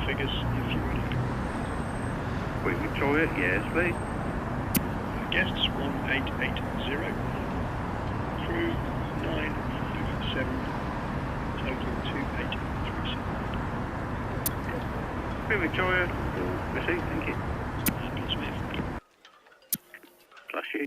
figures if you're ready. Queen Victoria, yes please. Guests 1880. Crew 957. Total 2837. Queen Victoria, received, thank you. Bill Smith. Flash you.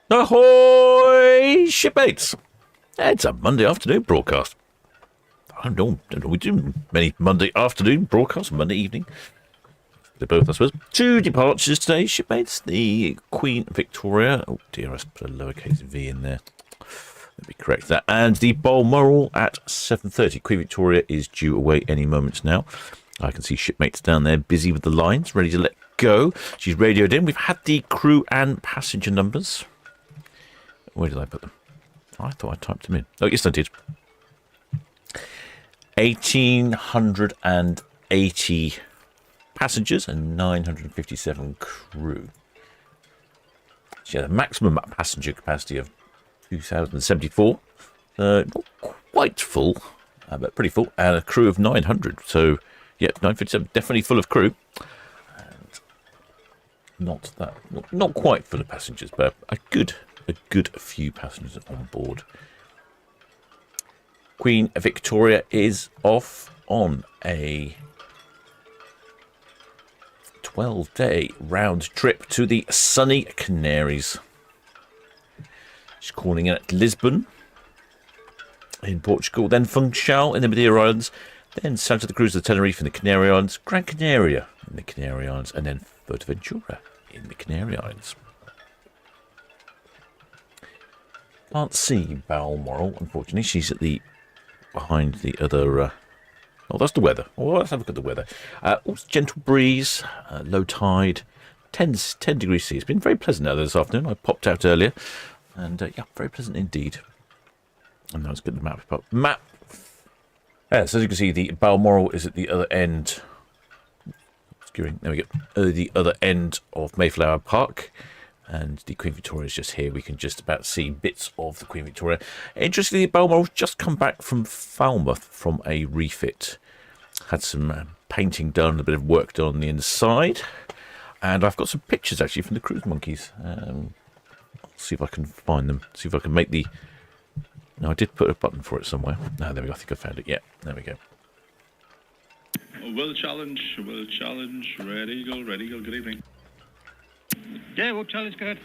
Ahoy, shipmates! It's a Monday afternoon broadcast. I don't know, we do many Monday afternoon broadcasts, Monday evening. They're both, I suppose. 2 departures today, shipmates. The Queen Victoria. Oh dear, I put a lowercase v in there. Let me correct that. And the Balmoral at 7:30. Queen Victoria is due away any moment now. I can see shipmates down there busy with the lines, ready to let go. She's radioed in. We've had the crew and passenger numbers. Where did I put them? I thought I typed them in. Oh, yes, I did. 1,880 passengers and 957 crew. She had a maximum passenger capacity of 2,074. Not quite full, but pretty full. And a crew of 900. So, yeah, 957, definitely full of crew. And not quite full of passengers, but a good few passengers on board. Queen Victoria is off on a 12-day round trip to the sunny Canaries. She's calling in at Lisbon in Portugal, then Funchal in the Madeira Islands, then Santa Cruz de Tenerife in the Canary Islands, Gran Canaria in the Canary Islands, and then Fuerteventura in the Canary Islands. Can't see Balmoral, unfortunately. She's at the behind the other. Oh, that's the weather. Oh, let's have a look at the weather. Gentle breeze, low tide, 10 degrees C. It's been very pleasant out there this afternoon. I popped out earlier, and yeah, very pleasant indeed. And now let's get the map up. Yes, as you can see, the Balmoral is at the other end. Skewing. There we go. The other end of Mayflower Park. And the Queen Victoria is just here. We can just about see bits of the Queen Victoria. Interestingly, Balmoral's just come back from Falmouth from a refit. Had some painting done, a bit of work done on the inside. And I've got some pictures, actually, from the cruise monkeys. I'll see if I can find them. See if I can make the... No, I did put a button for it somewhere. No, there we go. I think I found it. Yeah, there we go. Will challenge. Ready, go. Good evening. Yeah, we'll challenge, go ahead.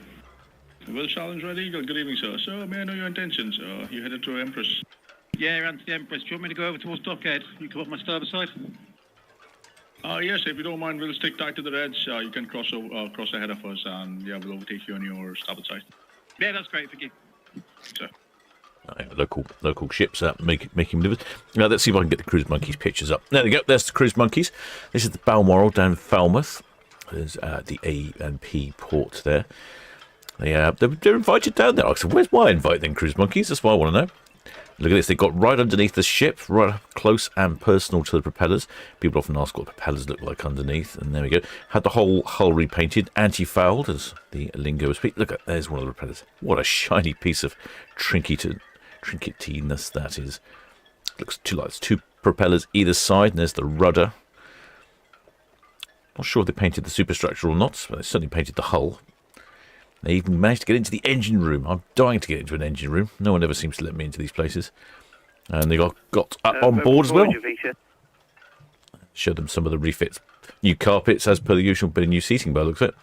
Will challenge, ready, go. Good evening, sir. So, may I know your intentions? You headed to Empress? Yeah, around to the Empress. Do you want me to go over towards Dockhead? You come up my starboard side? Yes, if you don't mind, we'll stick tight to the reds. You can cross ahead of us, and yeah, we'll overtake you on your starboard side. Yeah, that's great, thank you. Sir. Local ships making maneuvers. Now let's see if I can get the cruise monkeys pictures up. There we go. There's the cruise monkeys. This is the Balmoral down in Falmouth. There's the A&P port there. They're invited down there. I said, where's my invite then, cruise monkeys? That's what I want to know. Look at this. They've got right underneath the ship, right up close and personal to the propellers. People often ask what the propellers look like underneath. And there we go. Had the whole hull repainted, anti-fouled, as the lingo speaks. Look, there's one of the propellers. What a shiny piece of trinketiness that is. Looks like two propellers either side, and there's the rudder. Not sure if they painted the superstructure or not, but they certainly painted the hull. They even managed to get into the engine room. I'm dying to get into an engine room. No one ever seems to let me into these places. And they got up on board as well. Showed them some of the refits. New carpets, as per the usual, bit of new seating by the looks of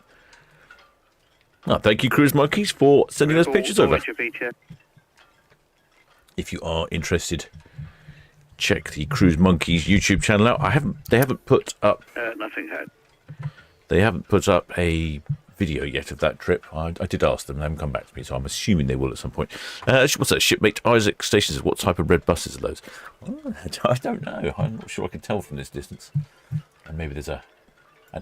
it. Thank you, Cruise Monkeys, for sending those pictures over. If you are interested check the Cruise Monkeys YouTube channel out. They haven't put up Nothing had. They haven't put up a video yet of that trip. I did ask them, they haven't come back to me, so I'm assuming they will at some point. What's that? Shipmate Isaac Stations, what type of red buses are those? Oh, I don't know. I'm not sure I can tell from this distance. And maybe there's an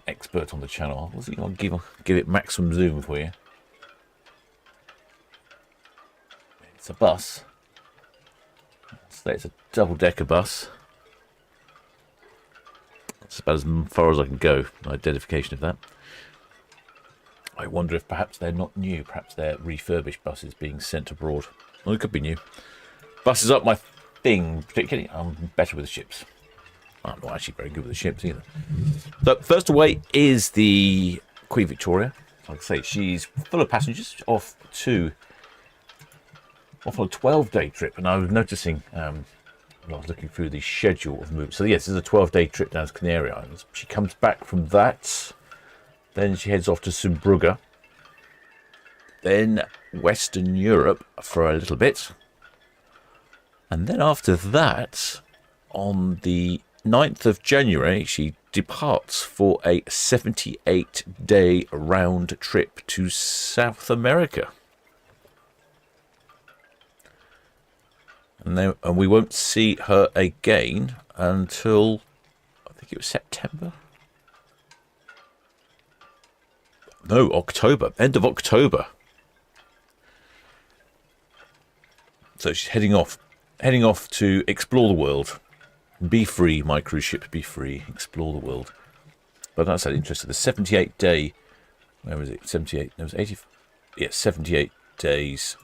expert on the channel. I'll give it maximum zoom for you. It's a bus. So it's a double-decker bus. That's about as far as I can go, my identification of that. I wonder if perhaps they're not new. Perhaps they're refurbished buses being sent abroad. Well, it could be new. Buses up my thing, particularly. I'm better with the ships. I'm not actually very good with the ships either. So first away is the Queen Victoria. Like I say, she's full of passengers off on a 12-day trip. And I was noticing... I was looking through the schedule of movement. So yes, this is a 12-day trip down to Canary Islands. She comes back from that. Then she heads off to Zeebrugge. Then Western Europe for a little bit. And then after that, on the 9th of January, she departs for a 78-day round trip to South America. And we won't see her again until, I think it was September? No, October. End of October. So she's heading off to explore the world. Be free, my cruise ship, be free. Explore the world. But that's interesting. The 78-day, where was it? 78, it was 80, yeah, 78 days.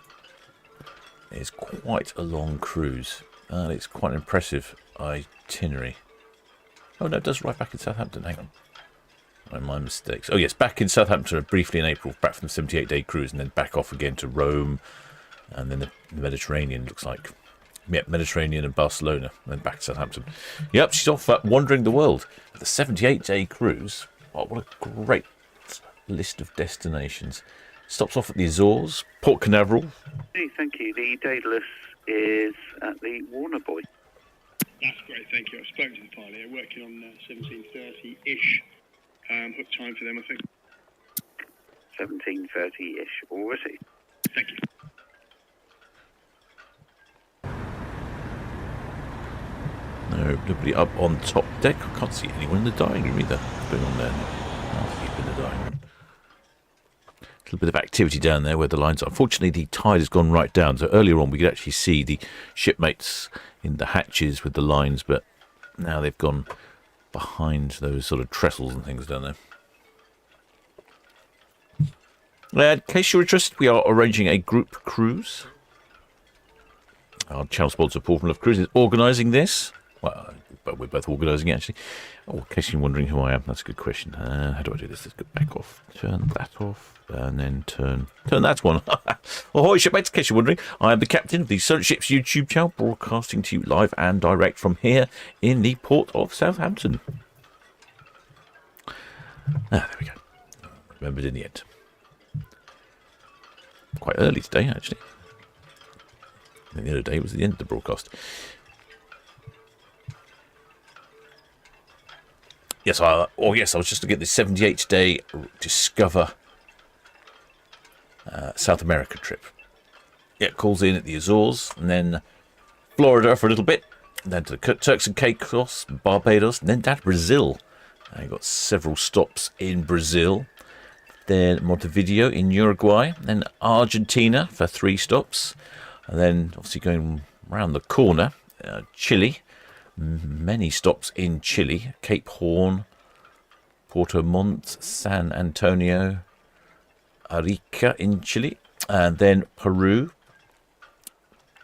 It's quite a long cruise, and it's quite an impressive itinerary. Oh no, it does right back in Southampton. Hang on, my mistakes. Oh yes, back in Southampton briefly in April, back from the 78-day cruise, and then back off again to Rome, and then the Mediterranean. Looks like, yep, Mediterranean and Barcelona, and then back to Southampton. Yep, she's off wandering the world. The 78-day cruise. Oh, what a great list of destinations. Stops off at the Azores, Port Canaveral. Hey, thank you. The Daedalus is at the Warner Boy. That's great, thank you. I've spoken to the pilot. They're working on 17:30-ish. Hook time for them, I think. 17:30-ish. All received. Thank you. No, nobody up on top deck. I can't see anyone in the dining room either. What's going on there? I'll keep in the dining room. A little bit of activity down there where the lines are. Unfortunately, the tide has gone right down. So earlier on, we could actually see the shipmates in the hatches with the lines, but now they've gone behind those sort of trestles and things down there. In case you're interested, we are arranging a group cruise. Our channel sponsor, Paul from Love Cruise, is organising this. Well, but we're both organising it, actually. Oh, in case you're wondering who I am, that's a good question. How do I do this? Let's go back off. Turn that off. And then turn that one. Ahoy, shipmates, in case you're wondering, I am the captain of the Solent Ships YouTube channel, broadcasting to you live and direct from here in the port of Southampton. There we go. Remembered in the end. Quite early today, actually. And the other day was the end of the broadcast. Yes, I was just looking at the 78-day Discover South America trip. Yeah, it calls in at the Azores, and then Florida for a little bit, and then to the Turks and Caicos, Barbados, and then down to Brazil. You've got several stops in Brazil. Then Montevideo in Uruguay, then Argentina for 3 stops, and then obviously going around the corner, Chile. Many stops in Chile, Cape Horn, Puerto Montt, San Antonio, Arica in Chile, and then Peru,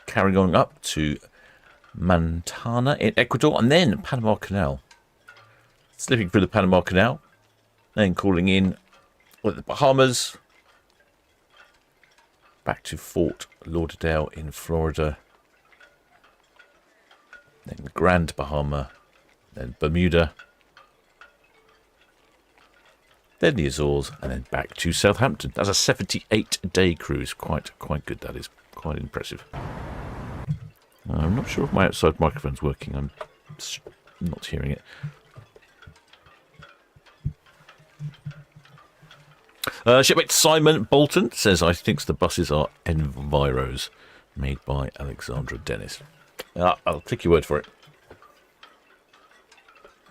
carrying on up to Montana in Ecuador, and then Panama Canal. Slipping through the Panama Canal, then calling in with the Bahamas, back to Fort Lauderdale in Florida, then Grand Bahama, then Bermuda, then the Azores, and then back to Southampton. That's a 78-day cruise. Quite good, that is. Quite impressive. I'm not sure if my outside microphone's working. I'm not hearing it. Shipmate Simon Bolton says, I think the buses are Enviros, made by Alexandra Dennis. I'll take your word for it. A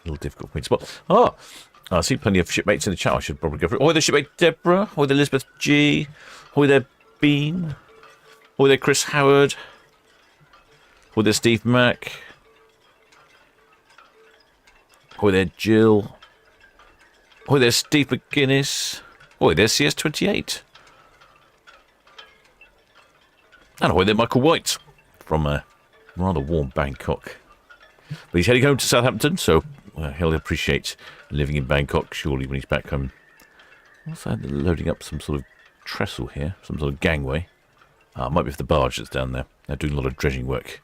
little difficult for me to spot. I see plenty of shipmates in the chat. I should probably go for it. Ahoy there, shipmate Deborah. Ahoy there, Elizabeth G. Ahoy there, Bean. Ahoy there, Chris Howard. Ahoy there, Steve Mack. Ahoy there, Jill. Ahoy there, Steve McGuinness. Ahoy there, CS28. And ahoy there, Michael White, from a rather warm Bangkok. But he's heading home to Southampton, so he'll appreciate living in Bangkok, surely, when he's back home. Also, they're loading up some sort of trestle here, some sort of gangway. Might be for the barge that's down there. They're doing a lot of dredging work.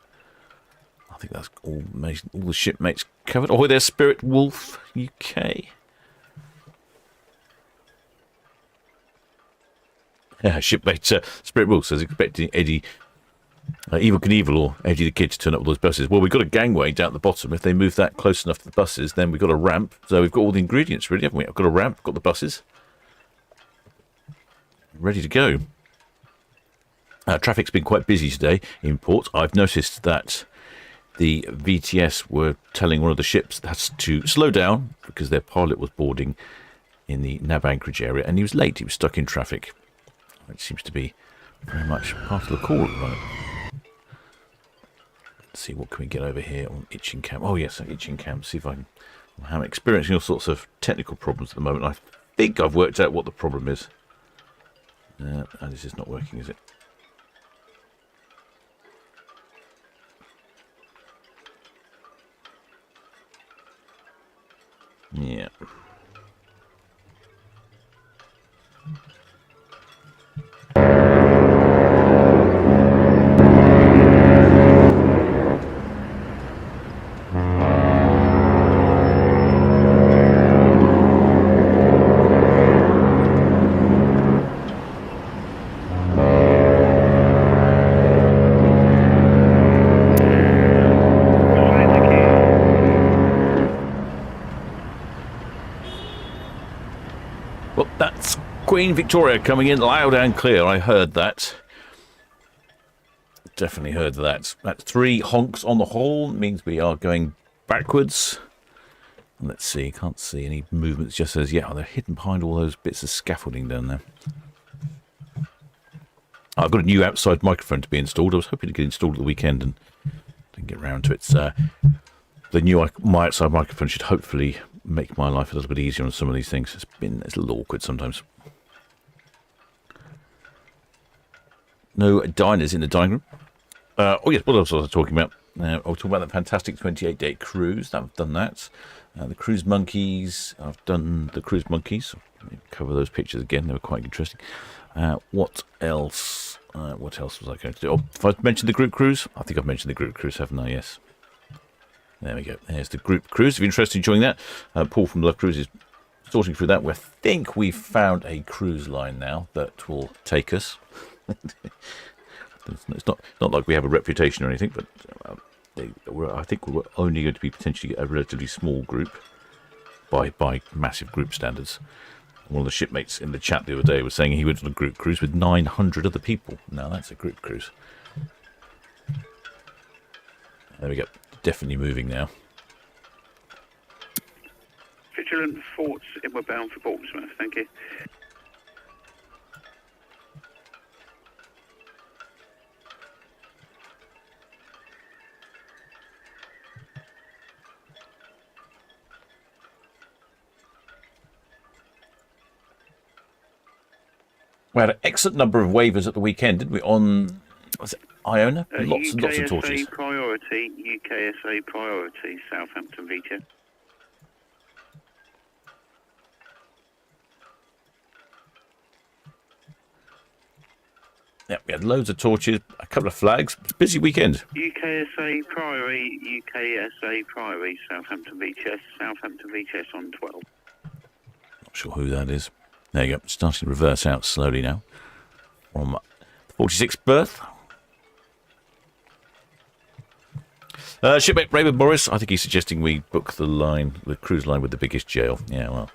I think that's all the shipmates covered. Ahoy there, Spirit Wolf UK. Shipmate Spirit Wolf says, expecting Eddie, Evil Knievel or Eddie the Kid to turn up with those buses. Well, we've got a gangway down at the bottom. If they move that close enough to the buses, then we've got a ramp. So we've got all the ingredients, really, haven't we? I've got a ramp, got the buses. Ready to go. Traffic's been quite busy today in port. I've noticed that the VTS were telling one of the ships that's to slow down because their pilot was boarding in the nav anchorage area and he was late. He was stuck in traffic. It seems to be very much part of the call at the moment. Let's see, what can we get over here on Itching Camp? Oh, yes, Itching Camp. See if I'm experiencing all sorts of technical problems at the moment. I think I've worked out what the problem is. And this is not working, is it? Yeah. Queen Victoria coming in loud and clear. I heard that. Definitely heard that. That's 3 honks on the horn. Means we are going backwards. And let's see. Can't see any movements just as yet. They're hidden behind all those bits of scaffolding down there. I've got a new outside microphone to be installed. I was hoping to get installed at the weekend and didn't get around to it. The new my outside microphone should hopefully make my life a little bit easier on some of these things. It's a little awkward sometimes. No diners in the dining room. Oh, yes, what else was I talking about? I was talking about the fantastic 28-day cruise. I've done that. The Cruise Monkeys. I've done the Cruise Monkeys. Let me cover those pictures again. They were quite interesting. What else? What else was I going to do? Oh, if I mentioned the group cruise? I think I've mentioned the group cruise, haven't I? Yes. There we go. There's the group cruise. If you're interested in joining that, Paul from Love Cruise is sorting through that. We think we've found a cruise line now that will take us. It's not like we have a reputation or anything, but I think we're only going to be potentially a relatively small group by massive group standards. One of the shipmates in the chat the other day was saying he went on a group cruise with 900 other people. Now that's a group cruise. There we go. Definitely moving now. Vigilant Forts inward bound for Portsmouth. Thank you. We had an excellent number of waivers at the weekend, didn't we? On, was it Iona? Lots and lots of torches. UKSA priority, Southampton VTS. Yeah, we had loads of torches, a couple of flags. Busy weekend. UKSA Priory, Southampton VTS on 12. Not sure who that is. There you go. Starting to reverse out slowly now. From the 46th berth. Shipmate Raymond Morris, I think he's suggesting we book the cruise line with the biggest jail. Yeah, well,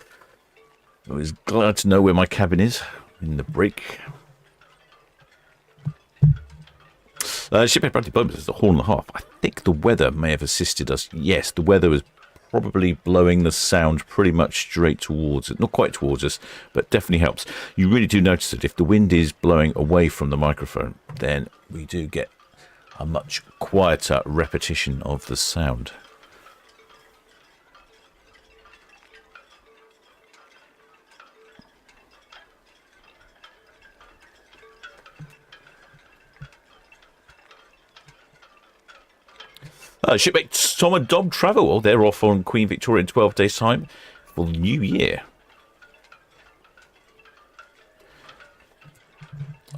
I was glad to know where my cabin is in the break. Shipmate Bradley Bowman says the horn and a half. I think the weather may have assisted us. Yes, the weather was probably blowing the sound pretty much straight towards it. Not quite towards us, but definitely helps. You really do notice that if the wind is blowing away from the microphone, then we do get a much quieter repetition of the sound. Shipmates Tom and Dom travel. Well, they're off on Queen Victoria in 12 days' time for the new year.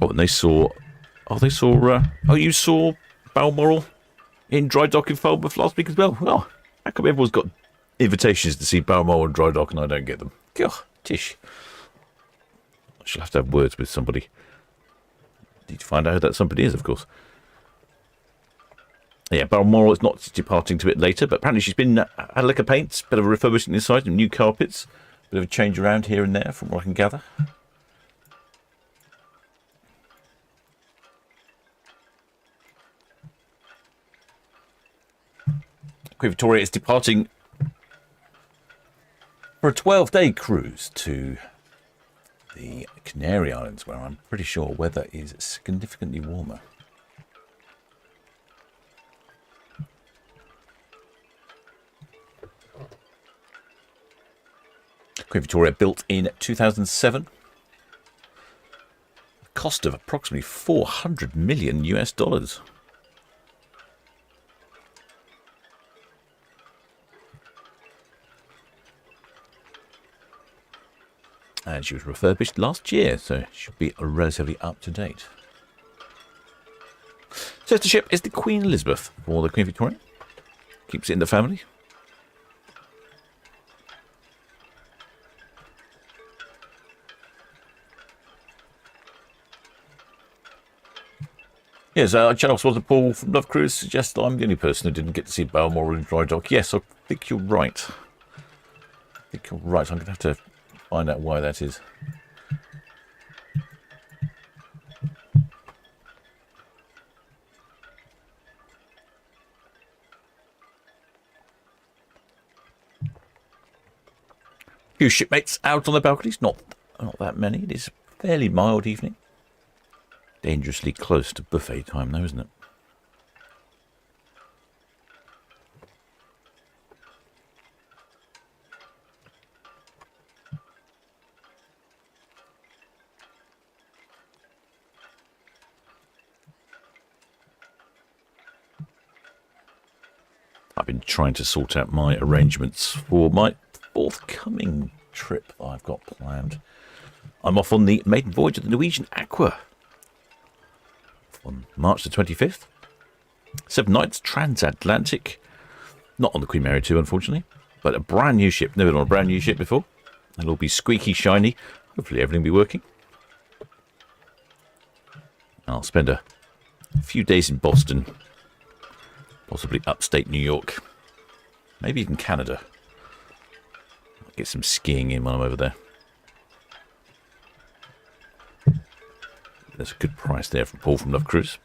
Oh, and they saw... you saw Balmoral in dry dock in Falmouth last week as well. Well, how come everyone's got invitations to see Balmoral in dry dock and I don't get them? God, tish. I shall have to have words with somebody. Need to find out who that somebody is, of course. Yeah, Balmoral is not departing to it later, but apparently she's been had a lick of paints, bit of a refurbishment inside, and new carpets, bit of a change around here and there, from what I can gather. Queen Victoria is departing for a 12-day cruise to the Canary Islands, where I'm pretty sure weather is significantly warmer. Queen Victoria built in 2007. Cost of approximately $400 million US. And she was refurbished last year, so should be relatively up to date. Sister ship is the Queen Elizabeth for the Queen Victoria. Keeps it in the family. Yes, Channel Swans and Paul from Love Cruise suggests that I'm the only person who didn't get to see Balmoral in dry dock. Yes, I think you're right. I'm going to have to find out why that is. A few shipmates out on the balconies. Not that many. It is a fairly mild evening. Dangerously close to buffet time, though, isn't it? I've been trying to sort out my arrangements for my forthcoming trip that I've got planned. I'm off on the maiden voyage of the Norwegian Aqua on March the 25th. 7 nights, transatlantic. Not on the Queen Mary 2, unfortunately, but a brand new ship. Never been on a brand new ship before. It'll all be squeaky shiny. Hopefully everything will be working. I'll spend a few days in Boston, possibly upstate New York, maybe even Canada. I'll get some skiing in while I'm over there. There's a good price there from Paul from Love Cruise.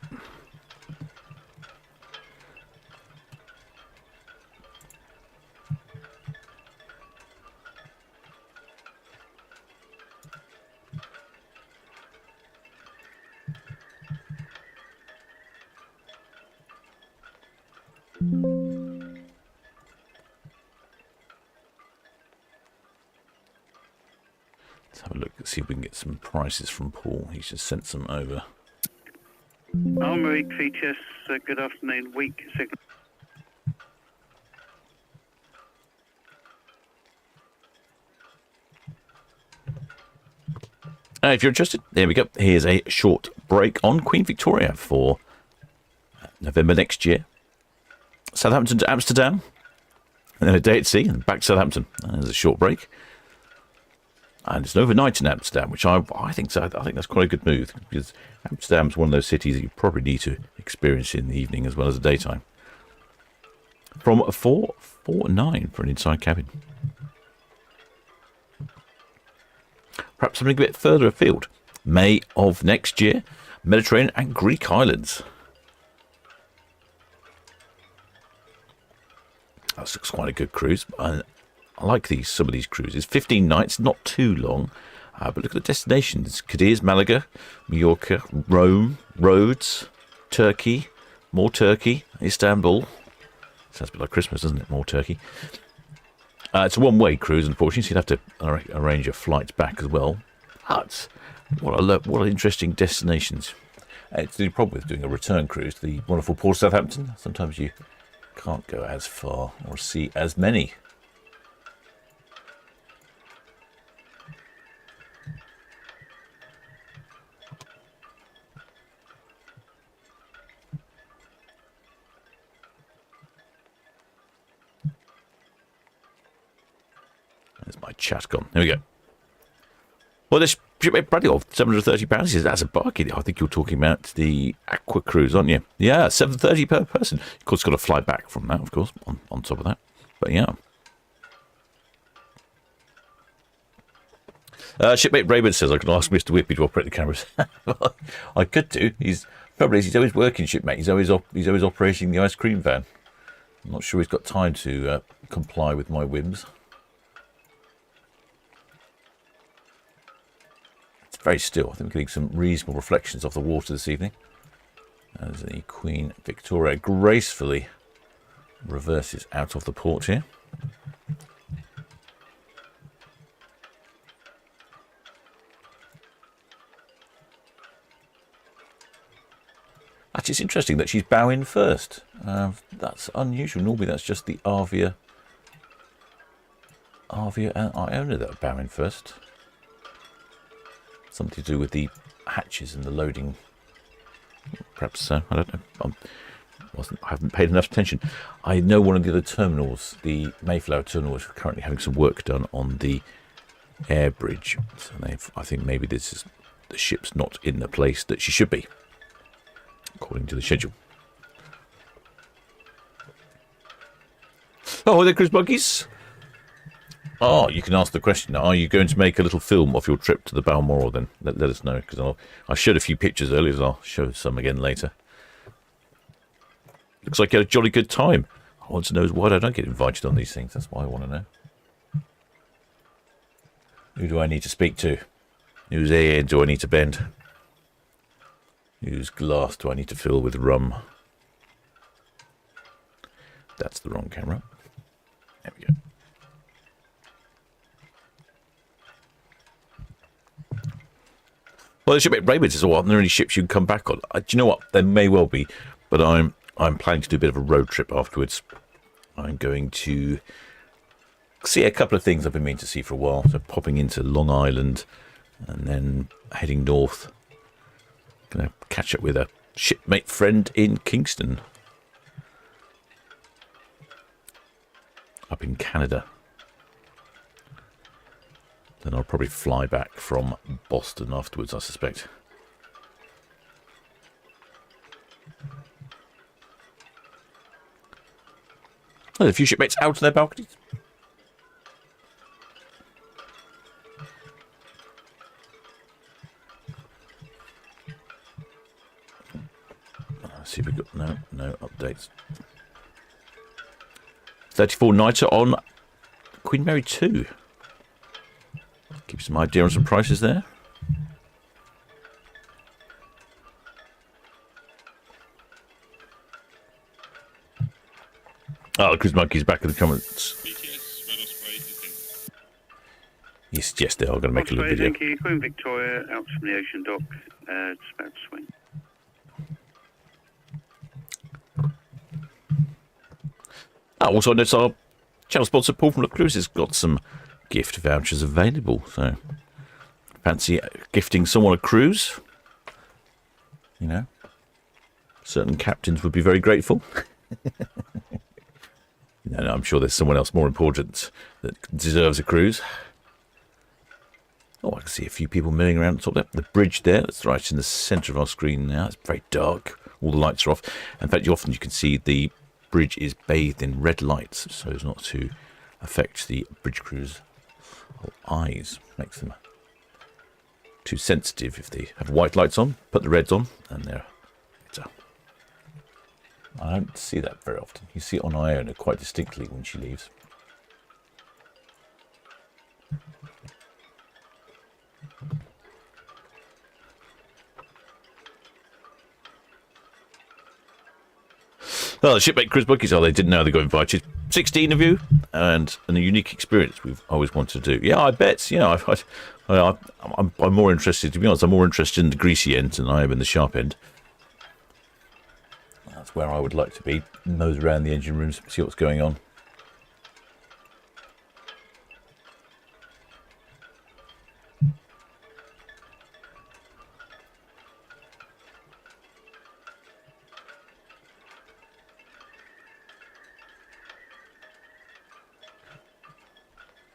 Let's have a look and see if we can get some prices from Paul. He's just sent some over. Mavic features, good afternoon, week signal. If you're interested, there we go. Here's a short break on Queen Victoria for November next year. Southampton to Amsterdam, and then a day at sea, and back to Southampton. There's a short break. And it's an overnight in Amsterdam, which I think so. I think that's quite a good move, because Amsterdam's one of those cities that you probably need to experience in the evening as well as the daytime. from a 449 for an inside cabin. Perhaps something a bit further afield. May of next year, Mediterranean and Greek islands. That looks quite a good cruise. I like some of these cruises. 15 nights, not too long. But look at the destinations. Cadiz, Malaga, Mallorca, Rome, Rhodes, Turkey, more Turkey, Istanbul. Sounds a bit like Christmas, doesn't it? More Turkey. It's a one-way cruise, unfortunately, so you'd have to arrange a flight back as well. But what interesting destinations. It's the problem with doing a return cruise to the wonderful port of Southampton. Sometimes you can't go as far or see as many. There's my chat gone. There we go. Well, this shipmate Bradley of £730. He says that's a bargain. I think you're talking about the Aqua Cruise, aren't you? Yeah, $730 per person. Of course, got to fly back from that, of course, on top of that. But yeah. Shipmate Raymond says I can ask Mr. Whippy to operate the cameras. I could do. He's always working, shipmate. He's always operating the ice cream van. I'm not sure he's got time to comply with my whims. Very still. I think we're getting some reasonable reflections off the water this evening. As the Queen Victoria gracefully reverses out of the port here. Actually, it's interesting that she's bowing first. That's unusual. Normally that's just the Arvia and Iona that are bowing first. Something to do with the hatches and the loading. Perhaps so. I don't know. I haven't paid enough attention. I know one of the other terminals, the Mayflower terminal, is currently having some work done on the air bridge. So I think maybe the ship's not in the place that she should be, according to the schedule. Oh, there, Chris Buggies. Oh, you can ask the question. Are you going to make a little film of your trip to the Balmoral then? Let us know, because I showed a few pictures earlier, and I'll show some again later. Looks like you had a jolly good time. I want to know why I don't get invited on these things. That's why I want to know. Who do I need to speak to? Whose ear do I need to bend? Whose glass do I need to fill with rum? That's the wrong camera. There we go. Well, the shipmate Raymond says, "Well, aren't there any ships you can come back on?" Do you know what? There may well be, but I'm planning to do a bit of a road trip afterwards. I'm going to see a couple of things I've been meaning to see for a while. So popping into Long Island and then heading north. Going to catch up with a shipmate friend in Kingston, up in Canada. Then I'll probably fly back from Boston afterwards, I suspect. Oh, there's a few shipmates out on their balconies. Let's see if we've got no updates. 34 nighter on Queen Mary 2. Give you some idea on some prices there. Oh, Chris Monkey's back in the comments. Yes, they are going to make a little video. Thank you. Queen Victoria out from the ocean dock. It's about to swing. Also, I noticed our channel sponsor Paul from the Cruise has got some gift vouchers available. So, fancy gifting someone a cruise? You know, certain captains would be very grateful. No, I'm sure there's someone else more important that deserves a cruise. Oh, I can see a few people milling around the top there. The bridge there, that's right in the centre of our screen now. It's very dark. All the lights are off. In fact, often you can see the bridge is bathed in red lights so as not to affect the bridge crew's eyes. Makes them too sensitive. If they have white lights on, put the reds on, and they're better. I don't see that very often. You see it on Iona quite distinctly when she leaves. Well, the shipmate cruise bookies they didn't know they got invited. 16 of you, and a unique experience we've always wanted to do. Yeah, I bet. You know, I'm more interested. To be honest, I'm more interested in the greasy end than I am in the sharp end. That's where I would like to be. Nose around the engine rooms, see what's going on.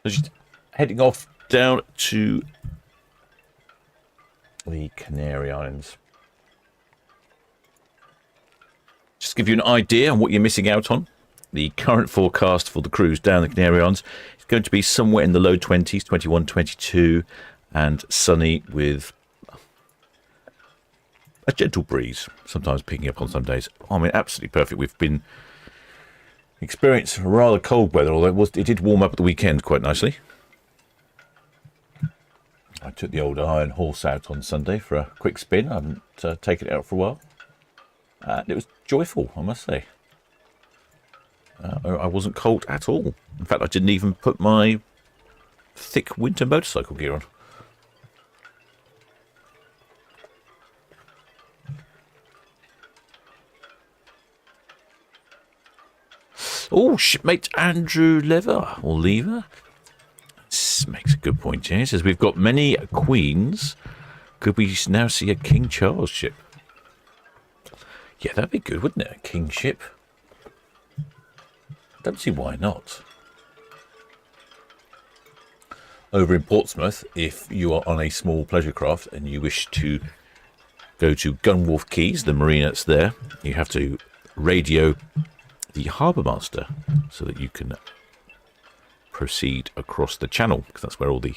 Just heading off down to the Canary Islands. Just to give you an idea on what you're missing out on, the current forecast for the cruise down the Canary Islands is going to be somewhere in the low 20s, 21, 22, and sunny with a gentle breeze, sometimes picking up on some days. I mean, absolutely perfect. We've been experiencing rather cold weather, although it did warm up at the weekend quite nicely. I took the old Iron Horse out on Sunday for a quick spin. I haven't taken it out for a while. And it was joyful, I must say. I wasn't cold at all. In fact, I didn't even put my thick winter motorcycle gear on. Oh, shipmate Andrew Lever, or Lever. This makes a good point here. He says, we've got many queens. Could we now see a King Charles ship? Yeah, that'd be good, wouldn't it? A king ship. Don't see why not. Over in Portsmouth, if you are on a small pleasure craft and you wish to go to Gunwharf Quays, the marina that's there, you have to radio the harbour master so that you can proceed across the channel, because that's where all the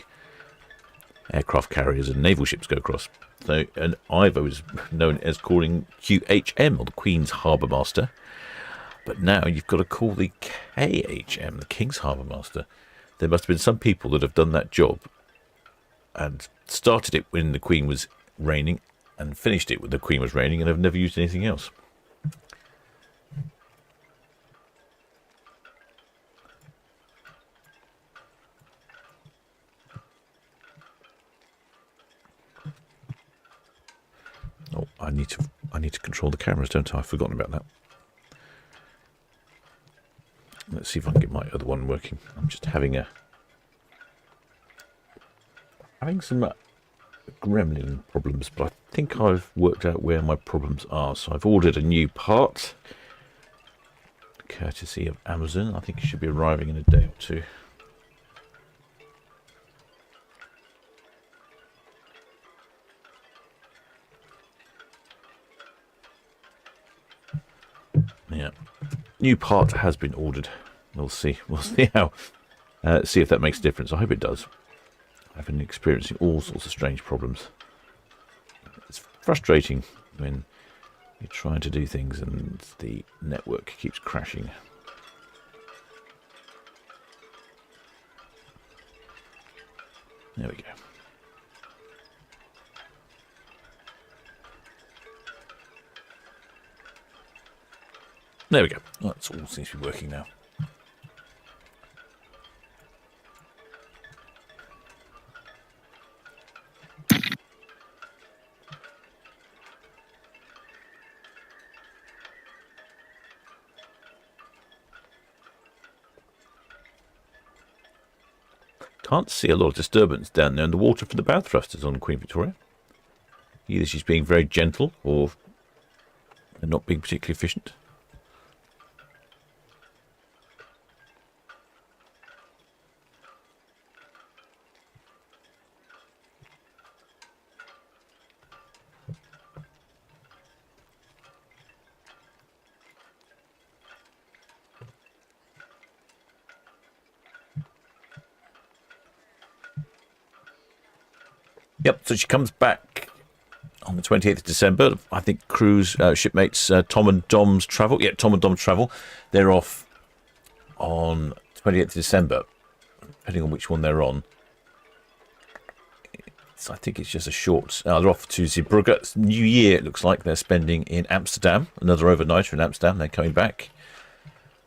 aircraft carriers and naval ships go across. So, and I've always known it as calling QHM, or the Queen's Harbour Master, but now you've got to call the KHM, the King's Harbour Master. There must have been some people that have done that job and started it when the Queen was reigning and finished it when the Queen was reigning and have never used anything else. Oh, I need to control the cameras, don't I? I've forgotten about that. Let's see if I can get my other one working. I'm just having some gremlin problems, but I think I've worked out where my problems are. So I've ordered a new part, courtesy of Amazon. I think it should be arriving in a day or two. Yeah, new part has been ordered. We'll see. We'll see how. See if that makes a difference. I hope it does. I've been experiencing all sorts of strange problems. It's frustrating when you're trying to do things and the network keeps crashing. There we go. There we go. That's all seems to be working now. Can't see a lot of disturbance down there in the water from the bow thrusters on Queen Victoria. Either she's being very gentle or not being particularly efficient. Yep, so she comes back on the 28th of December. I think cruise shipmates Tom and Dom's travel. Yeah, Tom and Dom's travel. They're off on 28th of December, depending on which one they're on. I think it's just a short... they're off to Zeebrugge. It's New Year, it looks like. They're spending in Amsterdam. Another overnighter in Amsterdam. They're coming back.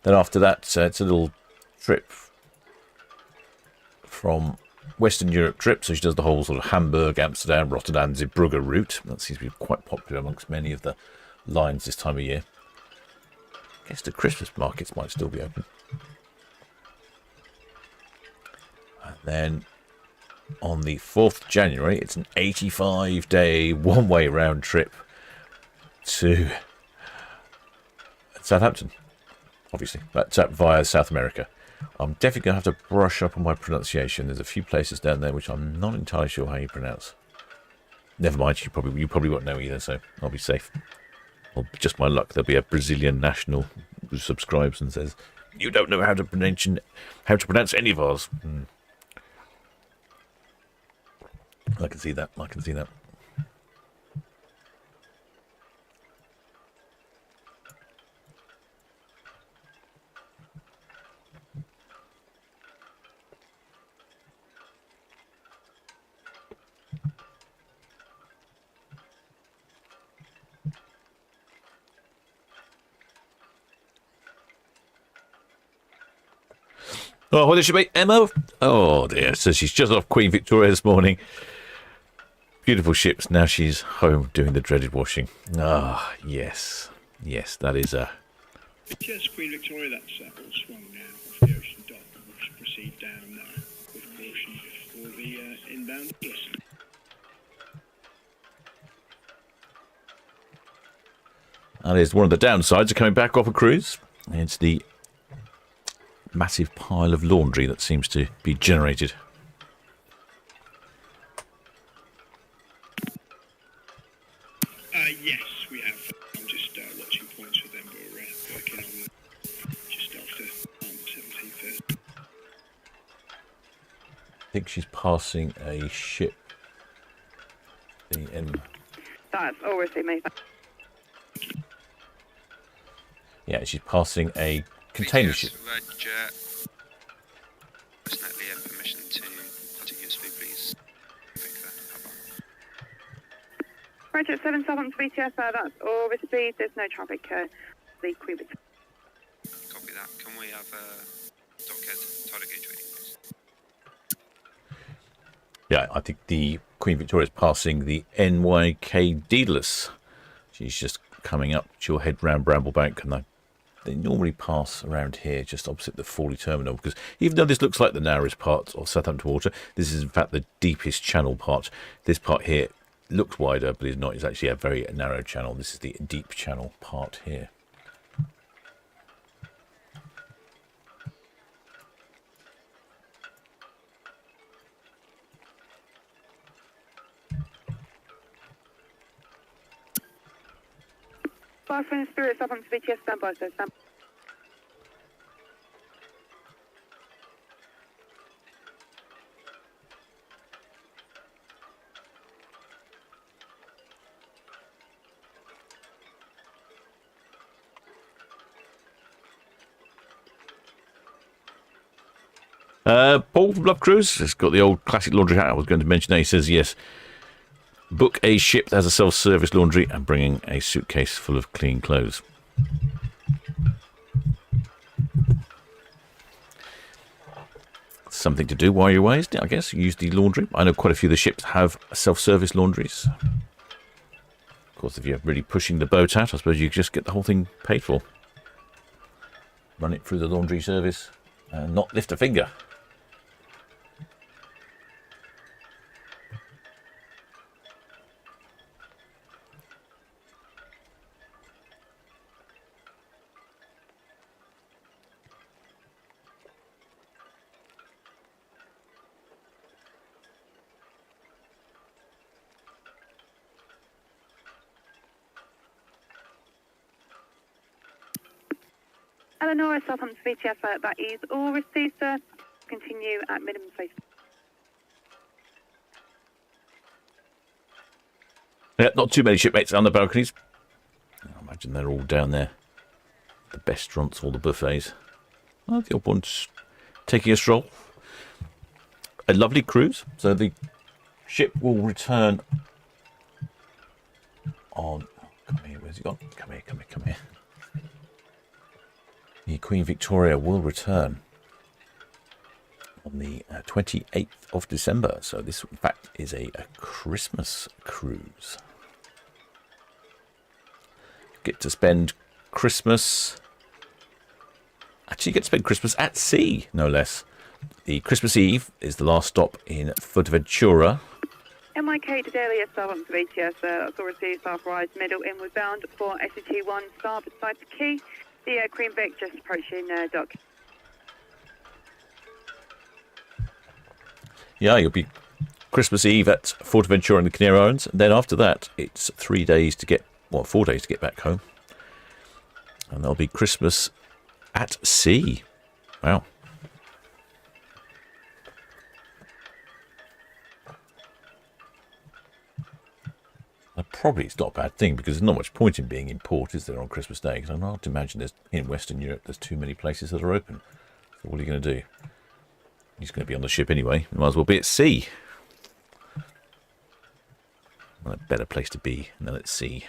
Then after that, it's a little trip from Western Europe trip. So she does the whole sort of Hamburg, Amsterdam, Rotterdam, Zeebrugge route. That seems to be quite popular amongst many of the lines this time of year. I guess the Christmas markets might still be open. And then... on the 4th of January, it's an 85-day one-way round trip to Southampton, obviously, but via South America. I'm definitely going to have to brush up on my pronunciation. There's a few places down there which I'm not entirely sure how you pronounce. Never mind, you probably won't know either, so I'll be safe. Well, just my luck, there'll be a Brazilian national who subscribes and says, "You don't know how to pronounce any of ours." I can see that. Oh, what did she be? Emma? Oh, dear. So she's just off Queen Victoria this morning. Beautiful ships. Now she's home doing the dreaded washing. Ah, yes. Yes, that is a... Yes, Queen Victoria, that's all swung now off the ocean dock. We should proceed down with caution for the inbound Olson. That is one of the downsides of coming back off a cruise. It's the massive pile of laundry that seems to be generated. Yes, we have. I'm just watching points for them. We're working on just after 17:30. I think she's passing a ship. The M. That's all received, Mayflower. Yeah, she's passing a container ship. Roger. Definitely have permission to continue speed, please. Roger, 7 Southampton to BTS, that's all received. There's no traffic. The Queen Victoria. Copy that. Can we have dockhead tidal gauge reading, please? Yeah, I think the Queen Victoria is passing the NYK Daedalus. She's just coming up. She'll head round Bramblebank, and they normally pass around here, just opposite the Fawley Terminal, because even though this looks like the narrowest part of Southampton Water, this is in fact the deepest channel part. This part here looks wider, but is not. It's actually a very narrow channel. This is the deep channel part here. Barfin Spirit, Southampton to BTS, standby, so stand. Paul from Love Cruise has got the old classic laundry hat I was going to mention. He says, yes, book a ship that has a self-service laundry and bringing a suitcase full of clean clothes. Something to do while you're away, I guess. Use the laundry. I know quite a few of the ships have self-service laundries. Of course, if you're really pushing the boat out, I suppose you just get the whole thing paid for. Run it through the laundry service and not lift a finger. Eleanor, Southampton to BTS, that is all received, sir. Continue at minimum space. Yeah, not too many shipmates on the balconies. I imagine they're all down there. The restaurants, all the buffets. Oh, the old one's taking a stroll. A lovely cruise. So the ship will return on... Come here, where's he gone? Come here, come here, come here. The Queen Victoria will return on the 28th of December. So this, in fact, is a Christmas cruise. Get to spend Christmas... Actually, you get to spend Christmas at sea, no less. The Christmas Eve is the last stop in Fuerteventura. MIK to Daily Southampton VTS, that's all received, South Rise, middle, inward bound for SCT1, starboard side to Quay. The Queen Vic just approaching dock. Yeah, you'll be Christmas Eve at Fuerteventura in the Canary Islands. And then after that, it's 4 days to get back home. And there'll be Christmas at sea. Wow. Probably it's not a bad thing, because there's not much point in being in port, is there, on Christmas Day? Because I can't imagine in Western Europe there's too many places that are open. So what are you going to do? He's going to be on the ship anyway. You might as well be at sea. Well, a better place to be than at sea.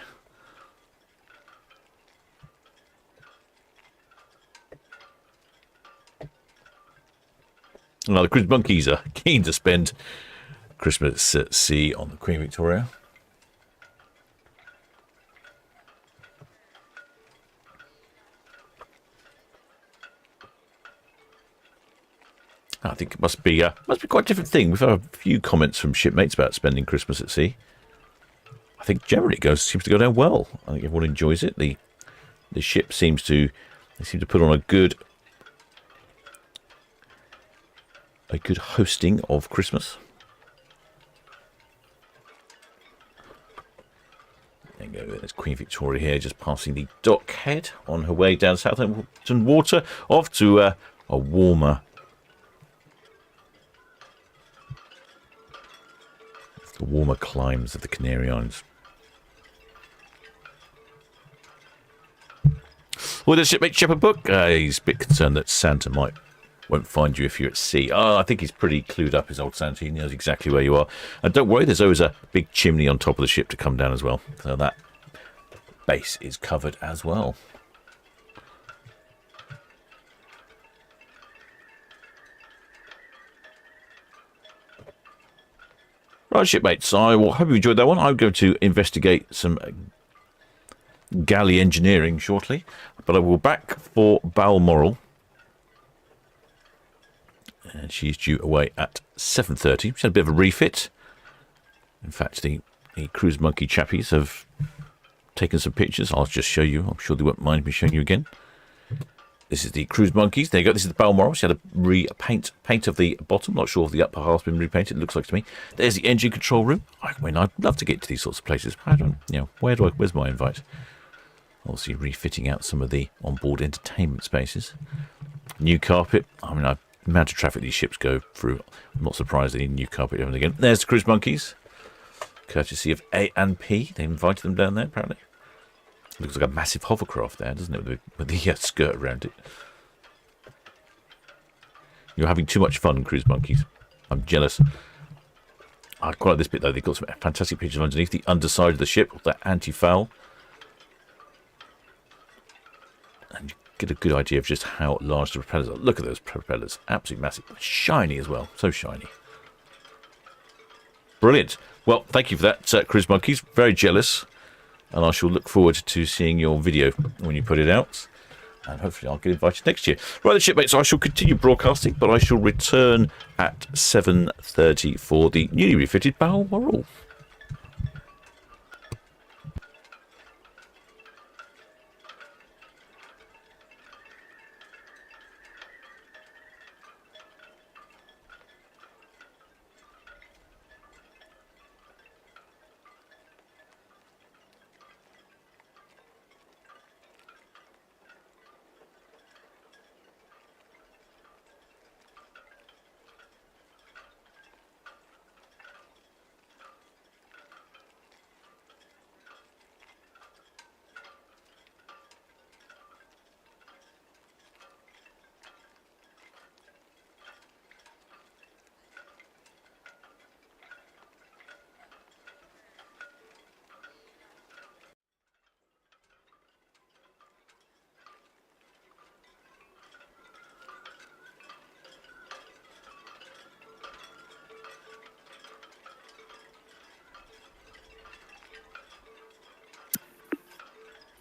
Now, the cruise monkeys are keen to spend Christmas at sea on the Queen Victoria. I think it must be quite a different thing. We've had a few comments from shipmates about spending Christmas at sea. I think generally it seems to go down well. I think everyone enjoys it. The ship seems to put on a good hosting of Christmas. There you go. There's Queen Victoria here, just passing the dock head on her way down Southampton Water, off to a warmer. The warmer climes of the Canary Islands. Well, the shipmate Shepherd Book, he's a bit concerned that Santa won't find you if you're at sea. Oh, I think he's pretty clued up, his old Santa. He knows exactly where you are. And don't worry, there's always a big chimney on top of the ship to come down as well. So that base is covered as well. Right, shipmates, I hope you enjoyed that one. I'm going to investigate some galley engineering shortly, but I will be back for Balmoral. And she's due away at 7:30. She had a bit of a refit. In fact, the cruise monkey chappies have taken some pictures. I'll just show you. I'm sure they won't mind me showing you again. This is the cruise monkeys. There you go. This is the Balmoral. She had a paint of the bottom. Not sure if the upper half's been repainted. It looks like to me. There's the engine control room. I mean, I'd love to get to these sorts of places. I don't, where's my invite? Obviously, refitting out some of the onboard entertainment spaces. New carpet. I mean, the amount of traffic these ships go through. I'm not surprised they need new carpet every again. There's the cruise monkeys, courtesy of A&P. They invited them down there, apparently. Looks like a massive hovercraft there, doesn't it, with the skirt around it. You're having too much fun, cruise monkeys. I'm jealous. I quite like this bit, though. They've got some fantastic pictures underneath the underside of the ship, that anti-foul. And you get a good idea of just how large the propellers are. Look at those propellers. Absolutely massive. Shiny as well. So shiny. Brilliant. Well, thank you for that, cruise monkeys. Very jealous. And I shall look forward to seeing your video when you put it out. And hopefully I'll get invited next year. Right, the shipmates, I shall continue broadcasting, but I shall return at 7:30 for the newly refitted Balmoral.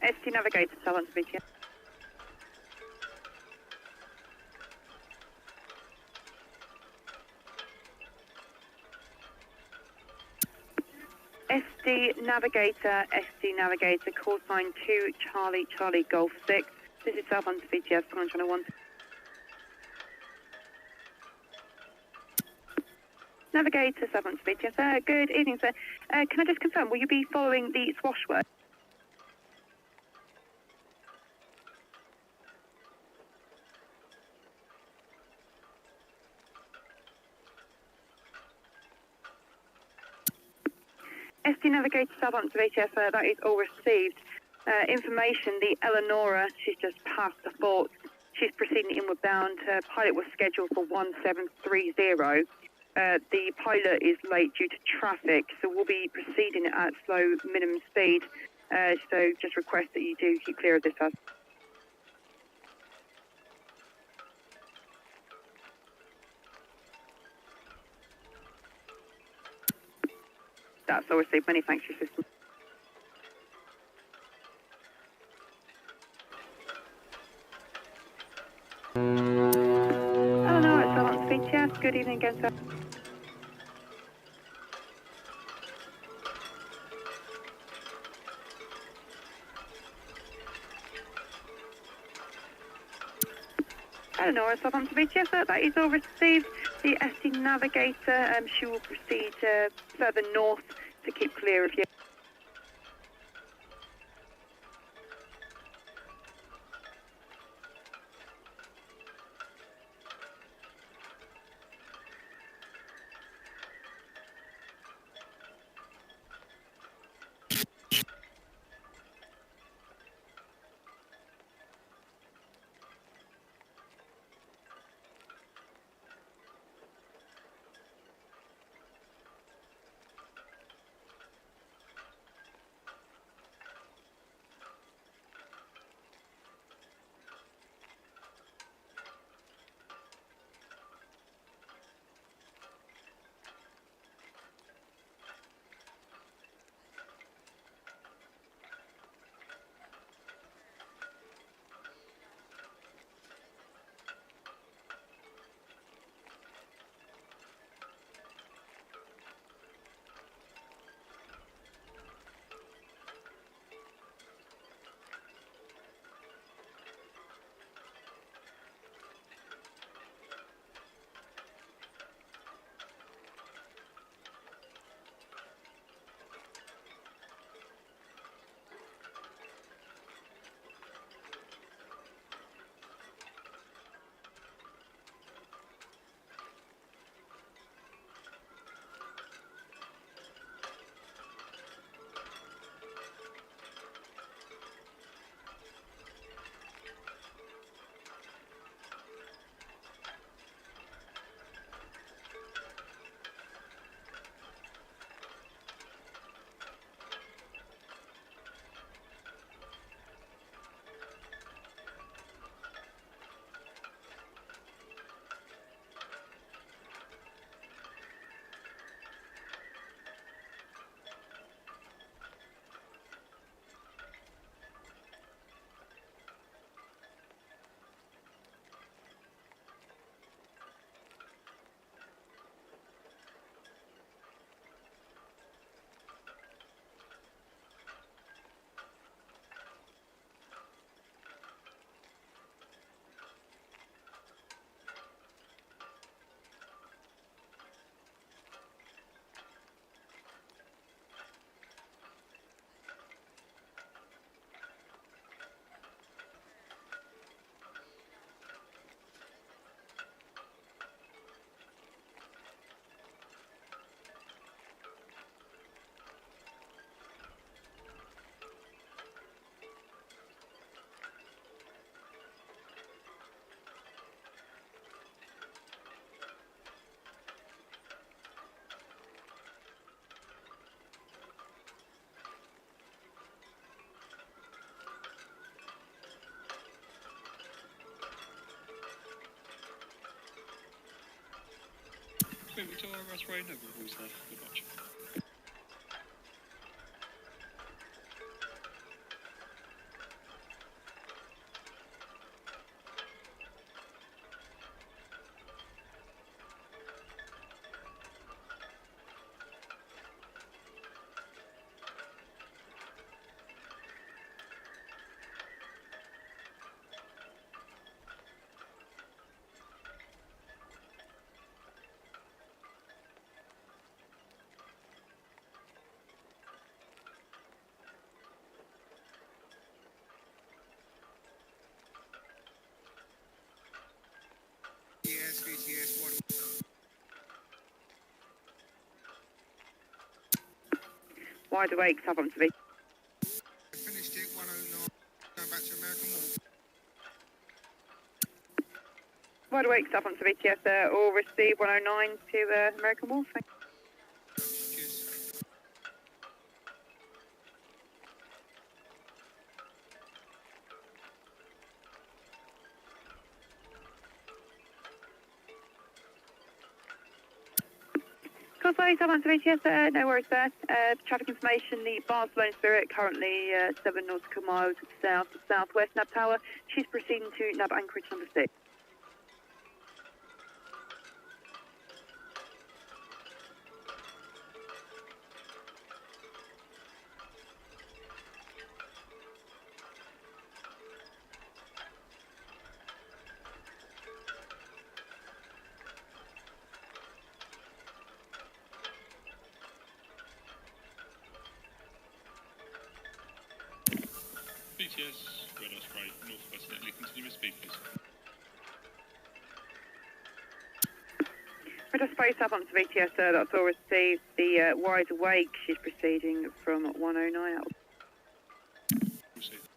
ST Navigator, Solent VTS. SD Navigator, call sign 2 Charlie Golf 6. This is Southampton VTS, calling channel 1. Navigator, Southampton VTS. Good evening, sir. Can I just confirm, will you be following the swash word? SD Navigator, Southampton VTS, that is all received. Information, the Eleonora, she's just passed the fort. She's proceeding inward bound. Pilot was scheduled for 1730. The pilot is late due to traffic, so we'll be proceeding at slow minimum speed. So just request that you do keep clear of this. That's all received. Many thanks, your system. Eleanor at Solent VTS. Good evening again, sir. Eleanor at Southampton VTS, that is all received. The ST Navigator, she will proceed further north to keep clear of you. Victoria Rain over who's there? Good watch. Wide awake, Southampton VTS. Finished it, 109, going back to American Wall. Wide awake, Southampton VTS, all receive 109 to American Wolf. Cheers. Causeway, Southampton VTS, no worries there. Traffic information, the Barcelona Spirit, currently 7 nautical miles south to southwest Nab Tower. She's proceeding to Nab Anchorage number 6. BTS, radar spray, northwest Italy, continuous speed, please. Radar spray, Southampton VTS, that's all received. The wide awake, she's proceeding from 109 out. Received.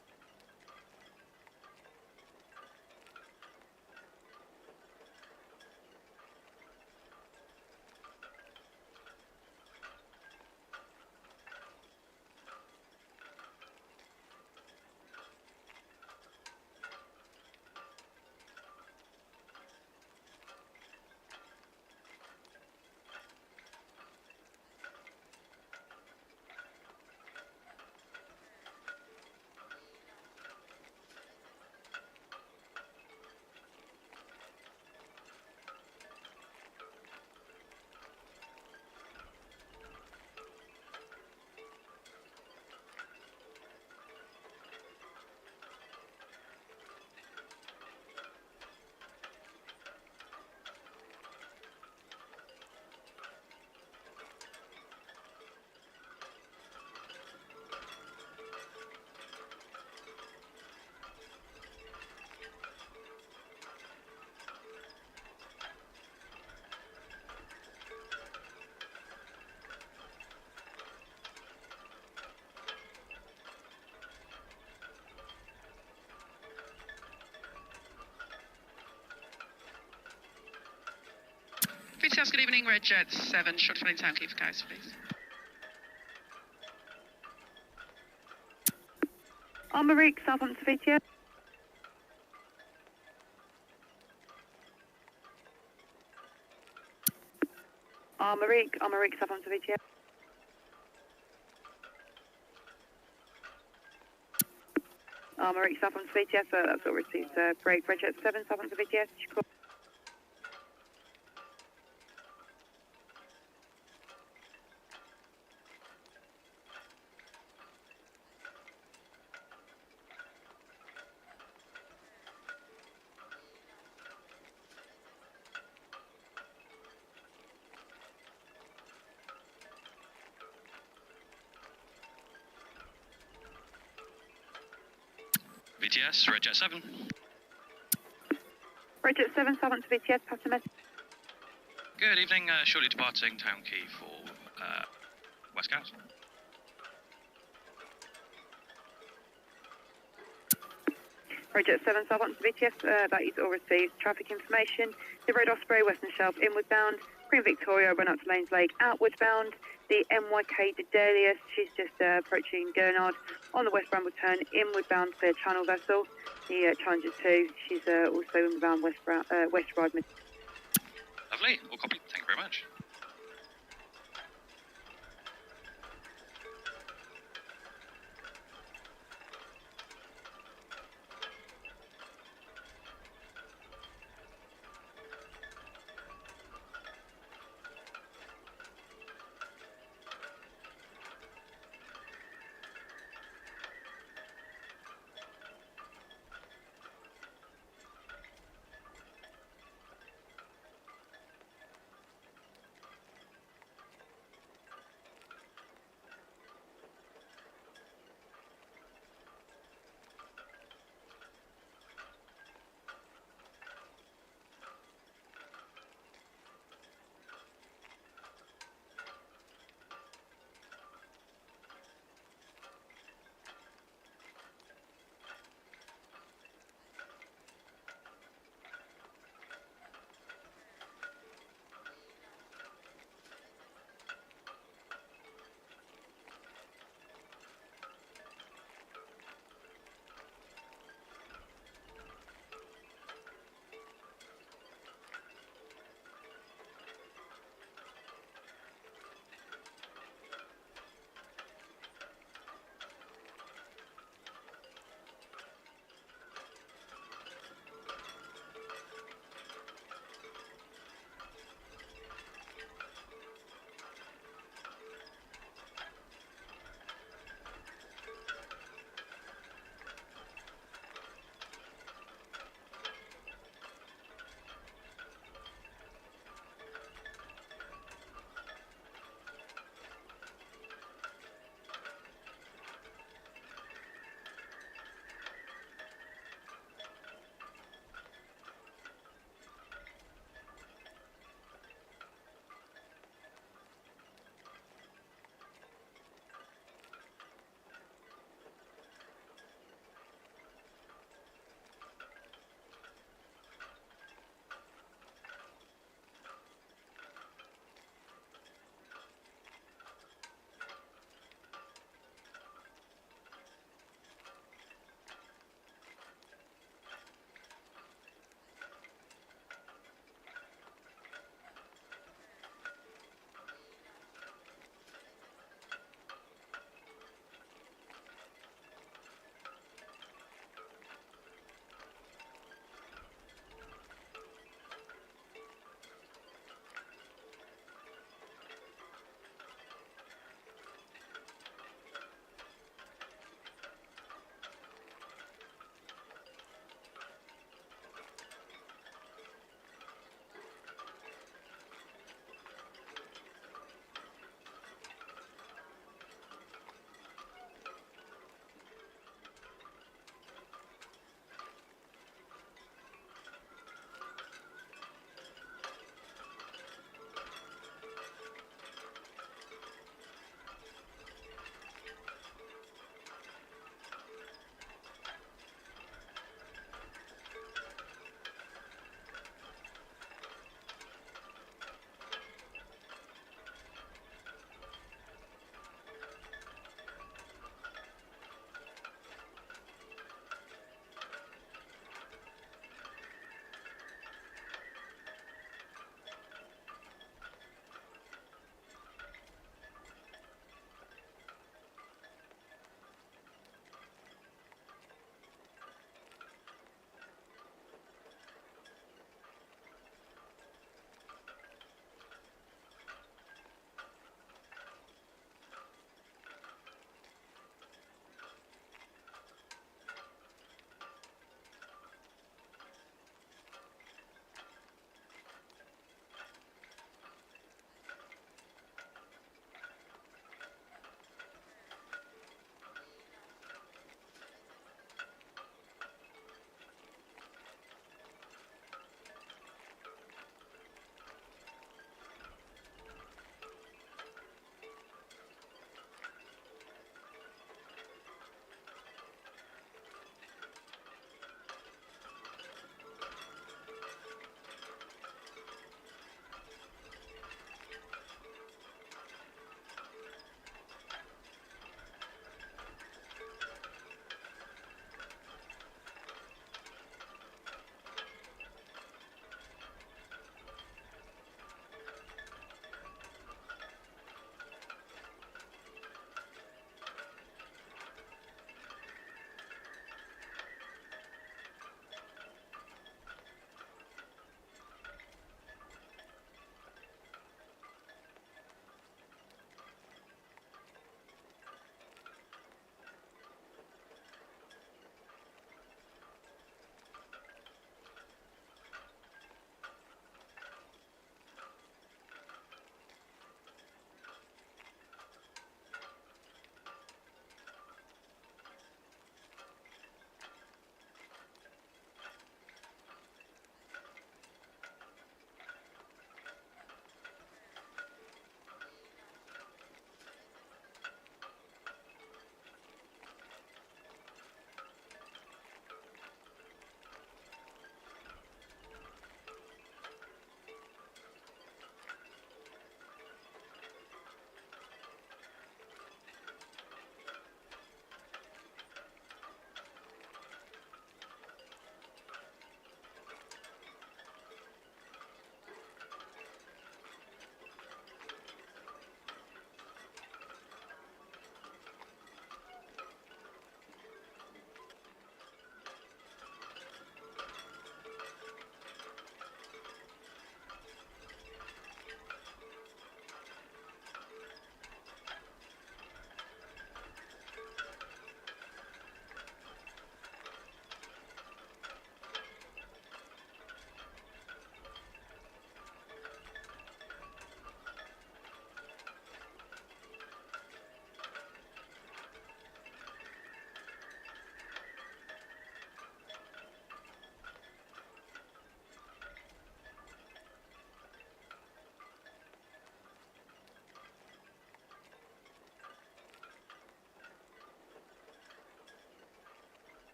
VTS, good evening, Red Jet 7, short filling Town Quay for guys, please. Armorique, Southampton VTS. Armorique, Southampton VTS. Armorique, Southampton VTS, that's all received. Break, Red Jet 7, Southampton VTS. VTS, Red Jet 7. Red Jet 7, Southampton VTS, pass the message. Good evening, shortly departing Town Quay for West Coast. Red Jet 7, Southampton VTS, that is all received. Traffic information, the Red Osprey, Western Shelf, inward bound. Queen Victoria, run up to Lanes Lake, outward bound. The NYK Dedalius, she's just approaching Cunard on the West Bramble turn, inward bound Clear Channel vessel. The Challenger 2, she's also inward bound West Rodman. Lovely, all copy, thank you very much.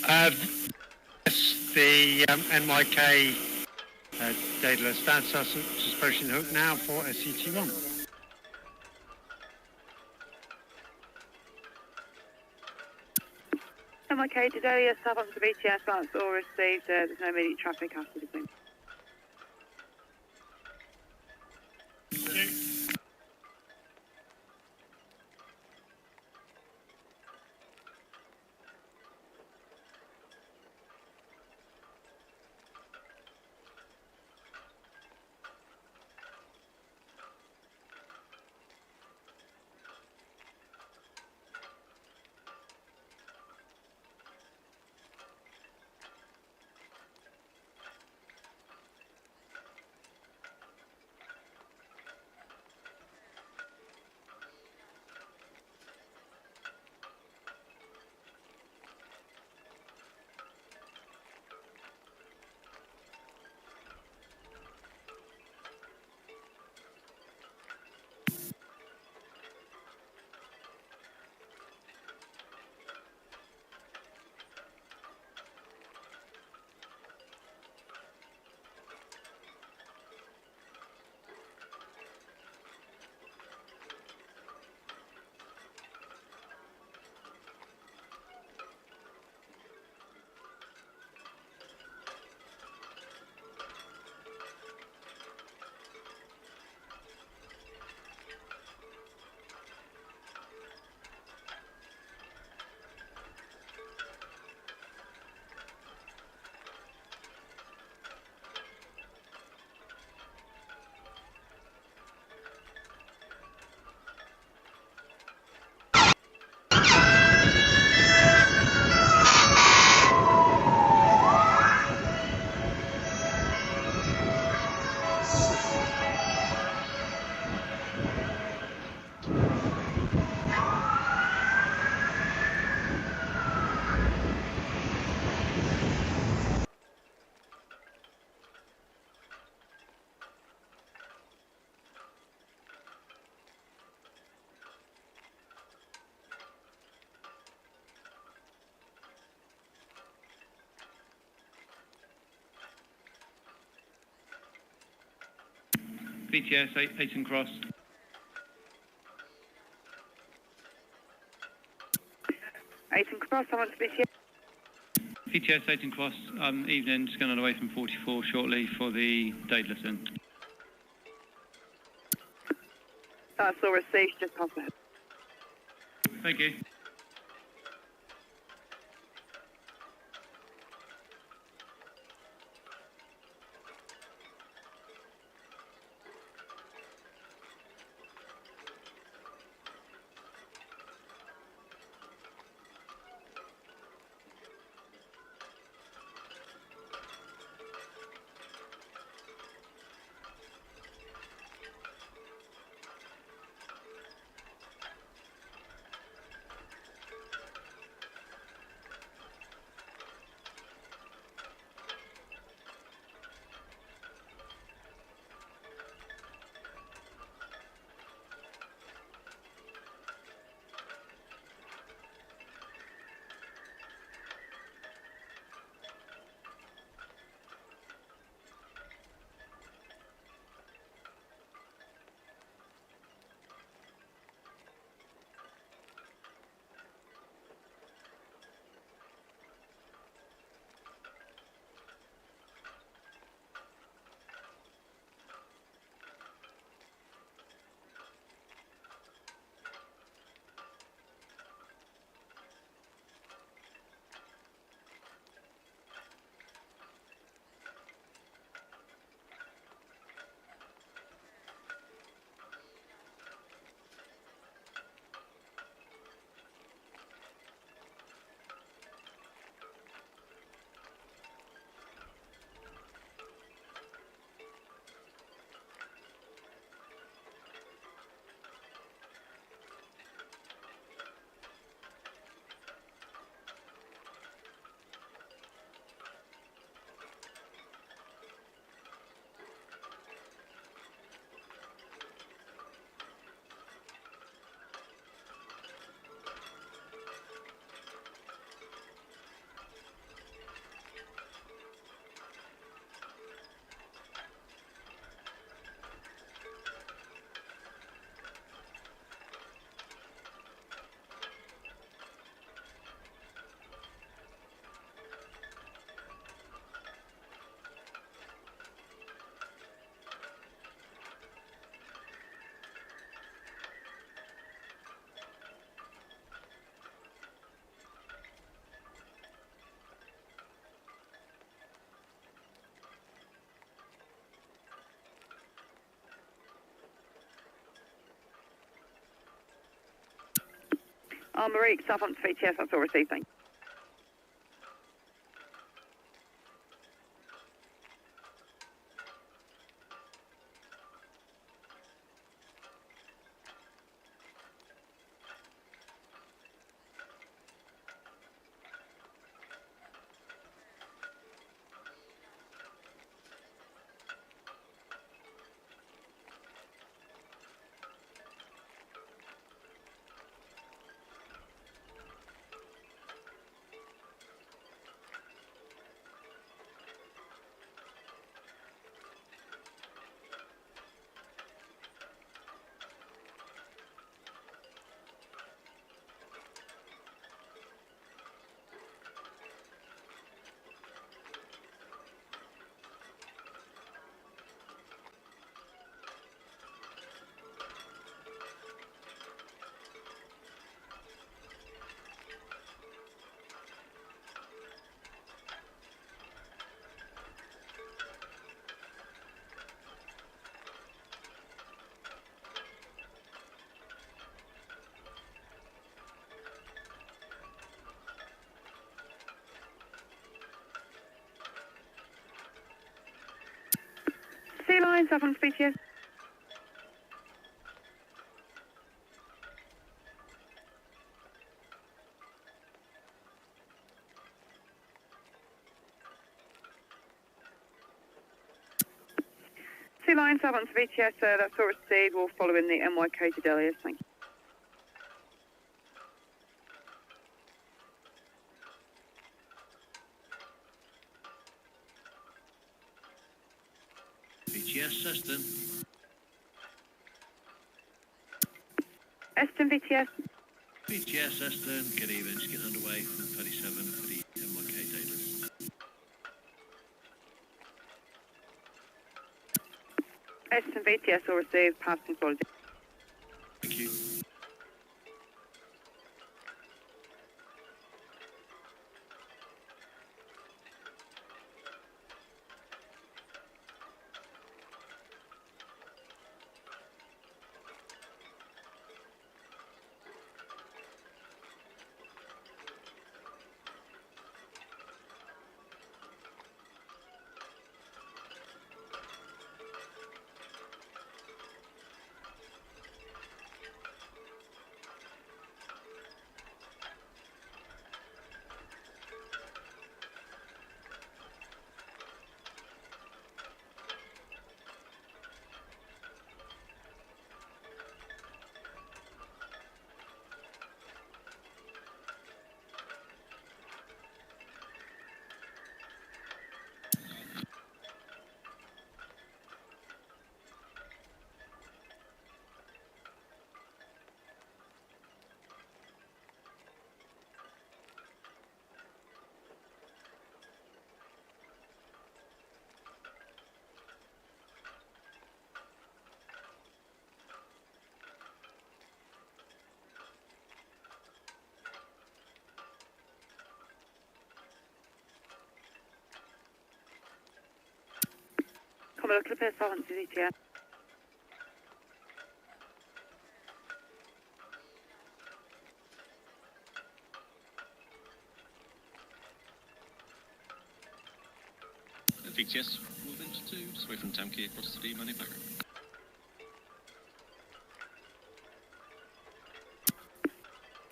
Yes, the NYK Daedalus, that's us just approaching the hook now for SCT1. Okay, today Southampton to BTS, that's all received. There's no immediate traffic after the thing. BTS, Ayton Cross. Ayton Cross, Southampton to BTS. BTS, Ayton Cross, evening, just going on the way from 44 shortly for the Daedalus in. That's all received, just past the hook. Thank you. Marie, Southampton VTS, that's all received, thank you. Sea Line, Southampton VTS. Sea Line, Southampton VTS, that's all received. We'll follow in the NYK to Delius, thank you. VTS, Eston. Eston VTS. VTS, Eston, good evening. Just getting underway from 37 for the NYK Daedalus. Eston VTS, all received. Passing quality. Thank you. Commodore Clipper, Southampton VTS. VTS, movement 2, just away from Town Quay across to the Mayflower.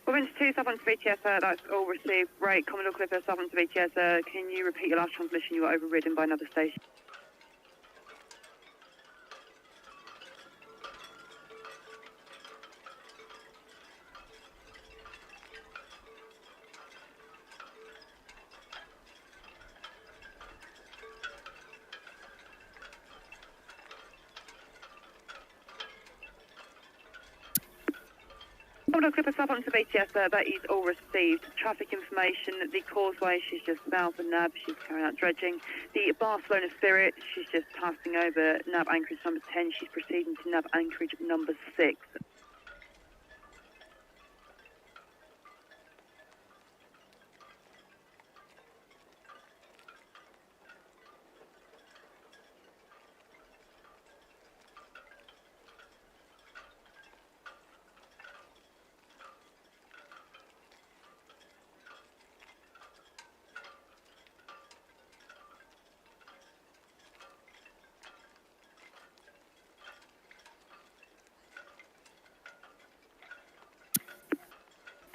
Moving to 2, Southampton VTS, that's all received. Right, Commodore Clipper, Southampton VTS, can you repeat your last transmission? You were overridden by another station. Commodore Clipper, Southampton VTS, that is all received. Traffic information, the causeway, she's just south of NAB, she's carrying out dredging. The Barcelona Spirit, she's just passing over NAB anchorage number 10, she's proceeding to NAB anchorage number 6.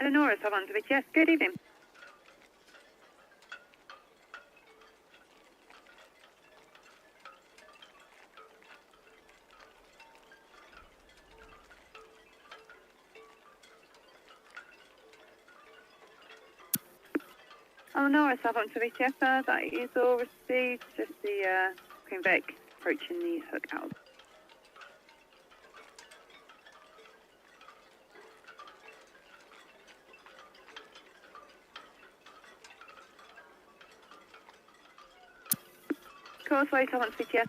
Eleanor, Southampton, yes, good evening. Eleanor, Southampton, yes, that is all received. Just the Queen Vic approaching the hook out. Causeway, Southampton, yes.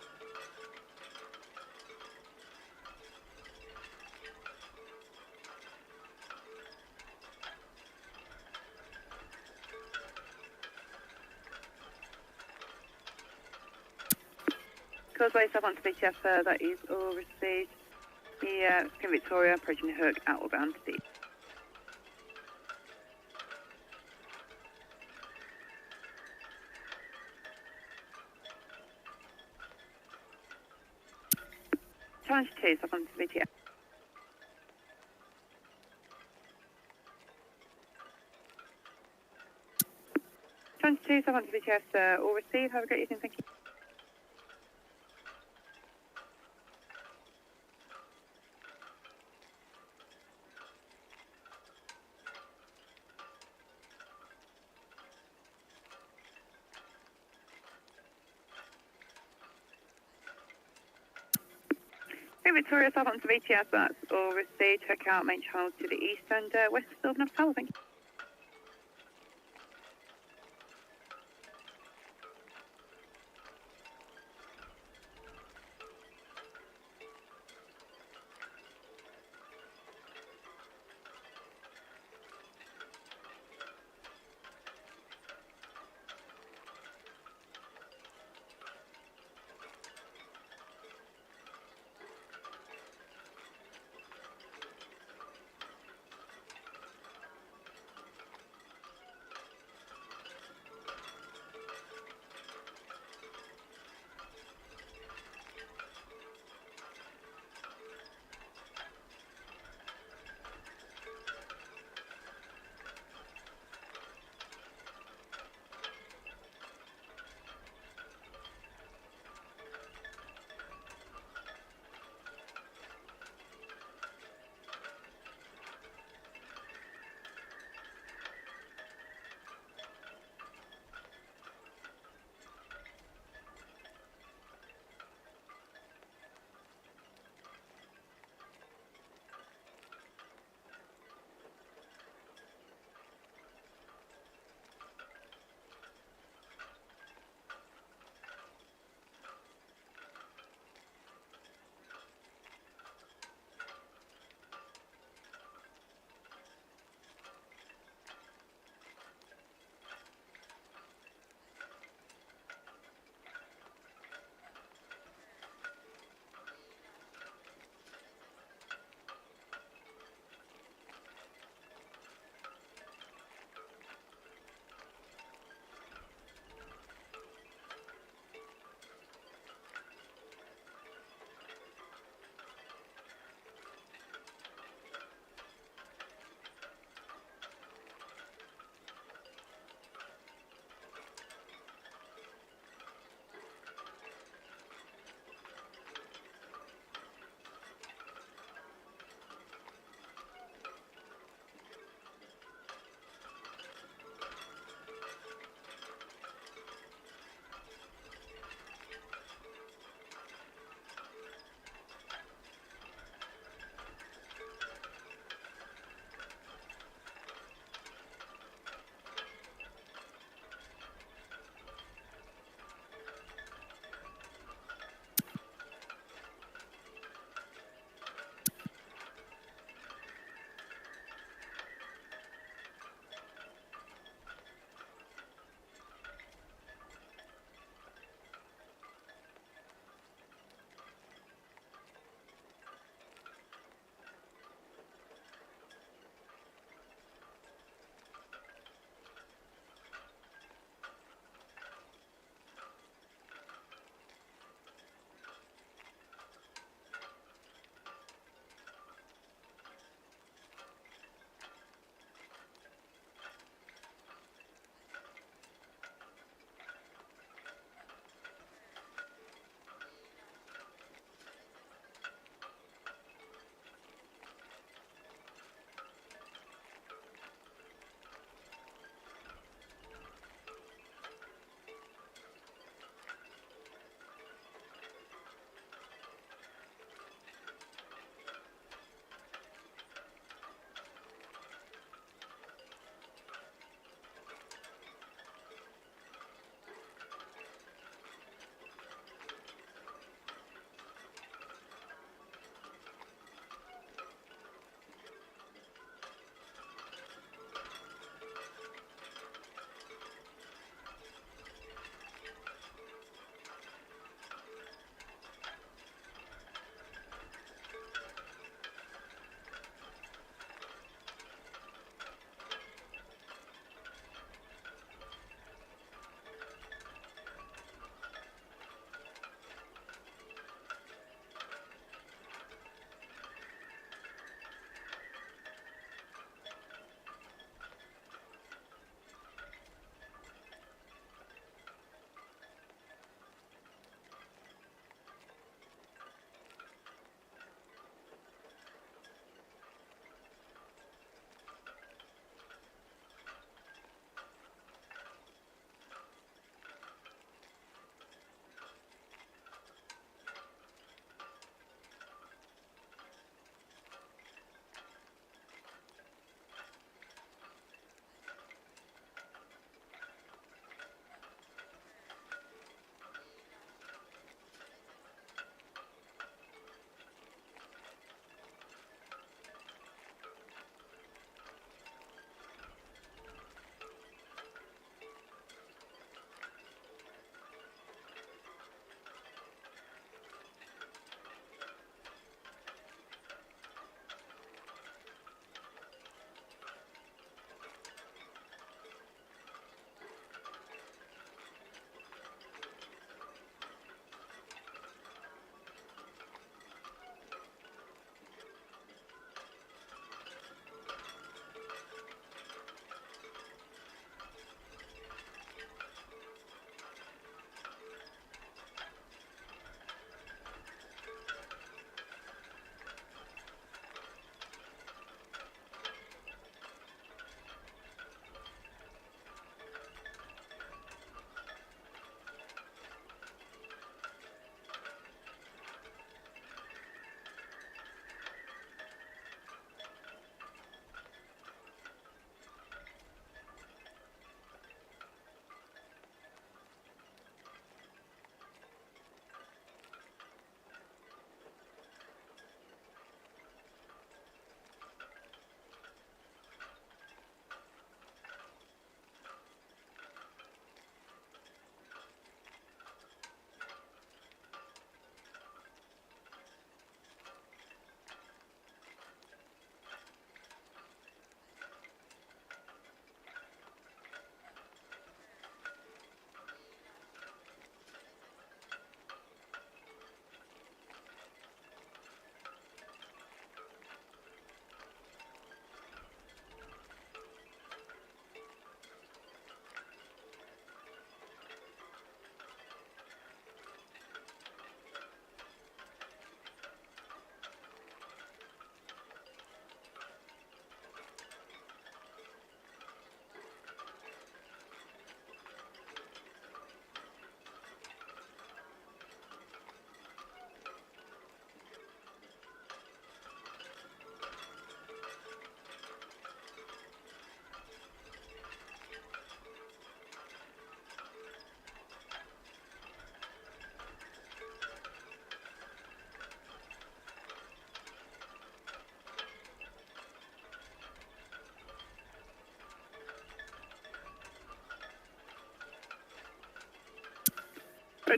Causeway, Southampton, yes, that is all received. The Queen Victoria approaching the hook outward bound speed. Challenge 2, Southampton, yes. Challenge 2, Southampton, yes, all received. Have a great evening, thank you. Victoria, Southampton, VTS, that's all received. Check out main channel to the east and west of Sylvan Tower, thank you.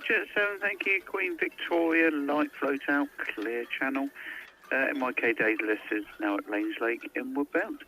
Jet 7, thank you. Queen Victoria, light float out, clear channel. MIK Daedalus is now at Lanes Lake, inward bound.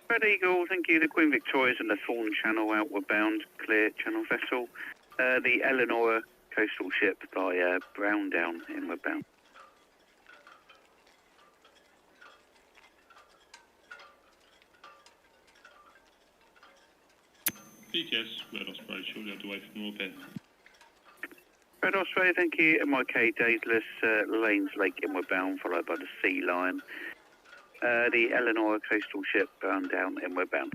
Red Eagle, thank you. The Queen Victoria's and the Thorn Channel outward bound, clear channel vessel. The Eleanor coastal ship by Brown Down inward bound. BTS, Red Osprey, shortly underway from North End. Red Osprey, thank you. MIK Daedalus, Lanes Lake inward bound, followed by the Sea Lion. The Eleanor coastal ship Brown Down inward bound.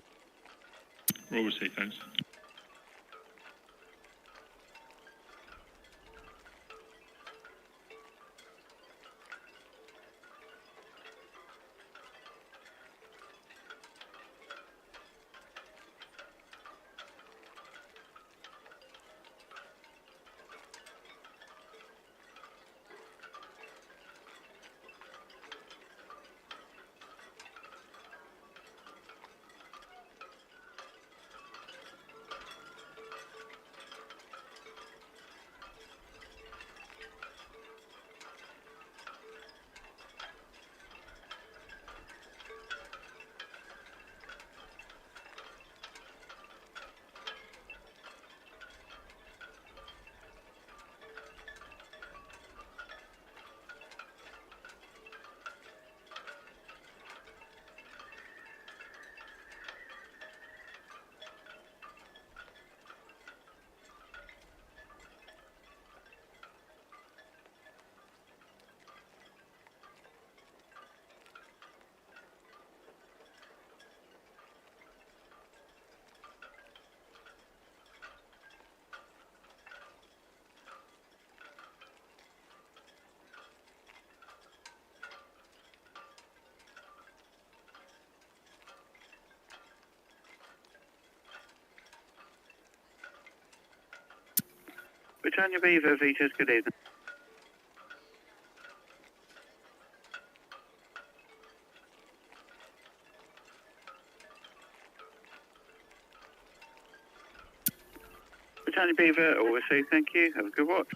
Roll receipt, thanks. Britannia Beaver, Vitas, good evening. Britannia Beaver, all received, thank you. Have a good watch.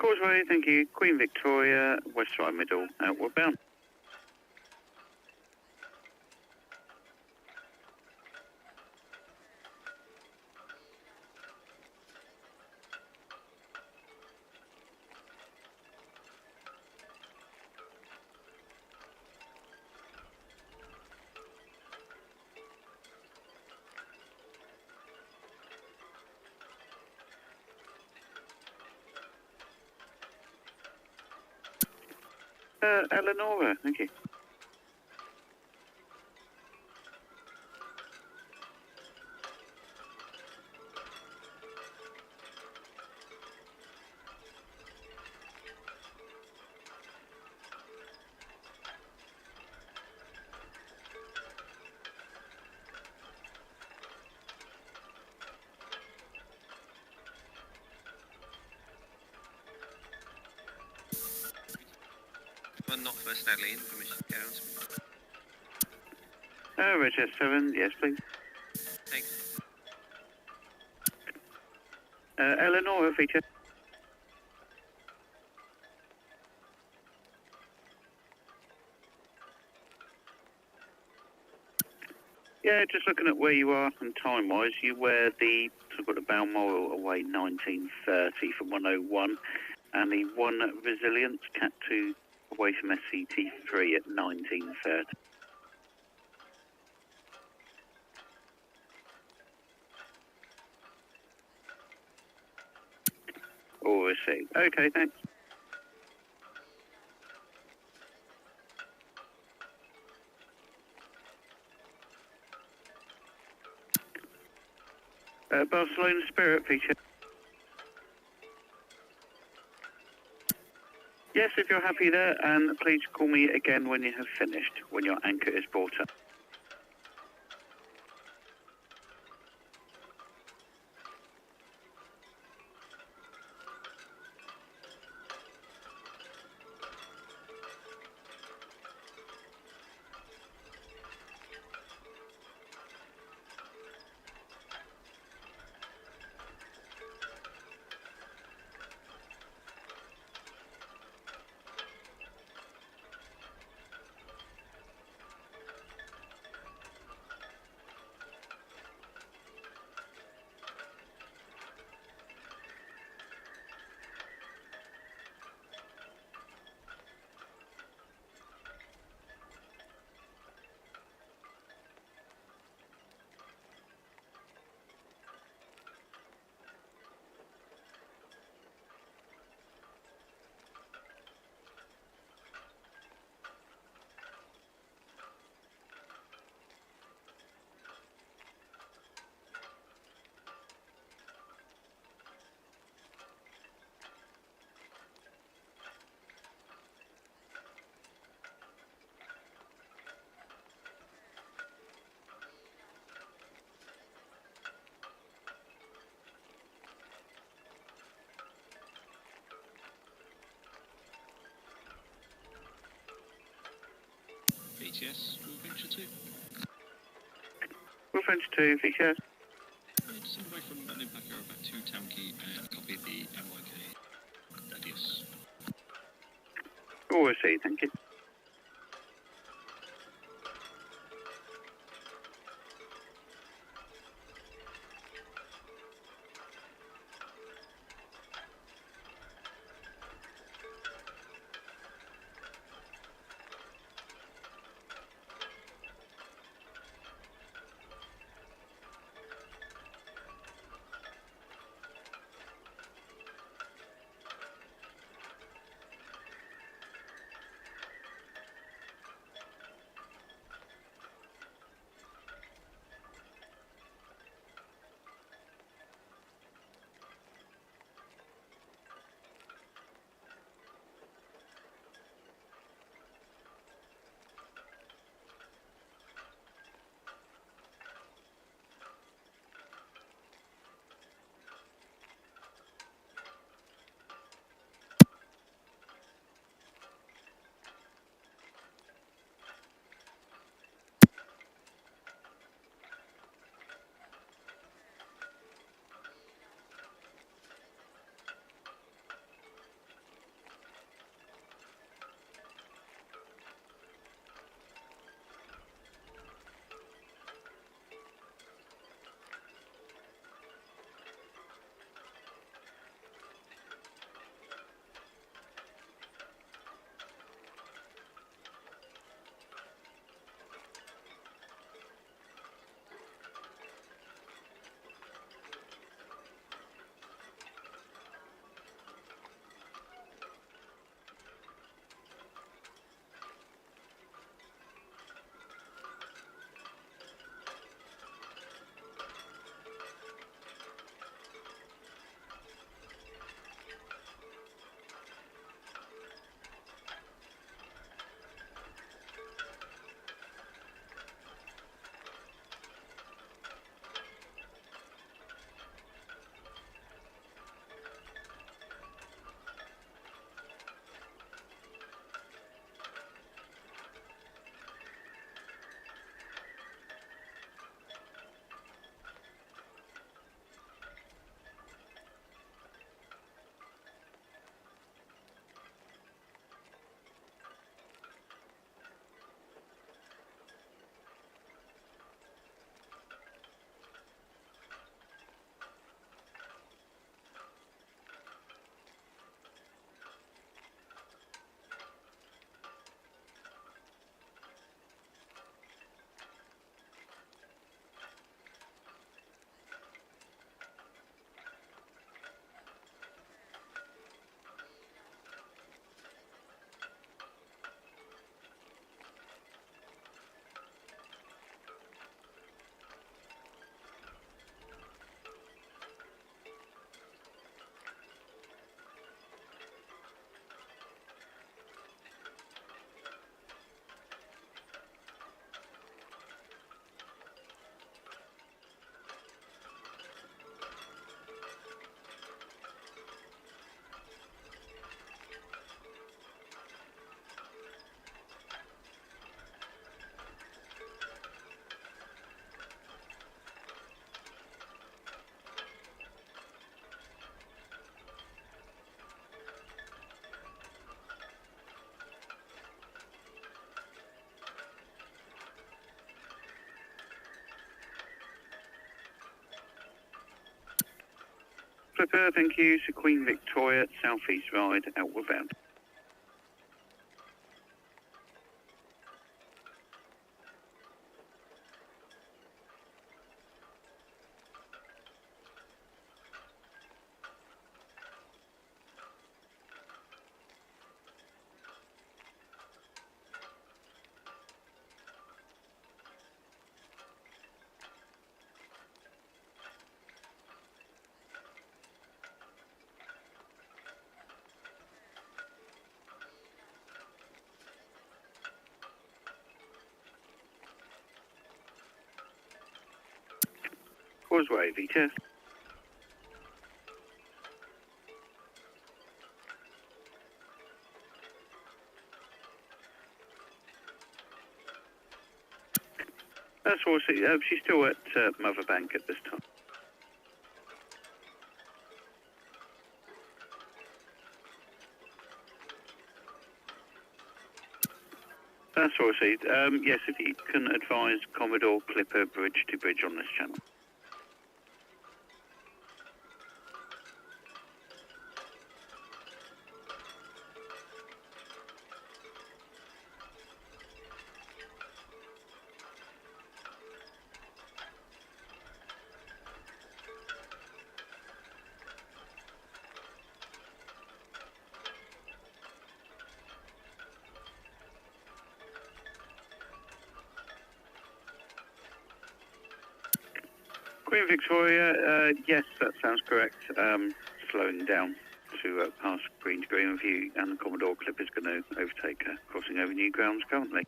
Causeway, thank you. Queen Victoria, West Side Middle, outward bound. Eleonora, thank you. Well, not first Natalie, permission to carry on. Reg S7, yes please. Thanks. Eleonora, feature. Yeah, just looking at where you are and time-wise, you were I've got the Balmoral away 1930 from 101, and the 1 Resilience, Cat 2 away from SCT3 at 1930. Oh, I see. Okay, thanks. Barcelona Spirit feature. Yes, if you're happy there, and please call me again when you have finished, when your anchor is brought up. ATS, Venture 2. Venture 2, feature. Just away from an impact error back to Town Quay and copy the MYK. Radius. Oh, I see, thank you. Clipper, thank you. So Queen Victoria, southeast ride, outward bound. Causeway, VTS. That's all. She's still at Mother Bank at this time. That's all. Yes, if you can advise Commodore Clipper bridge to bridge on this channel. Queen Victoria, yes, that sounds correct. Slowing down to pass Green to Greenview, and the Commodore Clip is going to overtake her, crossing over new grounds currently.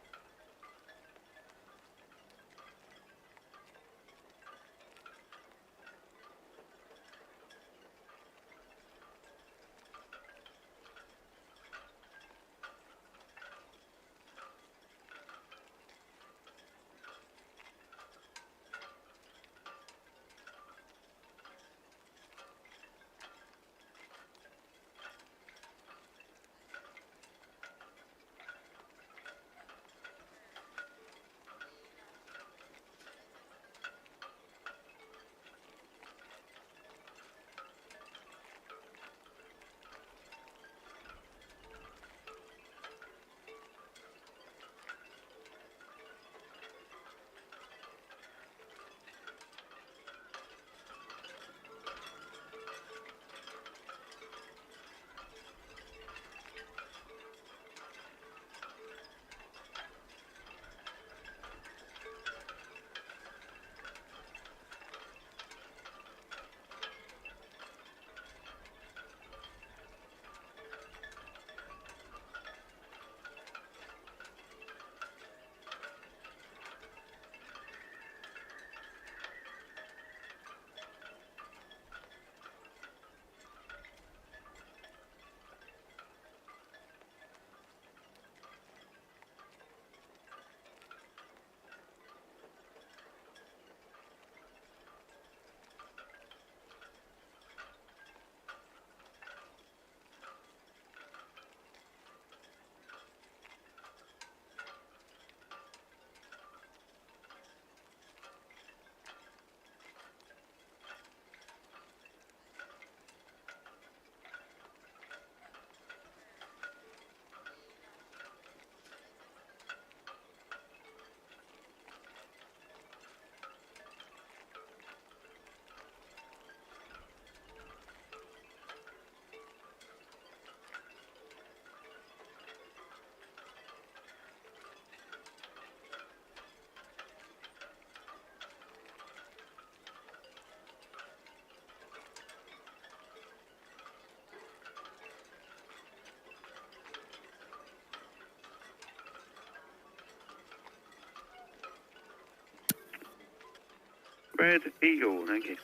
Red Eagle, thank you.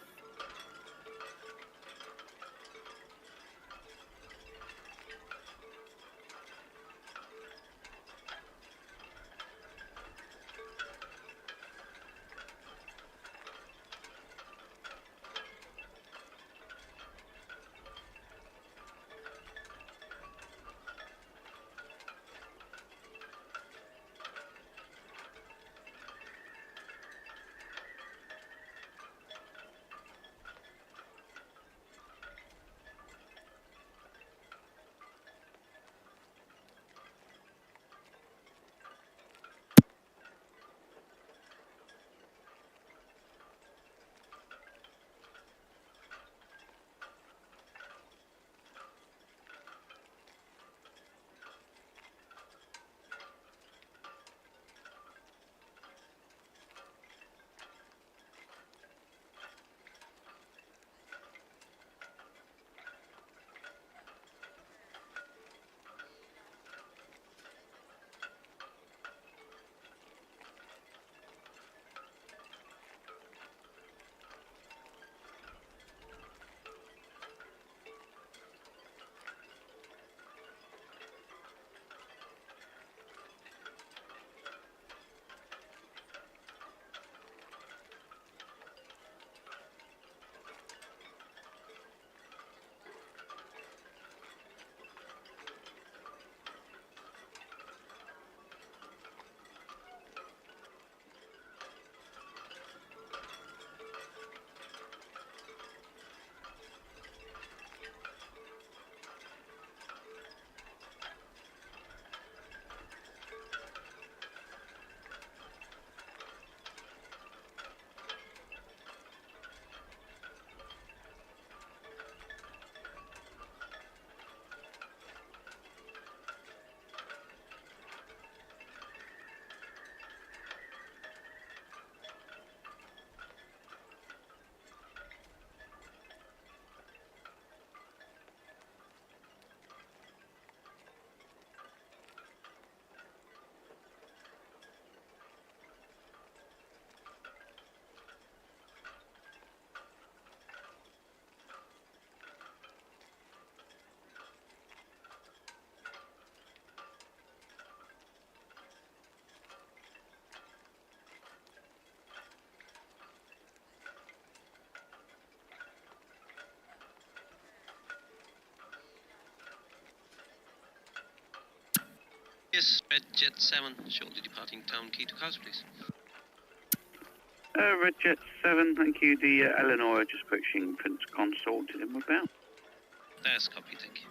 Yes, Red Jet 7, shortly departing Town Quay to Coast, please. Red Jet 7, thank you. The Eleanor just pushing Prince Consort in with bound. That's copy, thank you.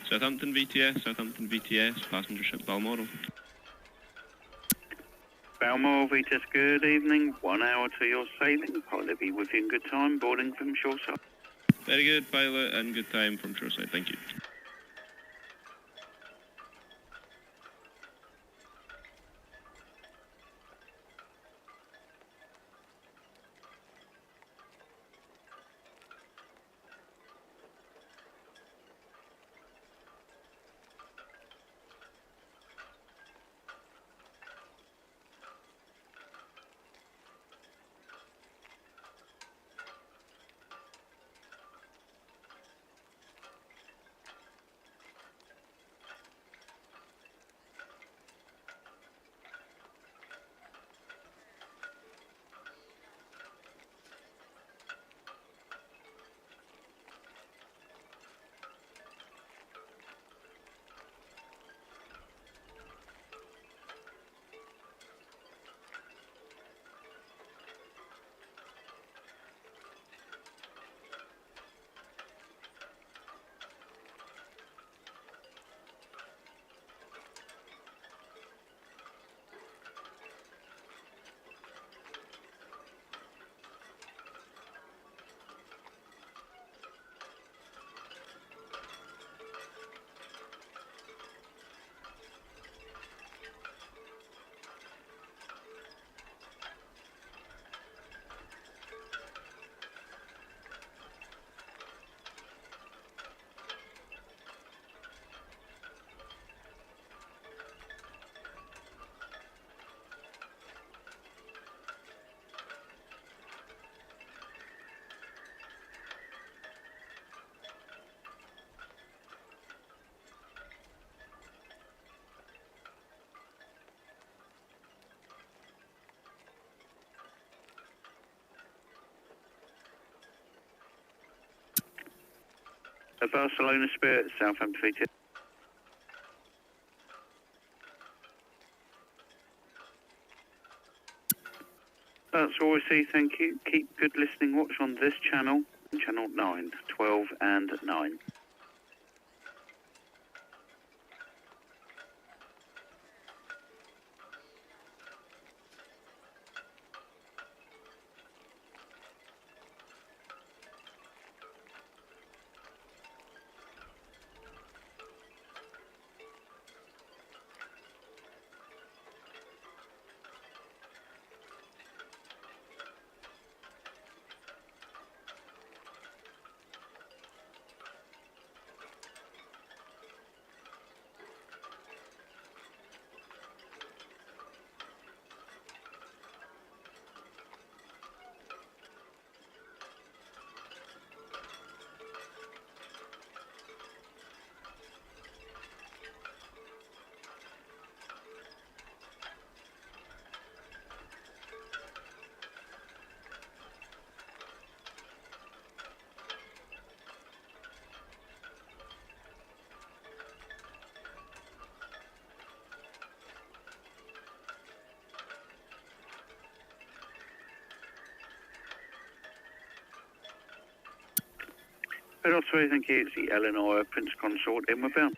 Southampton VTS, passenger ship Balmoral. Balmoral VTS, good evening. 1 hour to your sailing. Pilot be within good time, boarding from shoreside. Very good, pilot, and good time from shoreside, thank you. Barcelona Spirit, Southampton VTS. That's all we see, thank you. Keep good listening watch on this channel, channel 9, 12 and 9. But also, thank you. It's the Eleanor Prince Consort in with bound.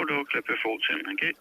Hold on, Clipper 14, thank you.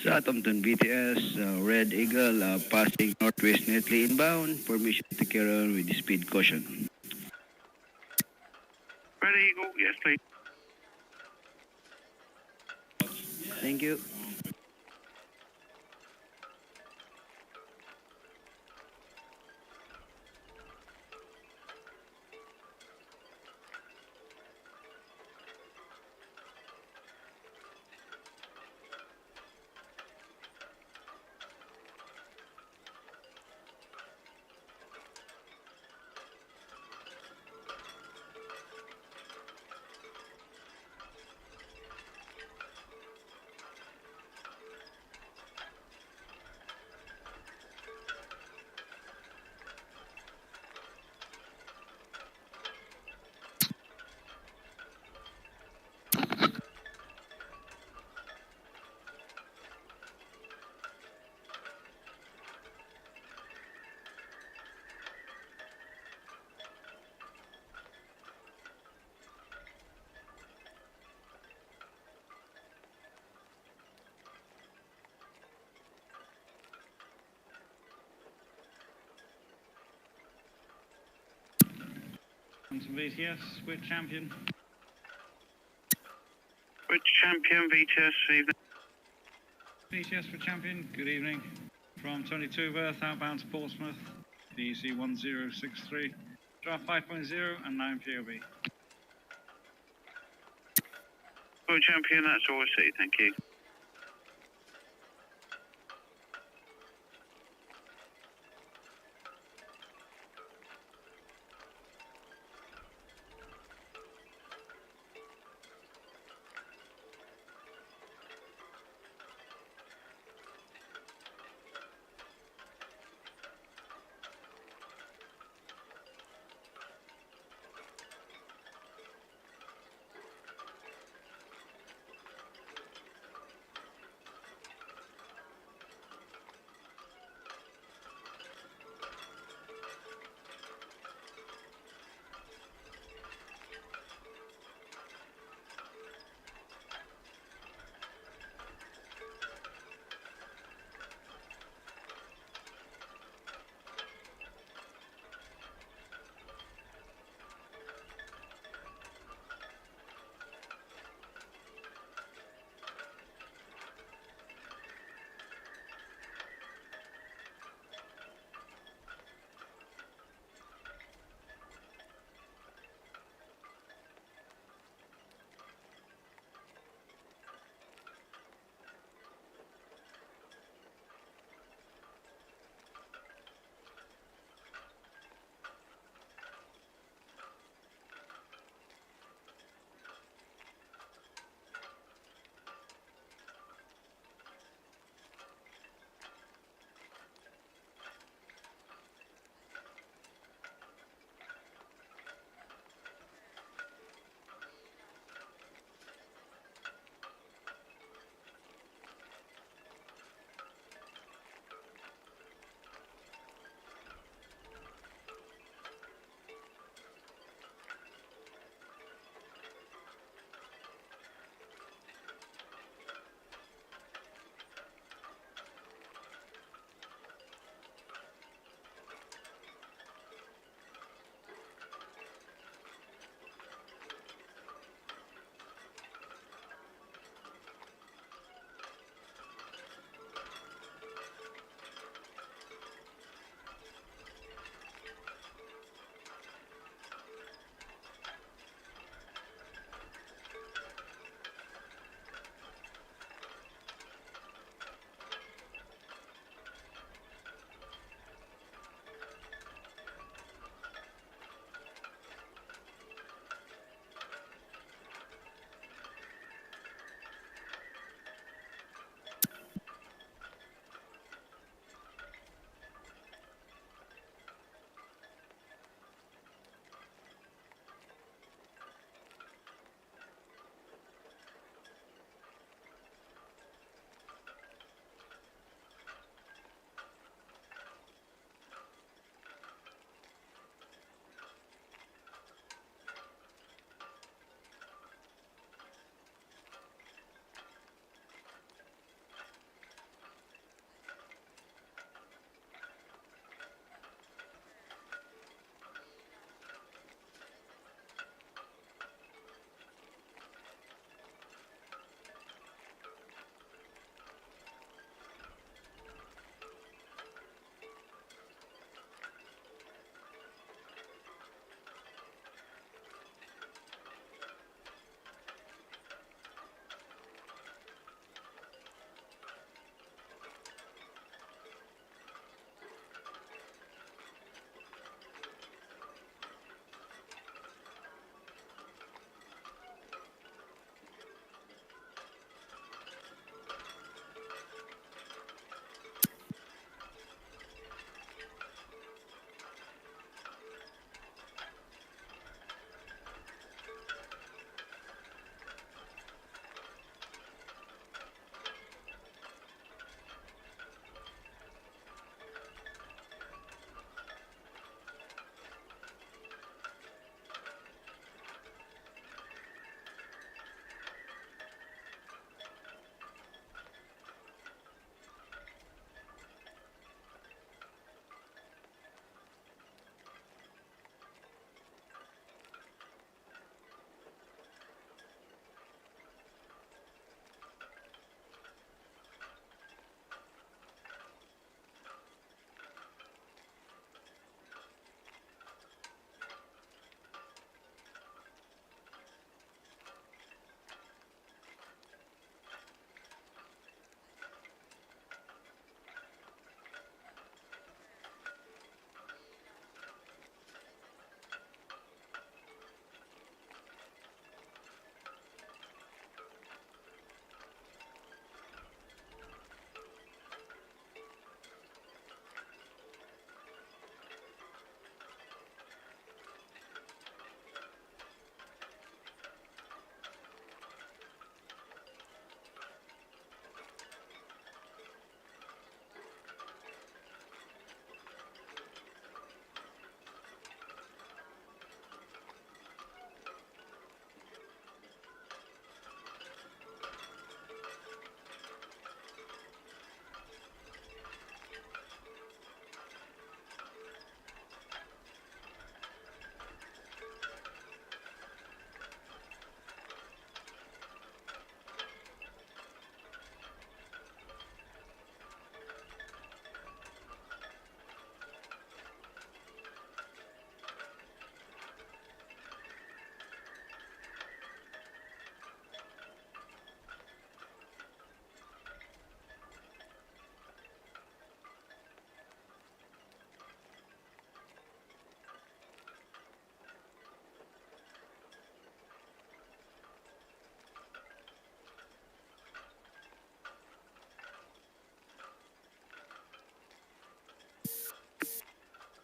Southampton BTS, Red Eagle, passing northwest nearly inbound. Permission to carry on with speed caution. Red Eagle, yes please. Thank you. VTS, we're champion. We're champion VTS, evening. VTS for champion, good evening. From 22 berth outbound to Portsmouth, DEC 1063, draft 5.0 and 9 POB. Well, champion, that's all I see, thank you.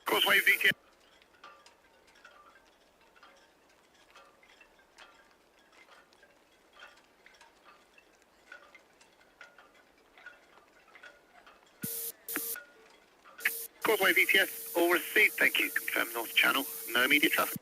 Causeway VTS. Causeway VTS, all received, thank you. Confirm North Channel, no immediate traffic.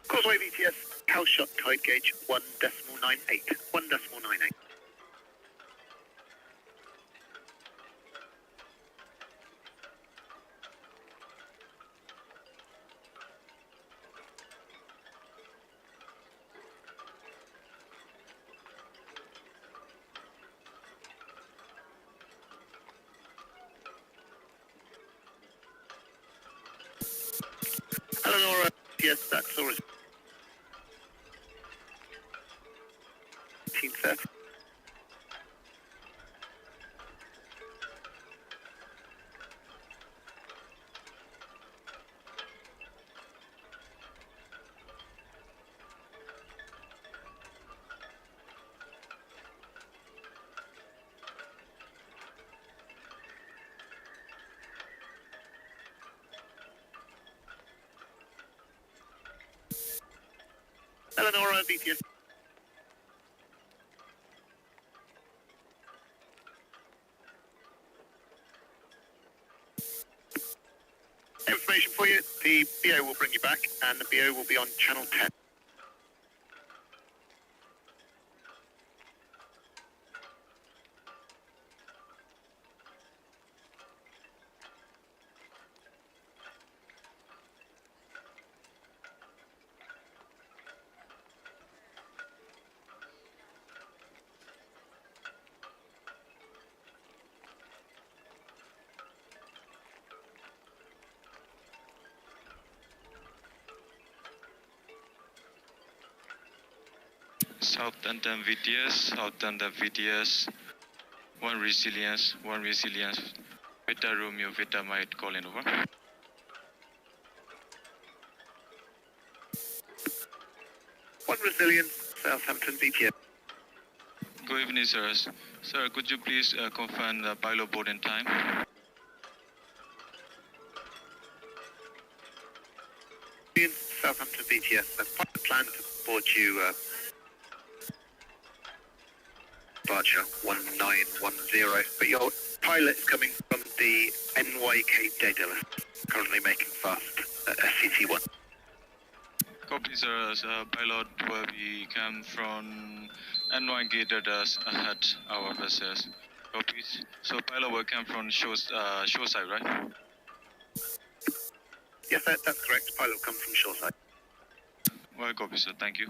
Causeway VTS, house shot tide gauge 1.98. 1.98. Eleanor, yes, that's all. 1930. Eleanor, BTS. Information for you, the BO will bring you back and the BO will be on channel 10. Southampton VTS, one resilience, Vita Romeo, Vita might call in over. One resilience, Southampton VTS. Good evening, sirs. Sir, could you please confirm the pilot boarding time? Southampton VTS, that's part of the plan to board you departure 1910, but your pilot is coming from the NYK Daedalus, currently making fast at SCT-1. Copy, sir. Pilot will be come from NYK Daedalus ahead our vessels. Copies. So pilot will come from shoreside, right? Yes, that's correct. Pilot will come from shoreside. Well, copy, sir. Thank you.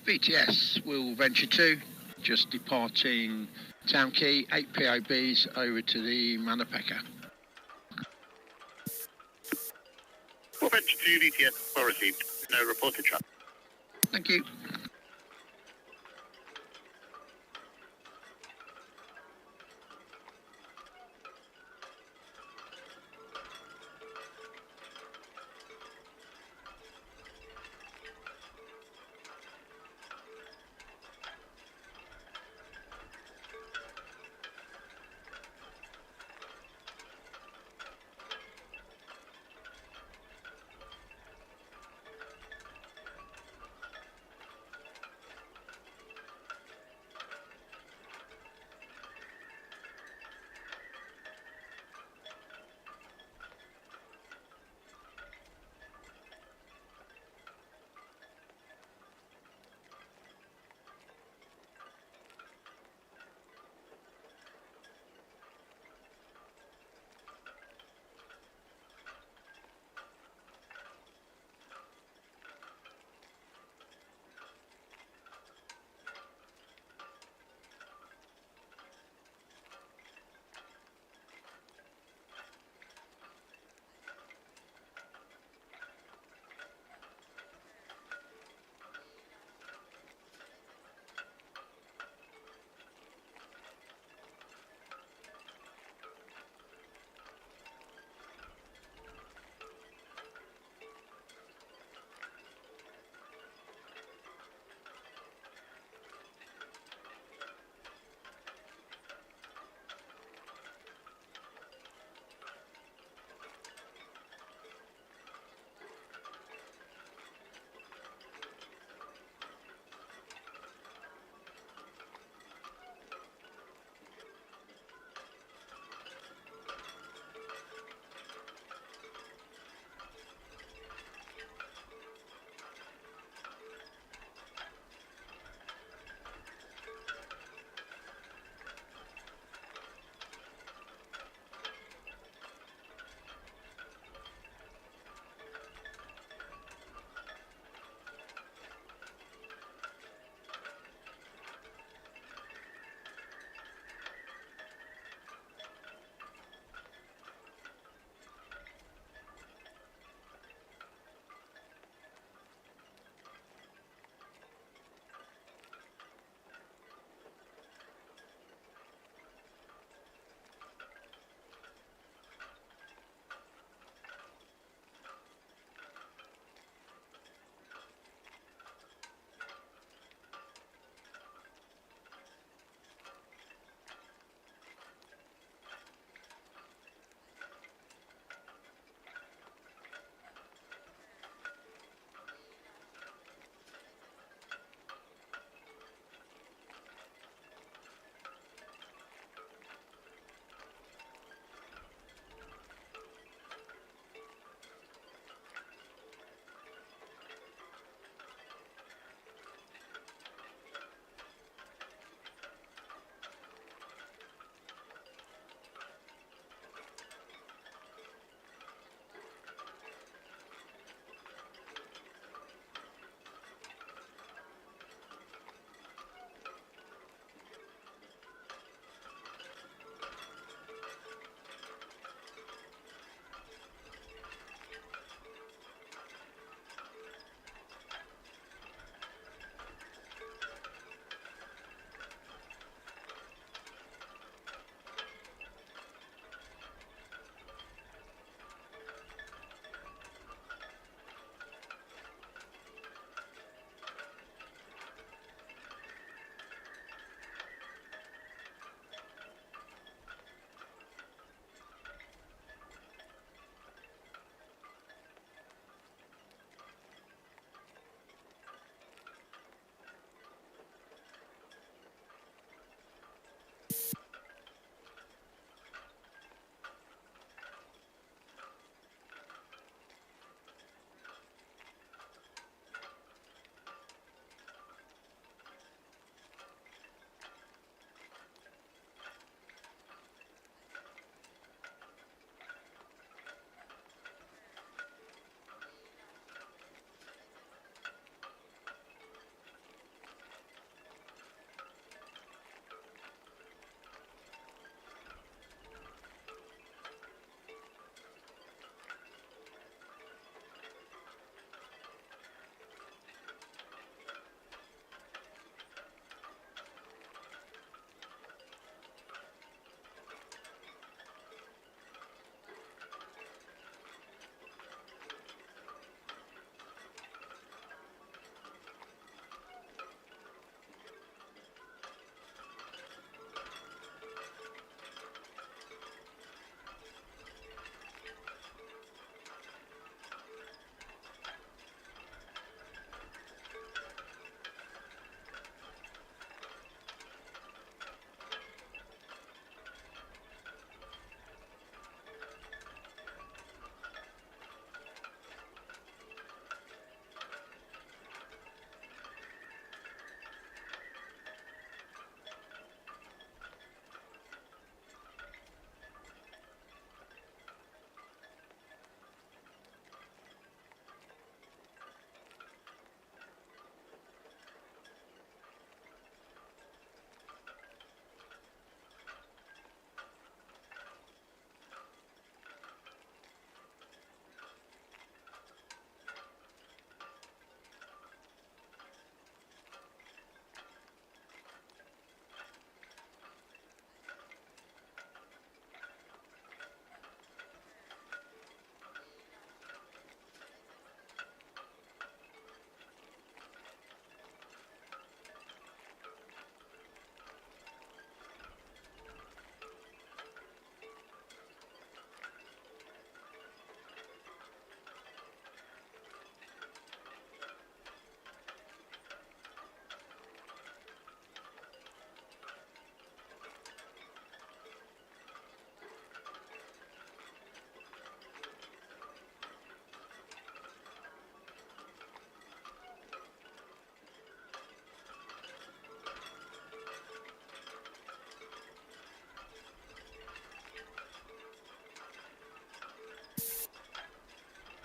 VTS will venture 2, just departing Town Quay, 8 POBs over to the Manapeka. Well, venture 2 VTS, well received. No reported traffic. Thank you.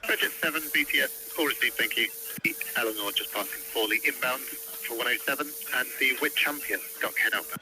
Budget 7 BTS, all received, thank you. The Eleanor just passing Forley inbound for 107, and the Wit Champion, Dockhead outbound.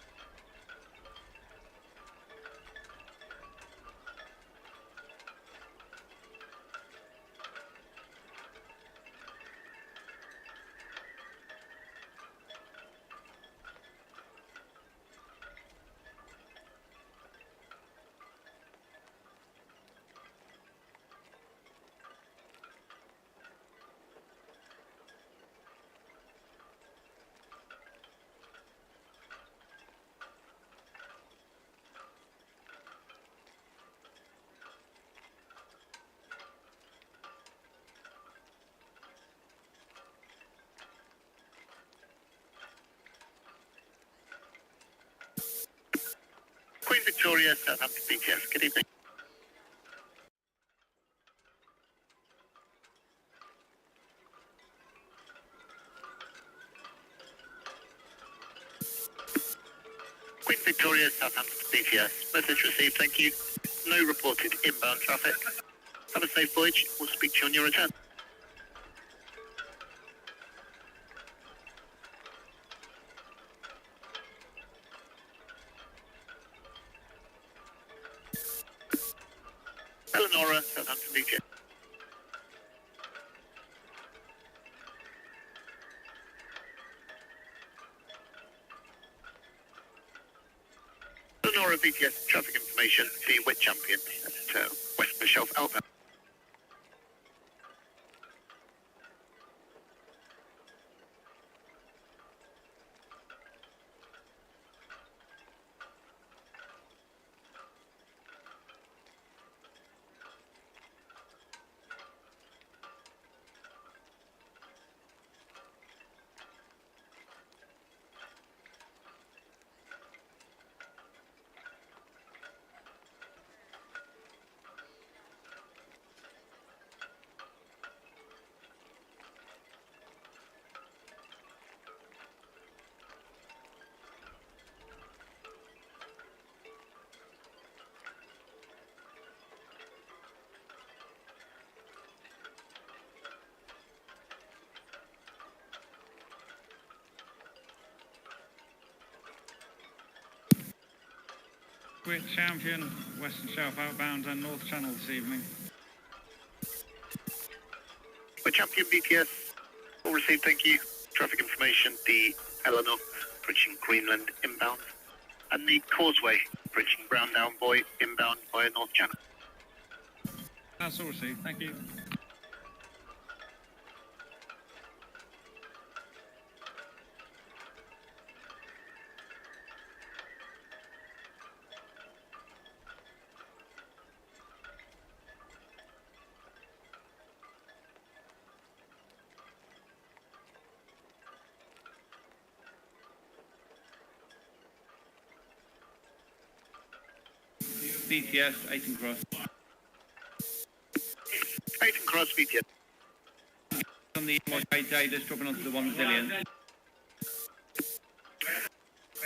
Queen Victoria, Southampton BTS, good evening. Queen Victoria, Southampton BTS, message received, thank you. No reported inbound traffic. Have a safe voyage, we'll speak to you on your return. Eleanor, Southampton BTS. Eleanor BTS, traffic information, the Wit Champion at West of the Shelf outbound. Wit Champion, Western Shelf outbound and North Channel this evening. Wit Champion BTS, all received, thank you. Traffic information, the Eleanor, approaching Greenland inbound, and the Causeway, approaching Brown Down Boy inbound via North Channel. That's all received, thank you. BTS, 8 and cross. 8 and cross, BTS. On the MYK data, dropping onto the 1 Resilient.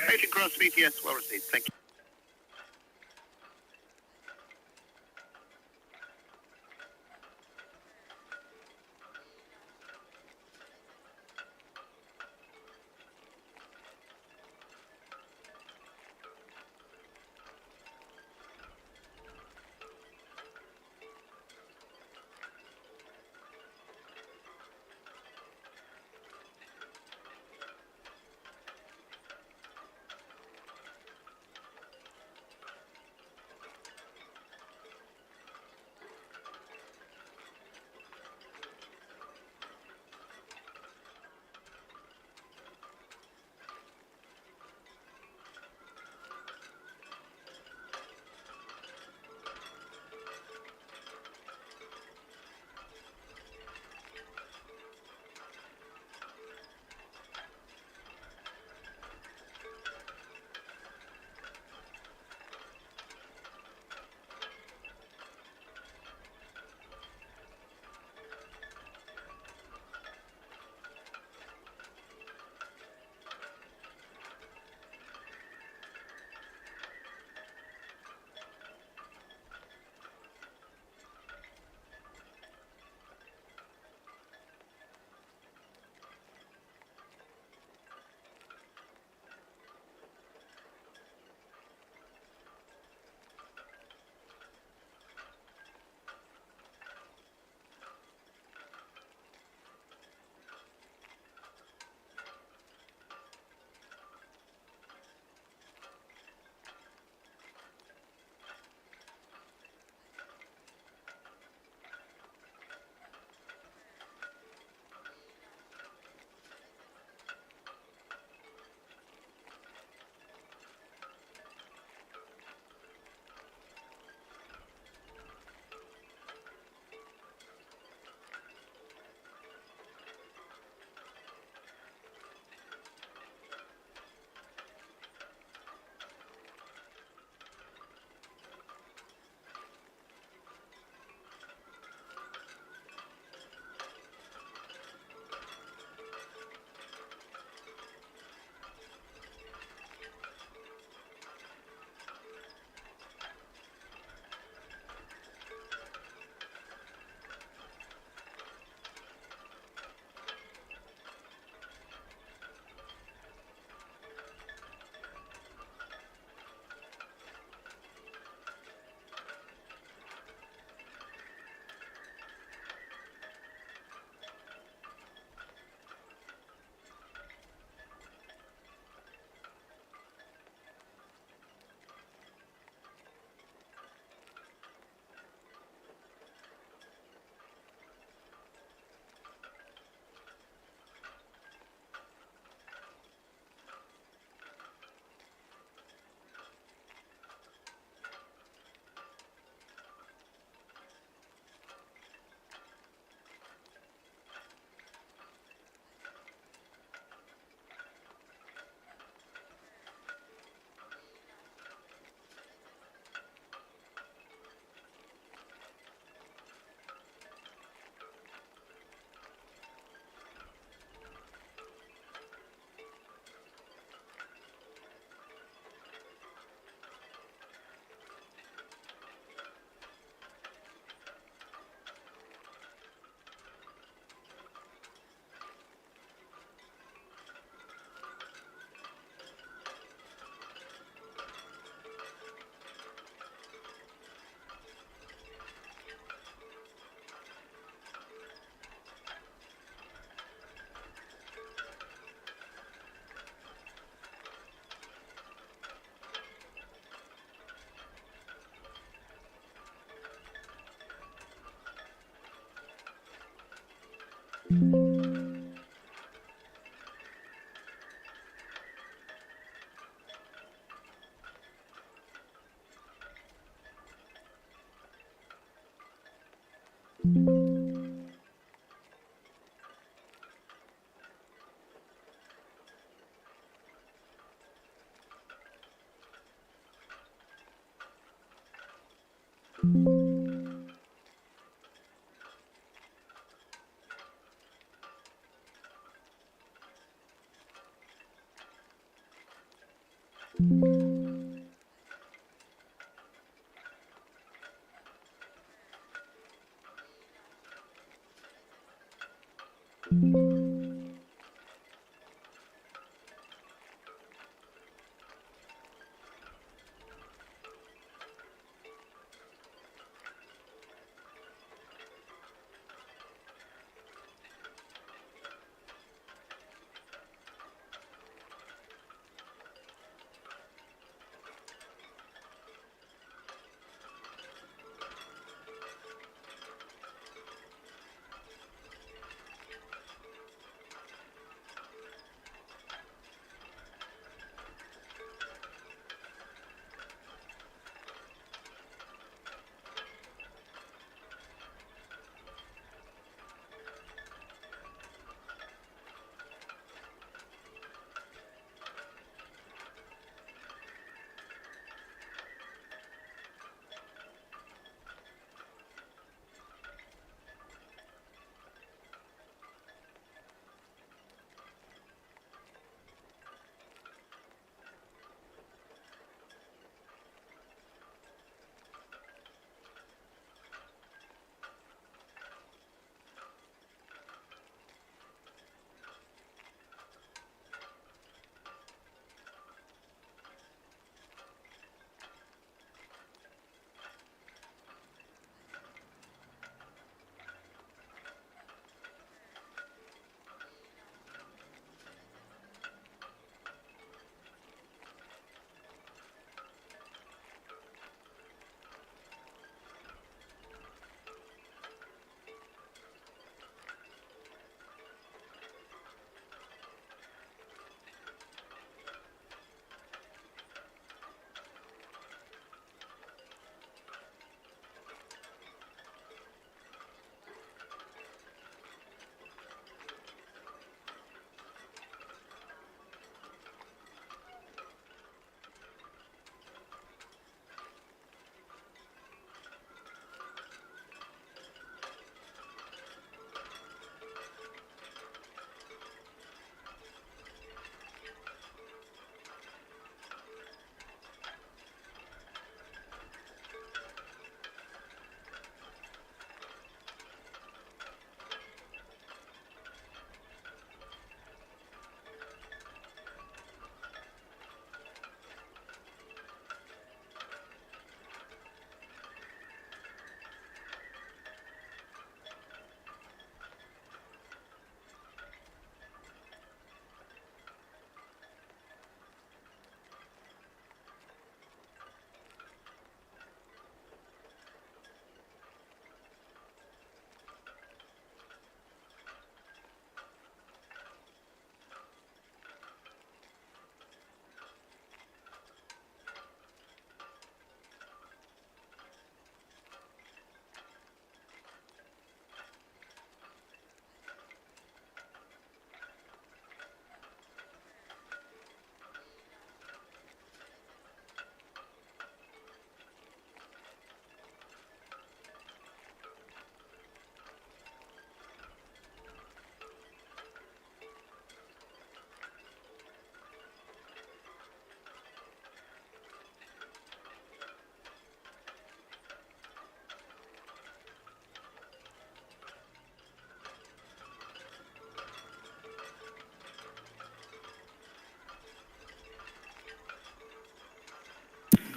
8 and cross, BTS, well received, thank you.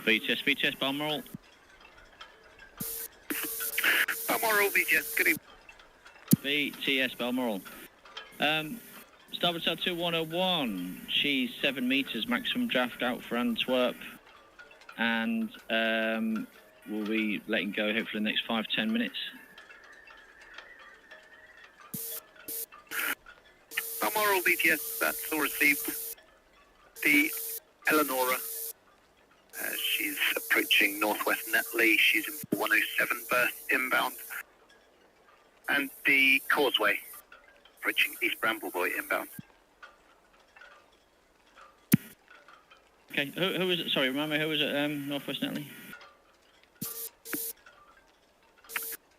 VTS, Balmoral. Balmoral, VTS, good evening. VTS, Balmoral. Starboard side 2101, she's 7 metres, maximum draft out for Antwerp, and we'll be letting go hopefully in the next 5-10 minutes. Balmoral BTS, that's all received. The Eleonora, she's approaching northwest Netley. She's in 107 berth inbound. And the Causeway, approaching East Brambleboy inbound. Okay, who was it? Sorry, remind me, who was it? Northwest Netley?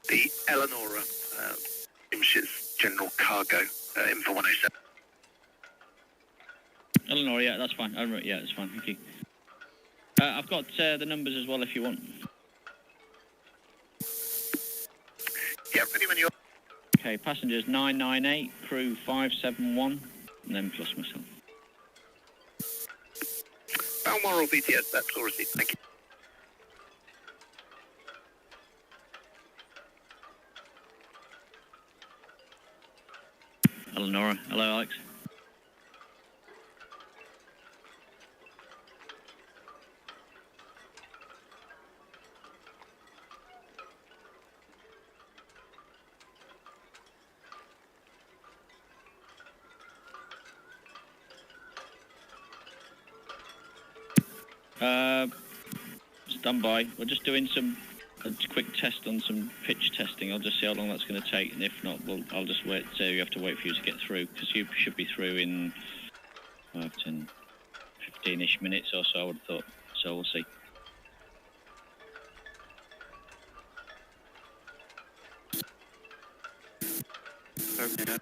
The Eleonora, she's general cargo, in for 107. Eleanor, yeah, that's fine. Yeah, that's fine, thank you. I've got the numbers as well if you want. Yeah, ready when you're... Okay, passengers 998, crew 571, and then plus myself. Balmoral BTS, that's all received, thank you. Eleonora, hello Alex. Stand by. We're just doing a quick test on some pitch testing. I'll just see how long that's going to take, and if not, I'll just wait. So you have to wait for you to get through, because you should be through in 10, 15-ish minutes or so, I would have thought. So we'll see. Okay.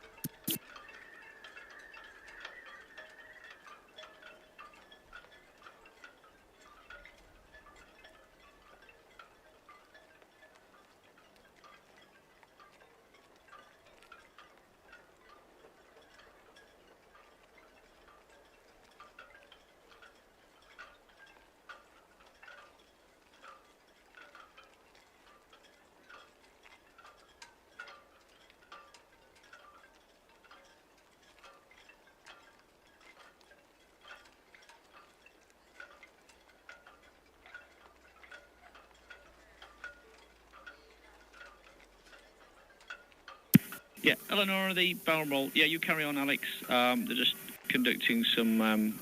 Yeah, Eleanor, the Balmoral. Yeah, you carry on, Alex. They're just conducting some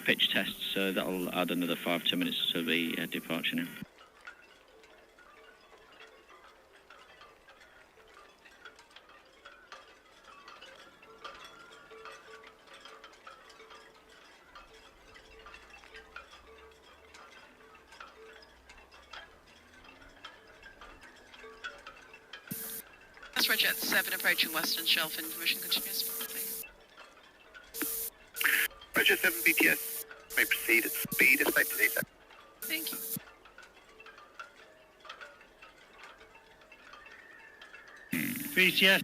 pitch tests, so that'll add another 5-10 minutes to the departure now. That's Roger at 7 approaching Western Shelf. Information continuous, please. Roger 7 BTS, may proceed at speed if they please. Thank you. BTS.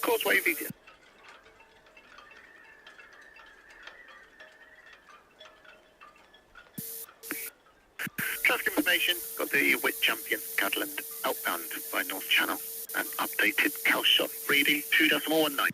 Causeway BTS. information, got the Wit Champion Catalan outbound by North Channel and updated Calshot reading 2.19.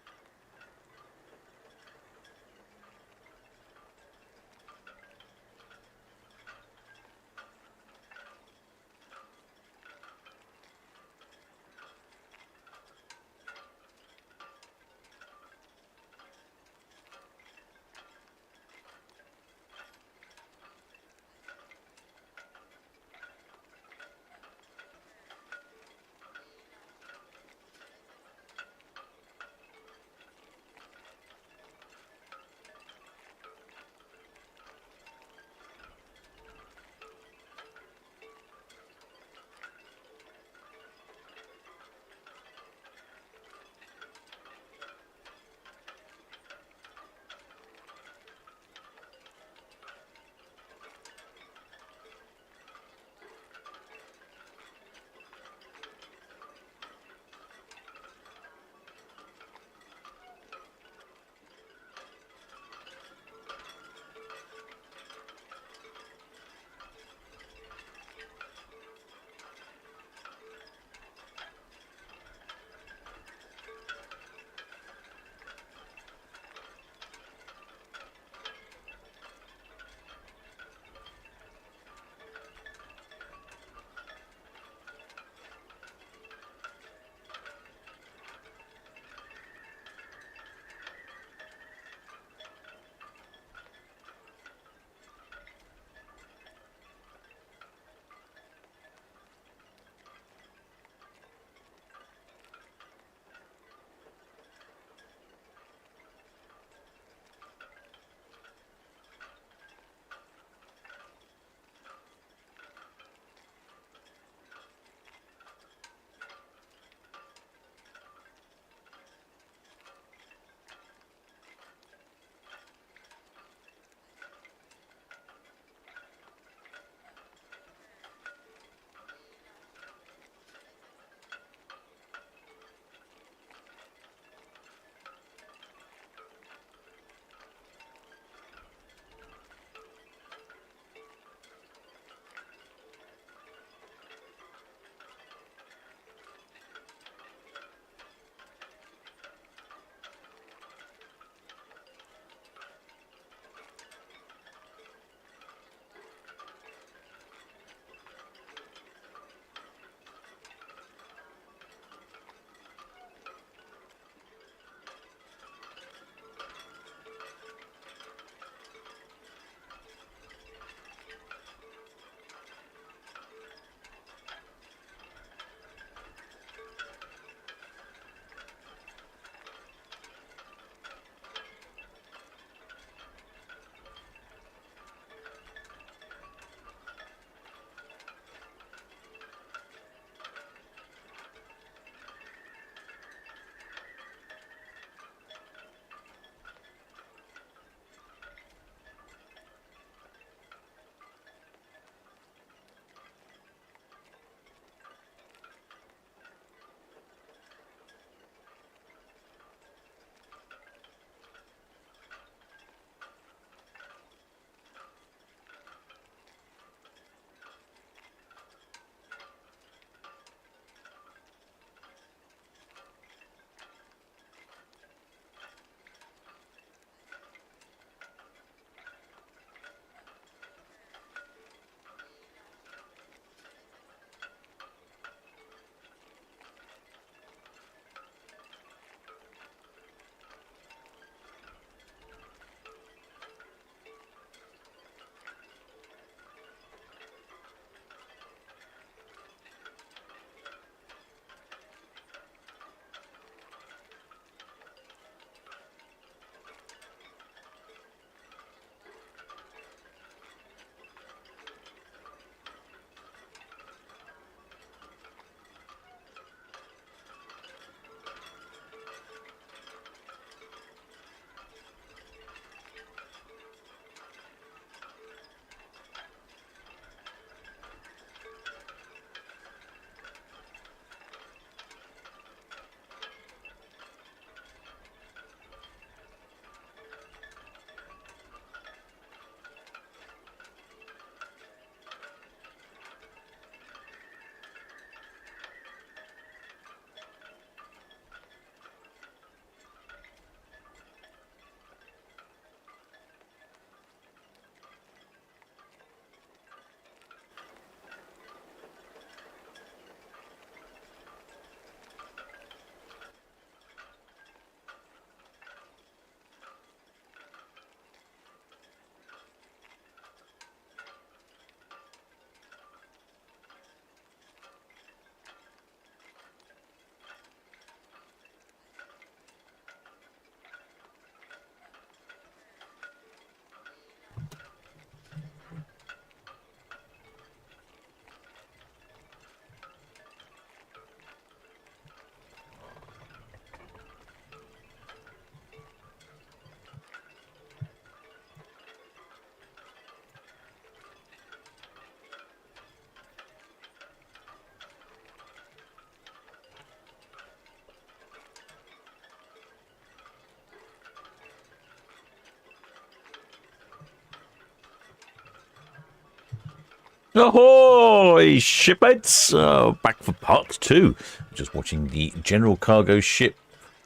Ahoy, shipmates! Back for part 2. Just watching the general cargo ship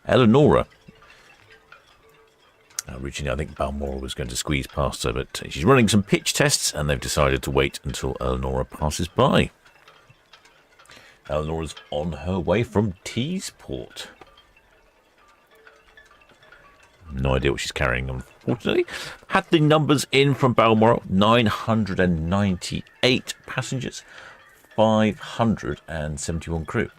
Eleonora. Originally, I think Balmoral was going to squeeze past her, but she's running some pitch tests, and they've decided to wait until Eleonora passes by. Eleonora's on her way from Teesport. No idea what she's carrying, unfortunately. Had the numbers in from Balmoral. 998 passengers, 571 crew.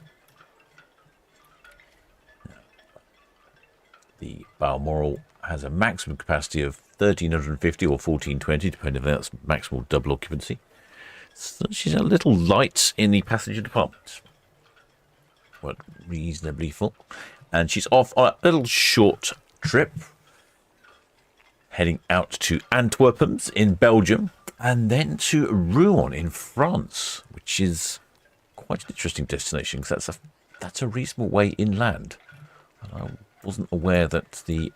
The Balmoral has a maximum capacity of 1,350 or 1,420, depending if that's maximal double occupancy. So she's a little light in the passenger department. Well, reasonably full. And she's off on a little short trip, heading out to Antwerp in Belgium, and then to Rouen in France, which is quite an interesting destination because that's a reasonable way inland. I wasn't aware that the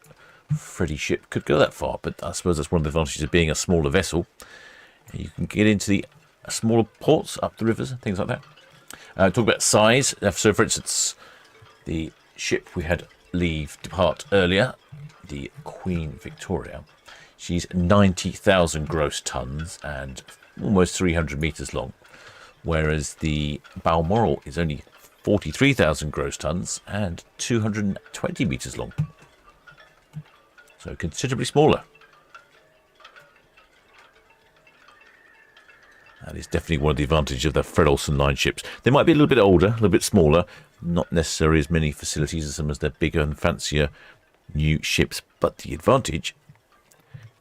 Freddy ship could go that far, but I suppose that's one of the advantages of being a smaller vessel. You can get into the smaller ports up the rivers and things like that. Talk about size. So, for instance, the ship we had depart earlier, the Queen Victoria, she's 90,000 gross tons and almost 300 meters long, whereas the Balmoral is only 43,000 gross tons and 220 meters long, so considerably smaller. That is definitely one of the advantages of the Fred Olson line ships. They might be a little bit older, a little bit smaller, not necessarily as many facilities as some of their bigger and fancier new ships, but the advantage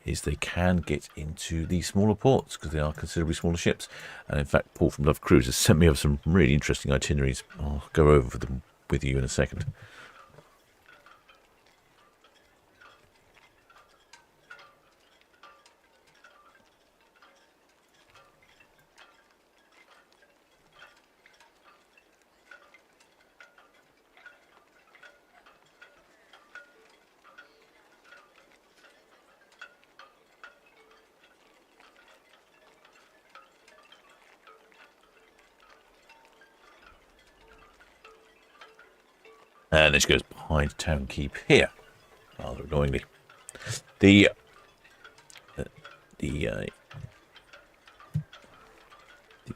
is they can get into the smaller ports because they are considerably smaller ships. And in fact, Paul from Love Cruise has sent me over some really interesting itineraries. I'll go over them with you in a second. And this goes behind Town Quay here, rather annoyingly. The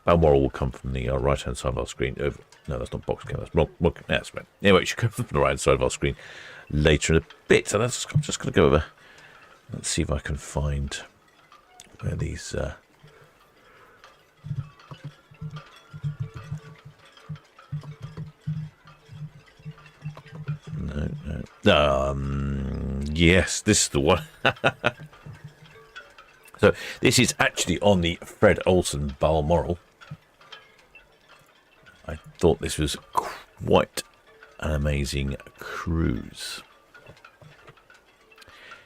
Balmoral will come from the right-hand side of our screen. No, that's not box camera. That's wrong. That's right. Anyway, it should come from the right-hand side of our screen later in a bit. So that's just going to go over. Let's see if I can find where these. No. Yes, this is the one. So this is actually on the Fred Olson Balmoral. I thought this was quite an amazing cruise.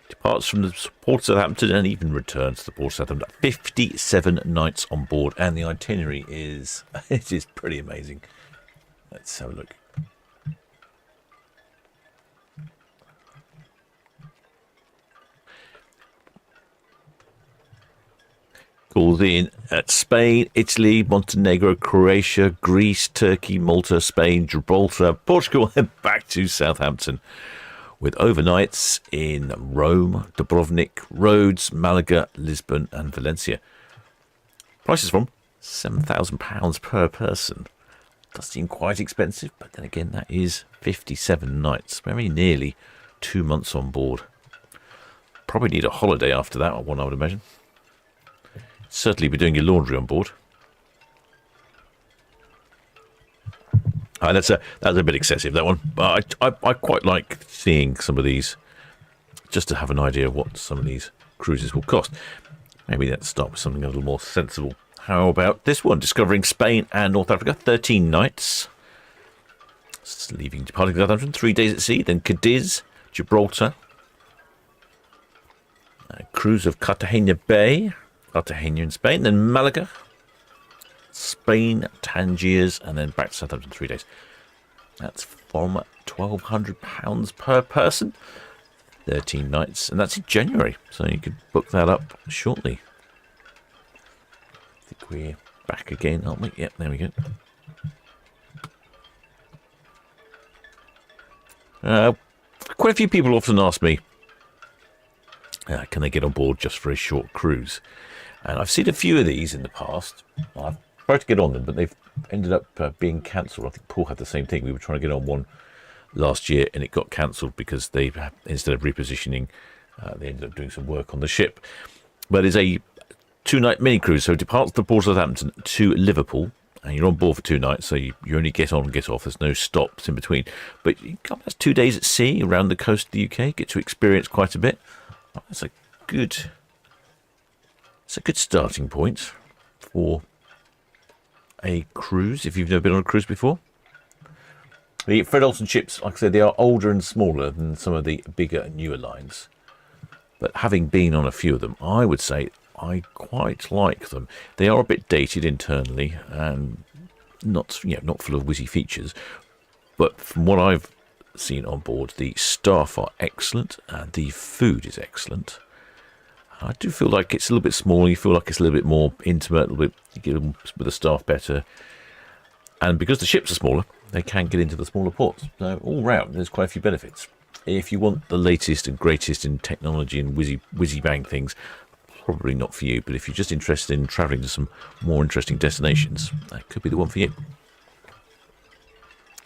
Departs from the port of Southampton and even returns to the port of Southampton. 57 nights on board, and the itinerary is pretty amazing. Let's have a look. Calls in at Spain, Italy, Montenegro, Croatia, Greece, Turkey, Malta, Spain, Gibraltar, Portugal, and back to Southampton, with overnights in Rome, Dubrovnik, Rhodes, Malaga, Lisbon, and Valencia. Prices from £7,000 per person. Does seem quite expensive, but then again, that is 57 nights, very nearly 2 months on board. Probably need a holiday after that one, I would imagine. Certainly be doing your laundry on board. That's a bit excessive, that one. But I quite like seeing some of these, just to have an idea of what some of these cruises will cost. Maybe let's start with something a little more sensible. How about this one? Discovering Spain and North Africa, 13 nights. Departing Southampton, 3 days at sea. Then Cadiz, Gibraltar. A cruise of Cartagena Bay. Cartagena in Spain, then Malaga, Spain, Tangiers, and then back to Southampton 3 days. That's from £1,200 per person, 13 nights, and that's in January, so you could book that up shortly. I think we're back again, aren't we? Yep, there we go. Quite a few people often ask me, can they get on board just for a short cruise? And I've seen a few of these in the past. I've tried to get on them, but they've ended up being cancelled. I think Paul had the same thing. We were trying to get on one last year, and it got cancelled because they, instead of repositioning, they ended up doing some work on the ship. But it's a 2-night mini cruise, so it departs the port of Southampton to Liverpool, and you're on board for 2 nights, so you only get on and get off. There's no stops in between. But you come, that's 2 days at sea around the coast of the UK. Get to experience quite a bit. That's a good starting point for a cruise if you've never been on a cruise before. The Fred Olson ships, like I said, they are older and smaller than some of the bigger and newer lines. But having been on a few of them, I would say I quite like them. They are a bit dated internally and not full of whizzy features. But from what I've seen on board, the staff are excellent and the food is excellent. I do feel like it's a little bit smaller. You feel like it's a little bit more intimate, a little bit, you get on with the staff better. And because the ships are smaller, they can get into the smaller ports. So all round, there's quite a few benefits. If you want the latest and greatest in technology and whizzy bang things, probably not for you. But if you're just interested in travelling to some more interesting destinations, that could be the one for you.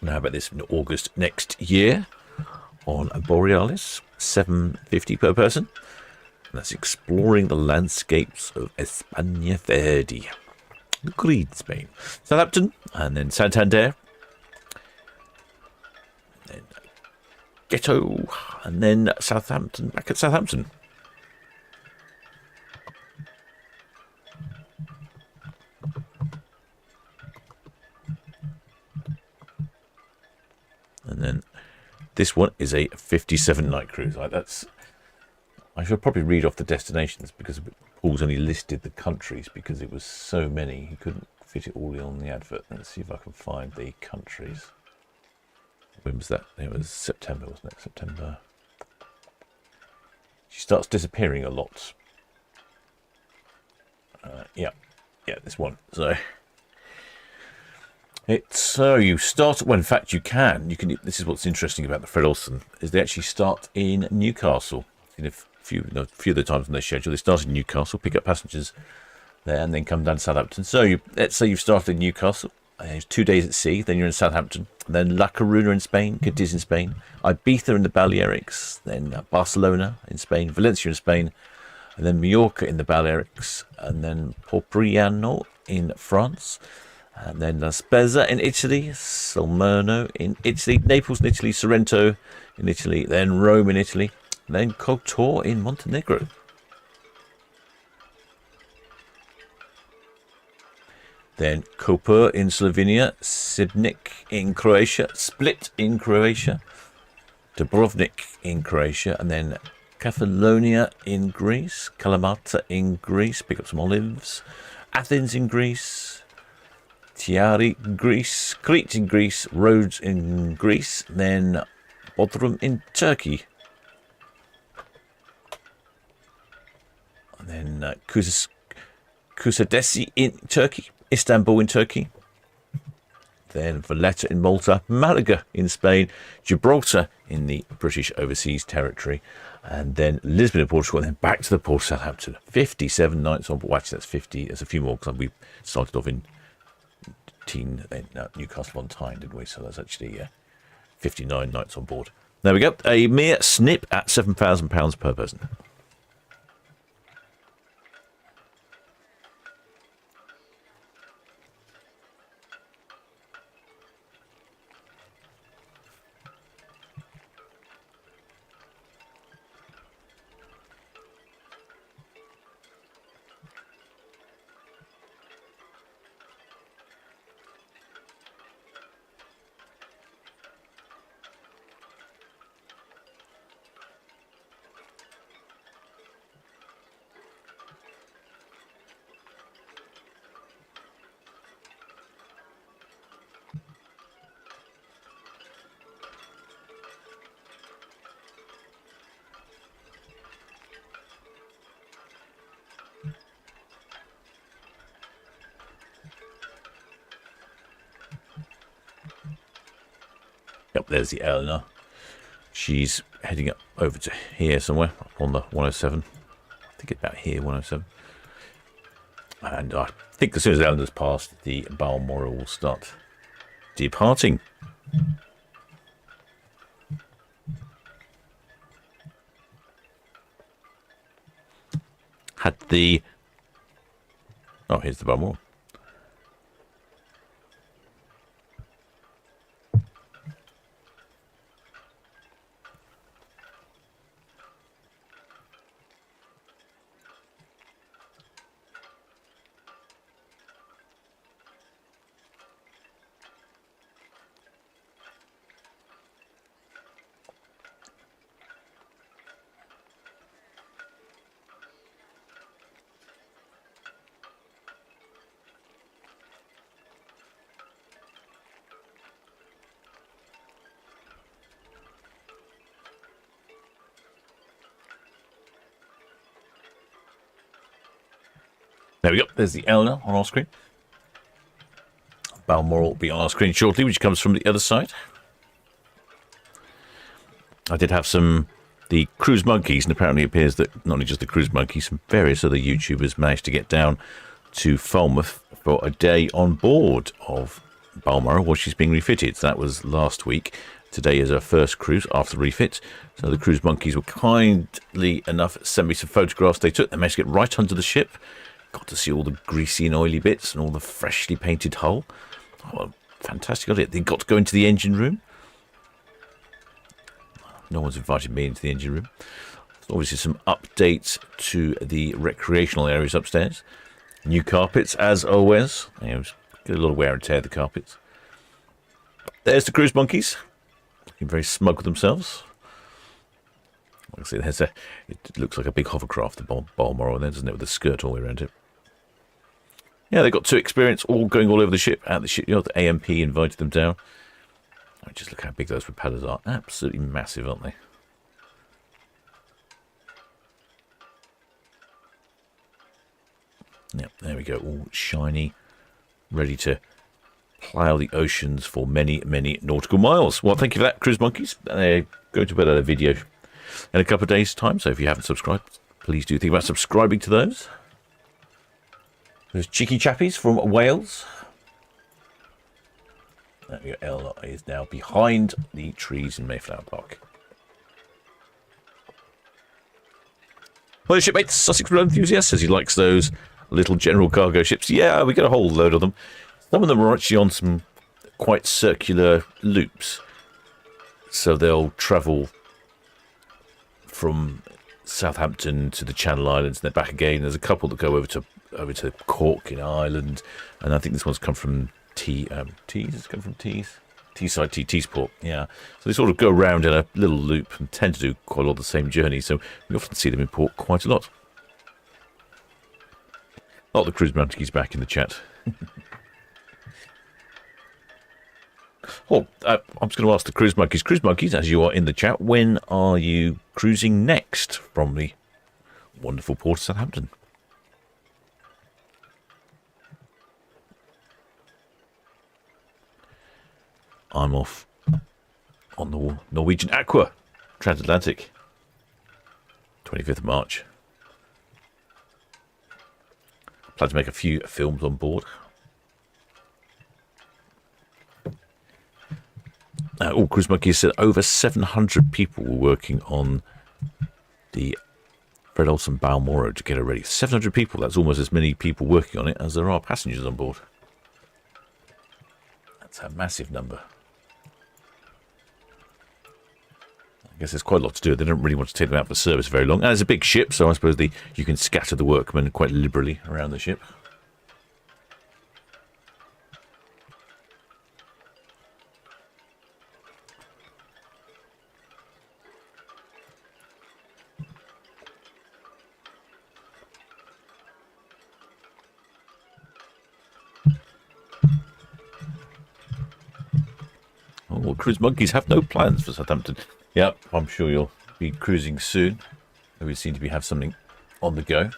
Now, how about this in August next year on Borealis, $7.50 per person. And that's exploring the landscapes of España Verde. Agreed, Spain. Southampton, and then Santander. Then Ghetto, and then Southampton, back at Southampton. And then this one is a 57-night cruise. I should probably read off the destinations because Paul's only listed the countries because it was so many. He couldn't fit it all on the advert. Let's see if I can find the countries. When was that? It was September, wasn't it? September. She starts disappearing a lot. Yeah, this one. So you start. Well, in fact, you can. This is what's interesting about the Fred Olson is they actually start in Newcastle. A few of the times on their schedule, they start in Newcastle, pick up passengers there, and then come down to Southampton. So let's say you've started in Newcastle. It's 2 days at sea, then you're in Southampton, then La Coruña in Spain, Cadiz in Spain, Ibiza in the Balearics, then Barcelona in Spain, Valencia in Spain, and then Mallorca in the Balearics, and then Popriano in France, and then La Spezia in Italy, Salmerno in Italy, Naples in Italy, Sorrento in Italy, then Rome in Italy, and then Kotor in Montenegro. Then Koper in Slovenia, Sibnik in Croatia, Split in Croatia, Dubrovnik in Croatia, and then Kefalonia in Greece, Kalamata in Greece, pick up some olives, Athens in Greece, Tiari in Greece, Crete in Greece, Rhodes in Greece, then Bodrum in Turkey. And then Kusadesi in Turkey, Istanbul in Turkey, then Valletta in Malta, Malaga in Spain, Gibraltar in the British Overseas Territory, and then Lisbon in Portugal, and then back to the port of Southampton. 57 nights on board. Actually, that's 50. There's a few more because we started off in Newcastle on Tyne, didn't we? So that's actually 59 nights on board. There we go. A mere snip at £7,000 per person. there's the Eleanor. She's heading up over to here somewhere, up on the 107. I think it's about here, 107. And I think as soon as Eleanor's passed, the Balmoral will start departing. Had the... Oh, here's the Balmoral. There we go. There's the Eleanor on our screen. Balmoral will be on our screen shortly, which comes from the other side. I did have the cruise monkeys, and apparently it appears that not only just the cruise monkeys, some various other YouTubers managed to get down to Falmouth for a day on board of Balmoral while she's being refitted. So that was last week. Today is our first cruise after the refit. So the cruise monkeys were kindly enough to send me some photographs they took. They managed to get right under the ship. Got to see all the greasy and oily bits and all the freshly painted hull. Oh, fantastic idea. They got to go into the engine room. No one's invited me into the engine room. Obviously some updates to the recreational areas upstairs. New carpets, as always. Get a lot of wear and tear of the carpets. There's the cruise monkeys. Looking very smug with themselves. Like I say, it looks like a big hovercraft, the Balmoral there, doesn't it, with the skirt all the way around it. Yeah, they got to experience all going all over the ship. At the shipyard, the AMP invited them down. Oh, just look how big those propellers are. Absolutely massive, aren't they? Yep, there we go. All shiny, ready to plough the oceans for many, many nautical miles. Well, thank you for that, cruise monkeys. They're going to put out a video in a couple of days' time, so if you haven't subscribed, please do think about subscribing to those. There's cheeky chappies from Wales. There we go. Eleanor is now behind the trees in Mayflower Park. Well, the shipmates, Sussex Road enthusiast, says he likes those little general cargo ships. Yeah, we get a whole load of them. Some of them are actually on some quite circular loops, so they'll travel from Southampton to the Channel Islands and then back again. There's a couple that go over to Cork in Ireland, and I think this one's come from Teesside, Teesport. Yeah, so they sort of go around in a little loop and tend to do quite a lot of the same journey. So we often see them in port quite a lot. Oh, the cruise monkeys back in the chat. Oh, I'm just going to ask the cruise monkeys, as you are in the chat, when are you cruising next from the wonderful port of Southampton? I'm off on the Norwegian Aqua Transatlantic, 25th of March. Plan to make a few films on board. Cruise Monkeys said over 700 people were working on the Fred Olson Balmoral to get it ready. 700 people, that's almost as many people working on it as there are passengers on board. That's a massive number. I guess there's quite a lot to do. They don't really want to take them out for service very long. And it's a big ship, so I suppose you can scatter the workmen quite liberally around the ship. Oh, cruise monkeys have no plans for Southampton. Yep, I'm sure you'll be cruising soon. We seem to have something on the go.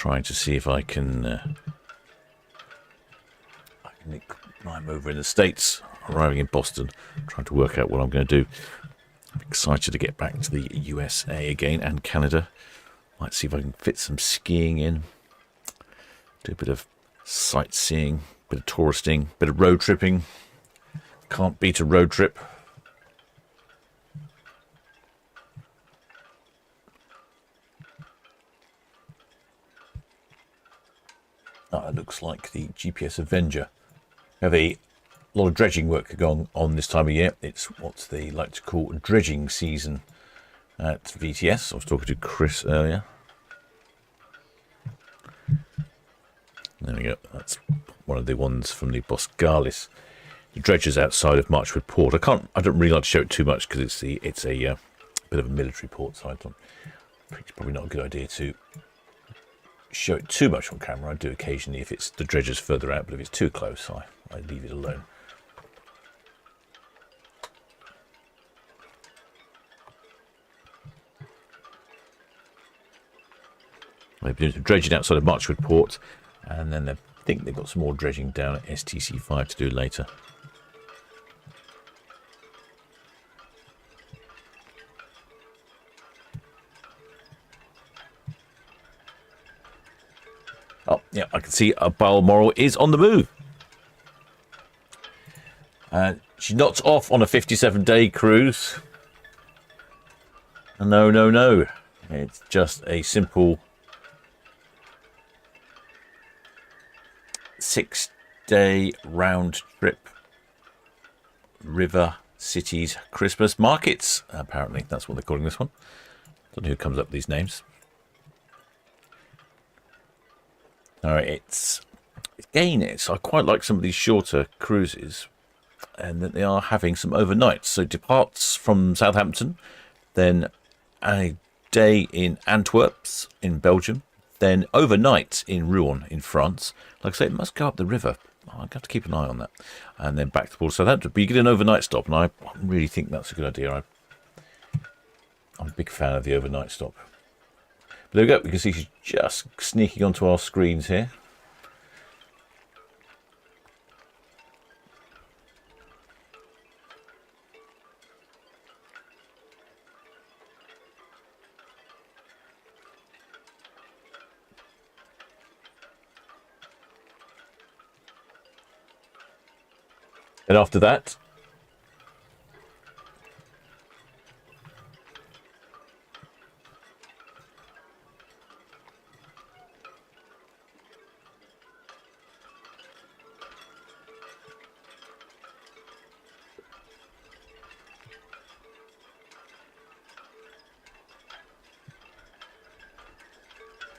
trying to see if I can I'm over in the States, arriving in Boston, trying to work out what I'm going to do. I'm excited to get back to the USA again and Canada. Might see if I can fit some skiing in, do a bit of sightseeing, bit of touristing, bit of road tripping. Can't beat a road trip. It looks like the GPS Avenger. We have a lot of dredging work going on this time of year. It's what they like to call dredging season at VTS. I was talking to Chris earlier. There we go. That's one of the ones from the Boscalis. The dredgers outside of Marchwood Port. I don't really like to show it too much because it's a bit of a military port, so I think it's probably not a good idea to show it too much on camera. I do occasionally if it's the dredgers further out, but if it's too close, I leave it alone. They've been doing dredging outside of Marchwood Port, and then I think they've got some more dredging down at STC5 to do later. Oh, yeah, I can see Balmoral is on the move. She's not off on a 57-day cruise. No, no, no. It's just a simple 6-day round trip. River Cities Christmas Markets. Apparently, that's what they're calling this one. Don't know who comes up with these names. It's I quite like some of these shorter cruises, and that they are having some overnights. So departs from Southampton, then a day in Antwerp in Belgium, then overnight in Rouen in France. Like I say, it must go up the river. I'll have to keep an eye on that. And then back to Port of Southampton. But you get an overnight stop, and I really think that's a good idea. I'm a big fan of the overnight stop. But there we go. We can see she's just sneaking onto our screens here. And after that,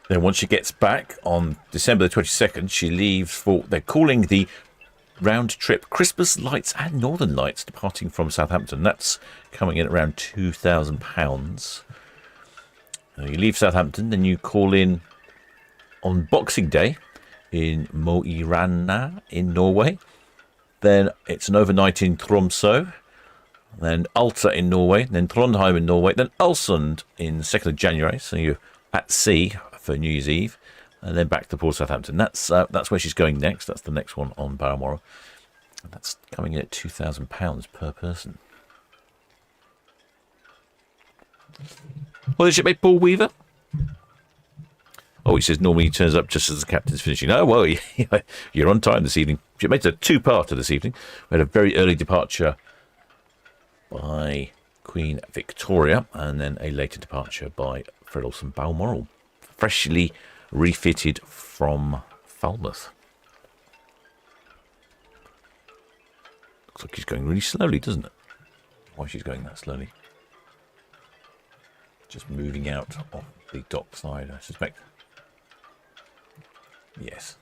then once she gets back on December the 22nd, she leaves for, they're calling the round trip Christmas Lights and Northern Lights, departing from Southampton. That's coming in at around £2,000. You leave Southampton, then you call in on Boxing Day in Mo i Rana in Norway. Then it's an overnight in Tromsø, then Alta in Norway, then Trondheim in Norway, then Olson in 2nd of January. So you're at sea for New Year's Eve, and then back to Port Southampton. That's where she's going next. That's the next one on Balmoral. That's coming in at £2,000 per person. Well, the shipmate Paul Weaver. Oh, he says normally he turns up just as the captain's finishing. Oh, well, you're on time this evening. Shipmate's a two-parter this evening. We had a very early departure by Queen Victoria, and then a later departure by Fred Olson Balmoral, freshly refitted from Falmouth. Looks like she's going really slowly, doesn't it? Why she's going that slowly? Just moving out off the dock side, I suspect. Yes.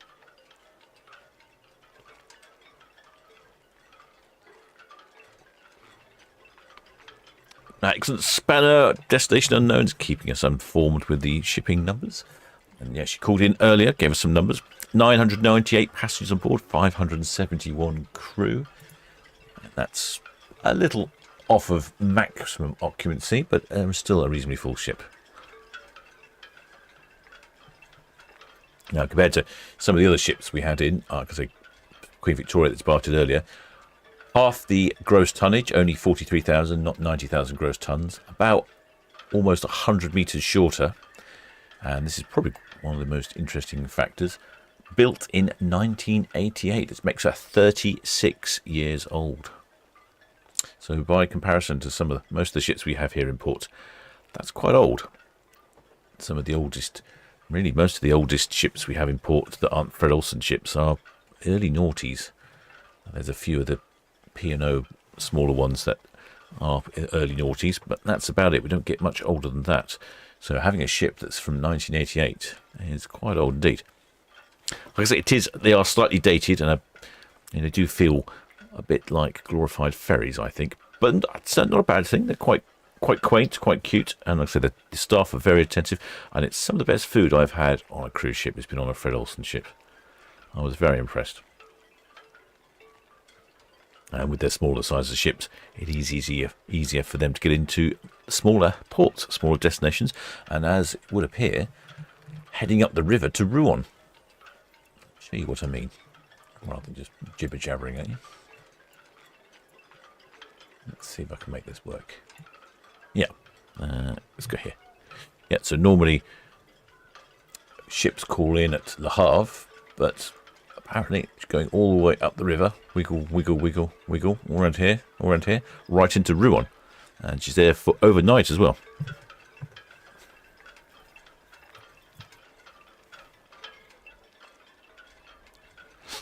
Excellent spanner, destination unknowns, keeping us informed with the shipping numbers. And yeah, she called in earlier, gave us some numbers. 998 passengers on board, 571 crew. And that's a little off of maximum occupancy, but still a reasonably full ship. Now, compared to some of the other ships we had in, I could say Queen Victoria that departed earlier, half the gross tonnage, only 43,000, not 90,000 gross tons, about almost 100 metres shorter. And this is probably one of the most interesting factors. Built in 1988. This makes her 36 years old. So by comparison to most of the ships we have here in port, that's quite old. Some of the oldest, really most of the oldest ships we have in port that aren't Fred Olson ships are early noughties. There's a few of the P&O smaller ones that are early noughties, but that's about it. We don't get much older than that. So having a ship that's from 1988 is quite old indeed. Like I say, they are slightly dated, and they do feel a bit like glorified ferries, I think. But it's not a bad thing. They're quite quaint, quite cute, and like I said, the staff are very attentive. And it's some of the best food I've had on a cruise ship. It's been on a Fred Olson ship. I was very impressed. And with their smaller size of ships, it is easier for them to get into smaller ports, smaller destinations, and as it would appear, heading up the river to Rouen. Show you what I mean, rather than just jibber-jabbering at you. Let's see if I can make this work. Yeah, let's go here. Yeah, so normally ships call in at Le Havre, but apparently it's going all the way up the river, wiggle, wiggle, wiggle, wiggle, all around here, right into Rouen. And she's there for overnight as well.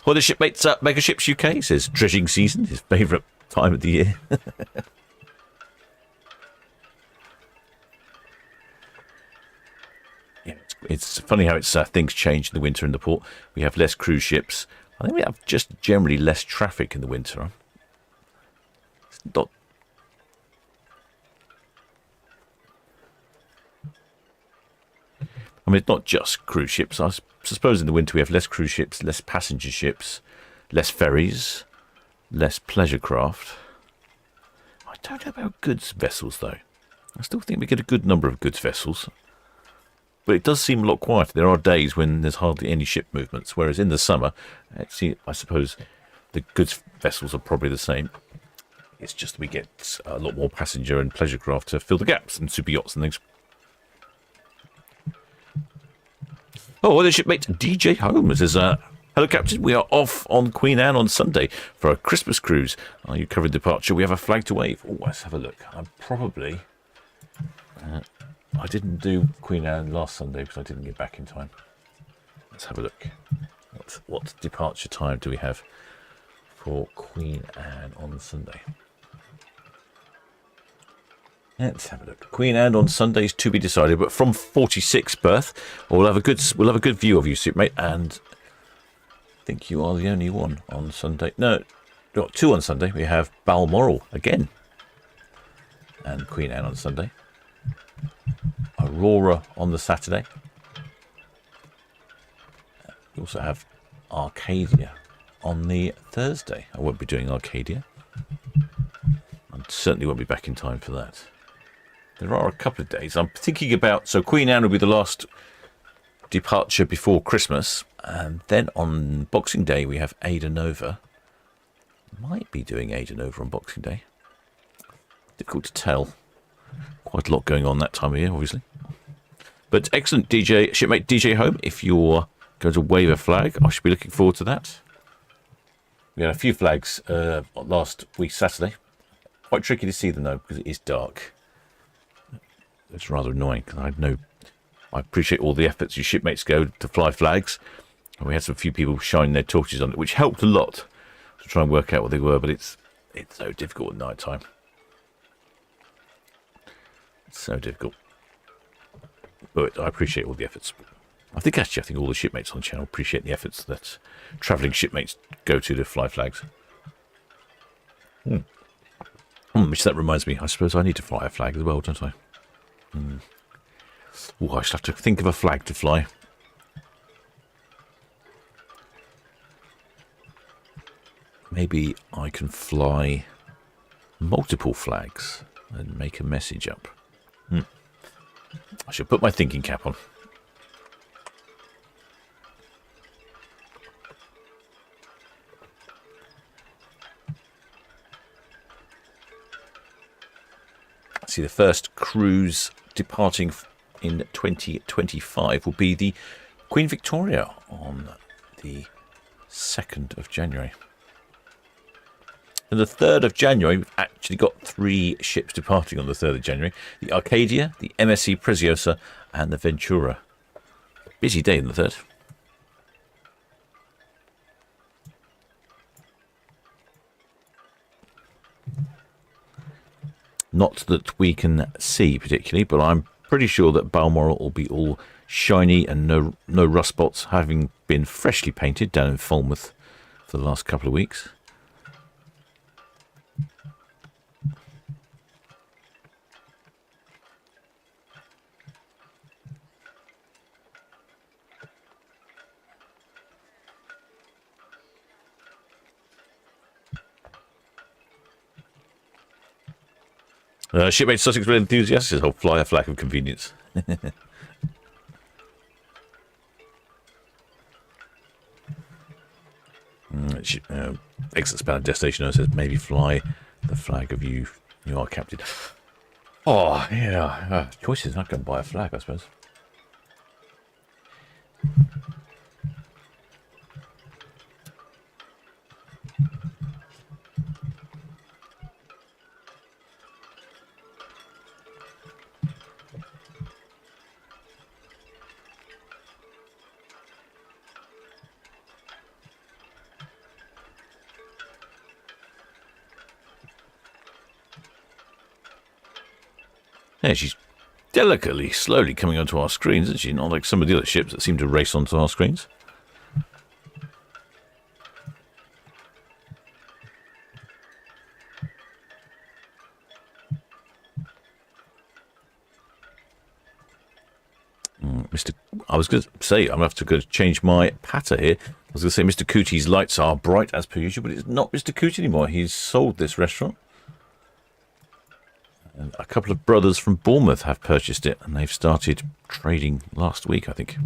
Well, the shipmates at Mega Ships UK says dredging season, his favourite time of the year. Yeah, it's funny how things change in the winter in the port. We have less cruise ships. I think we have just generally less traffic in the winter. It's not. I mean, it's not just cruise ships. I suppose in the winter we have less cruise ships, less passenger ships, less ferries, less pleasure craft. I don't know about goods vessels, though. I still think we get a good number of goods vessels. But it does seem a lot quieter. There are days when there's hardly any ship movements, whereas in the summer, actually, I suppose the goods vessels are probably the same. It's just we get a lot more passenger and pleasure craft to fill the gaps, and super yachts and things. Oh, well, the shipmate DJ Holmes says, hello, Captain. We are off on Queen Anne on Sunday for a Christmas cruise. Are you covering departure? We have a flag to wave. Oh, let's have a look. I'm probably... I didn't do Queen Anne last Sunday because I didn't get back in time. Let's have a look. What departure time do we have for Queen Anne on Sunday? Let's have a look. Queen Anne on Sunday is to be decided, but from 46 berth, we'll have a good view of you, shipmate. And I think you are the only one on Sunday. No, we've got two on Sunday. We have Balmoral again, and Queen Anne on Sunday. Aurora on the Saturday. We also have Arcadia on the Thursday. I won't be doing Arcadia. I certainly won't be back in time for that. There are a couple of days I'm thinking about. So Queen Anne will be the last departure before Christmas, and then on Boxing Day we have Ada Nova. Might be doing Ada Nova on Boxing Day. Difficult to tell. Quite a lot going on that time of year, obviously. But excellent, DJ shipmate DJ Home. If you're going to wave a flag, I should be looking forward to that. We had a few flags last week Saturday. Quite tricky to see them though because it is dark. It's rather annoying because I appreciate all the efforts your shipmates go to fly flags. And we had some few people shine their torches on it, which helped a lot to try and work out what they were. But it's so difficult at night time. It's so difficult. But I appreciate all the efforts. I think all the shipmates on the channel appreciate the efforts that travelling shipmates go to fly flags. Which that reminds me, I suppose I need to fly a flag as well, don't I? Oh, I should have to think of a flag to fly. Maybe I can fly multiple flags and make a message up. I should put my thinking cap on. see the first cruise departing in 2025 will be the Queen Victoria on the 2nd of January. And the 3rd of January, we've actually got 3 ships departing on the 3rd of January. The Arcadia, the MSC Preziosa, and the Ventura. Busy day on the 3rd. Not that we can see particularly, but I'm pretty sure that Balmoral will be all shiny and no rust spots, having been freshly painted down in Falmouth for the last couple of weeks. Shipmate Sussex really enthusiastic. I'll fly a flag of convenience. Exit span destination says maybe fly the flag of you are captain. Oh yeah, choices. I'd go and buy a flag, I suppose. Yeah, she's delicately, slowly coming onto our screens, isn't she? Not like some of the other ships that seem to race onto our screens. I was going to say, I'm going to have to go change my patter here. I was going to say Mr. Cootie's lights are bright as per usual, but it's not Mr. Cootie anymore. He's sold this restaurant. And a couple of brothers from Bournemouth have purchased it, and they've started trading last week, I think.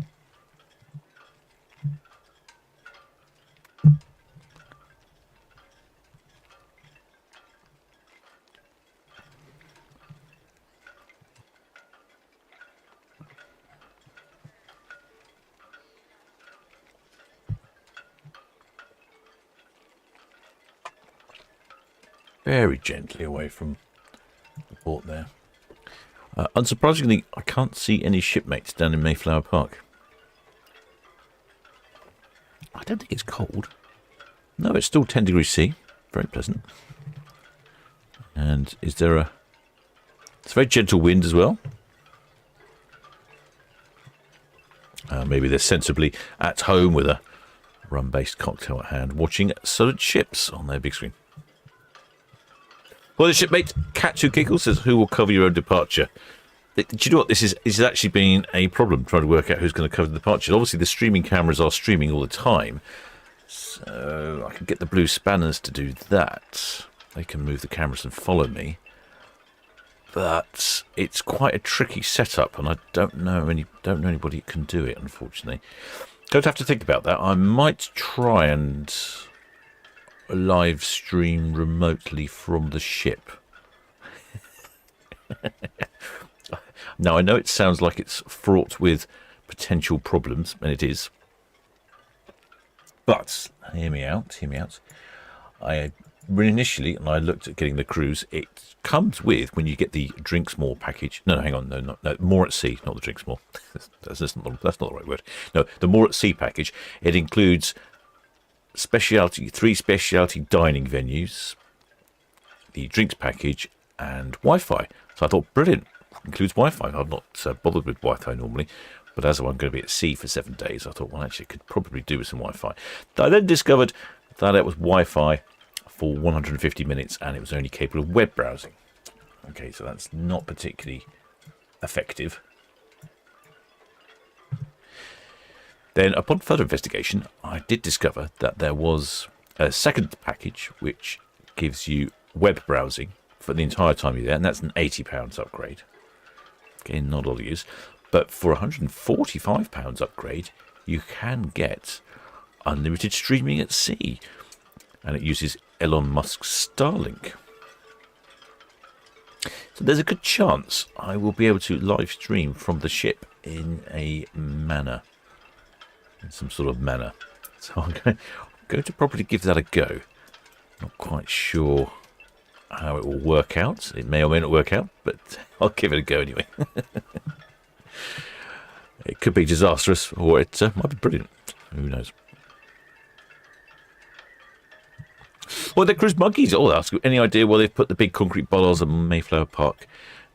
Very gently away from the port there. Unsurprisingly, I can't see any shipmates down in Mayflower Park. I don't think it's cold. No, it's still 10 degrees C. Very pleasant. And is there a... It's a very gentle wind as well. Maybe they're sensibly at home with a rum-based cocktail at hand, watching Solent Ships on their big screen. Well, the shipmate Cat Who Giggles says, who will cover your own departure? Do you know what? This is actually been a problem, trying to work out who's going to cover the departure. Obviously, the streaming cameras are streaming all the time, so I can get the blue spanners to do that. They can move the cameras and follow me. But it's quite a tricky setup, and I don't know anybody who can do it, unfortunately. Going to have to think about that. I might try and live stream remotely from the ship. Now, I know it sounds like it's fraught with potential problems, and it is. But, hear me out. Initially, and I looked at getting the cruise, it comes with, when you get the Drinks More package. No, hang on, no, More at Sea, not the Drinks More. That's not the right word. No, the More at Sea package. It includes three specialty dining venues, the drinks package, and Wi-Fi. So I thought, brilliant, includes Wi-Fi. I'm not bothered with Wi-Fi normally, but as I'm going to be at sea for 7 days, I thought, well, actually, I could probably do with some Wi-Fi. I then discovered that it was Wi-Fi for 150 minutes, and it was only capable of web browsing. Okay, so that's not particularly effective. Then, upon further investigation, I did discover that there was a second package which gives you web browsing for the entire time you're there, and that's an £80 upgrade. Again, not all use. But for £145 upgrade, you can get unlimited streaming at sea. And it uses Elon Musk's Starlink. It's there's a good chance I will be able to live stream from the ship in a manner. In some sort of manner. So I'm going to probably give that a go. Not quite sure how it will work out. It may or may not work out, but I'll give it a go anyway. It could be disastrous, or it might be brilliant. Who knows? Well, the cruise monkeys. Oh, that's good. Any idea why they've put the big concrete bollards at Mayflower Park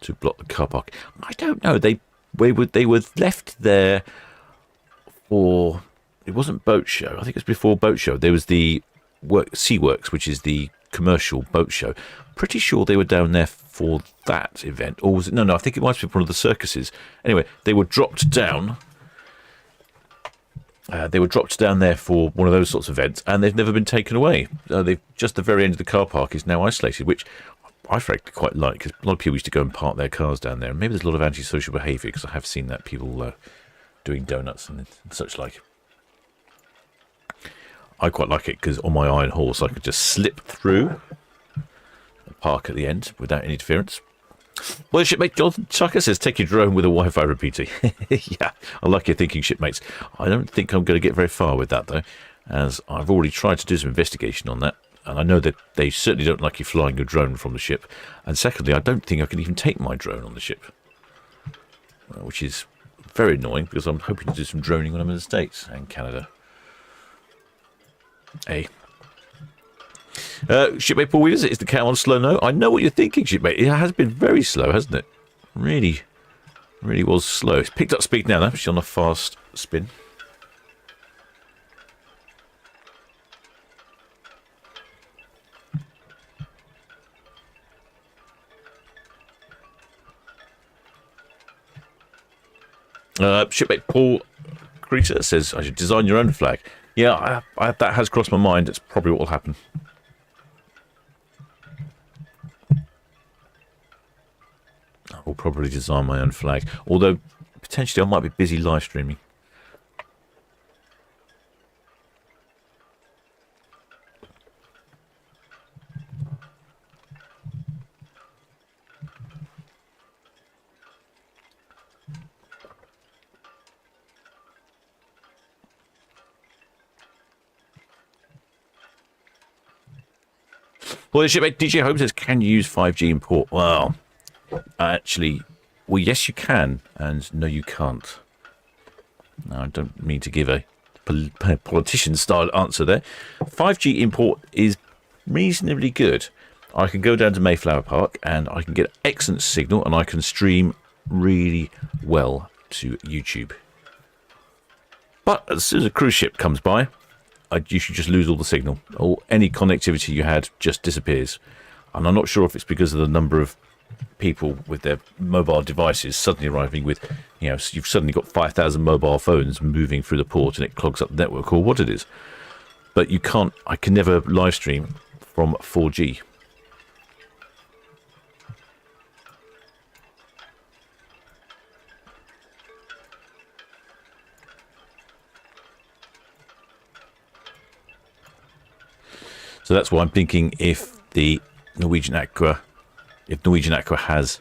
to block the car park? I don't know. They were left there for. It wasn't boat show. I think it was before boat show. There was the Sea Works, which is the commercial boat show. Pretty sure they were down there for that event, or was it? No. I think it might have been one of the circuses. Anyway, they were dropped down. They were dropped down there for one of those sorts of events, and they've never been taken away. They've just the very end of the car park is now isolated, which I frankly quite like, because a lot of people used to go and park their cars down there. And maybe there's a lot of antisocial behaviour, because I have seen that people doing donuts and such like. I quite like it because on my iron horse I could just slip through the park at the end without any interference. Well, shipmate Jonathan Tucker says, take your drone with a Wi-Fi repeater. Yeah, I like your thinking, shipmates. I don't think I'm going to get very far with that, though, as I've already tried to do some investigation on that, and I know that they certainly don't like you flying your drone from the ship. And secondly, I don't think I can even take my drone on the ship, which is very annoying, because I'm hoping to do some droning when I'm in the States and Canada. Hey. Shipmate Paul Weavers, is the cat on slow? No, I know what you're thinking, shipmate. It has been very slow, hasn't it? Really was slow. It's picked up speed now, though. She's on a fast spin. Shipmate Paul Creaser says, I should design your own flag. Yeah, that has crossed my mind. It's probably what will happen. I will probably design my own flag. Although, potentially I might be busy live streaming. Well, the shipmate DJ Home says, can you use 5G in port? Well, actually, well, yes, you can, and no, you can't. Now, I don't mean to give a politician-style answer there. 5G import is reasonably good. I can go down to Mayflower Park, and I can get excellent signal, and I can stream really well to YouTube. But as soon as a cruise ship comes by, you should just lose all the signal. Or any connectivity you had just disappears. And I'm not sure if it's because of the number of people with their mobile devices suddenly arriving with, you know, you've suddenly got 5,000 mobile phones moving through the port and it clogs up the network, or what it is. But you can't, I can never live stream from 4G. So that's why I'm thinking if the Norwegian Aqua has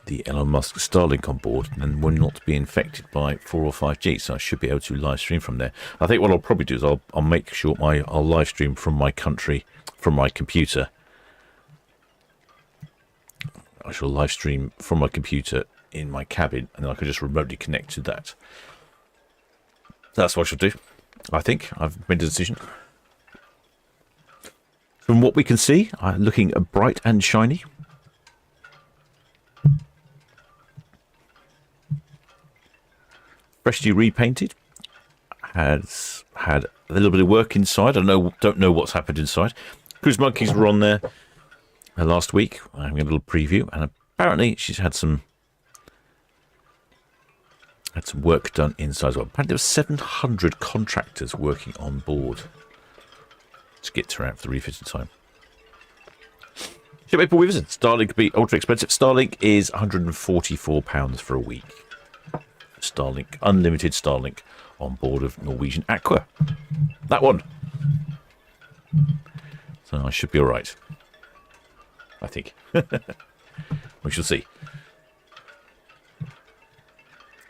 the Elon Musk Starlink on board, then we'll not be infected by 4 or 5G, so I should be able to live stream from there. I think what I'll probably do is I'll make sure I'll live stream from my country, from my computer. I shall live stream from my computer in my cabin, and then I can just remotely connect to that. That's what I shall do. I think I've made a decision. From what we can see, looking bright and shiny. Freshly repainted. Has had a little bit of work inside. I don't know what's happened inside. Cruise monkeys were on there last week, having a little preview, and apparently she's had some work done inside as well. Apparently there were 700 contractors working on board to get her out for the refitting time. Shipmate Paul Weavers, Starlink could be ultra expensive. Starlink is £144 for a week. Starlink, unlimited Starlink on board of Norwegian Aqua. That one. So I should be alright. I think. We shall see.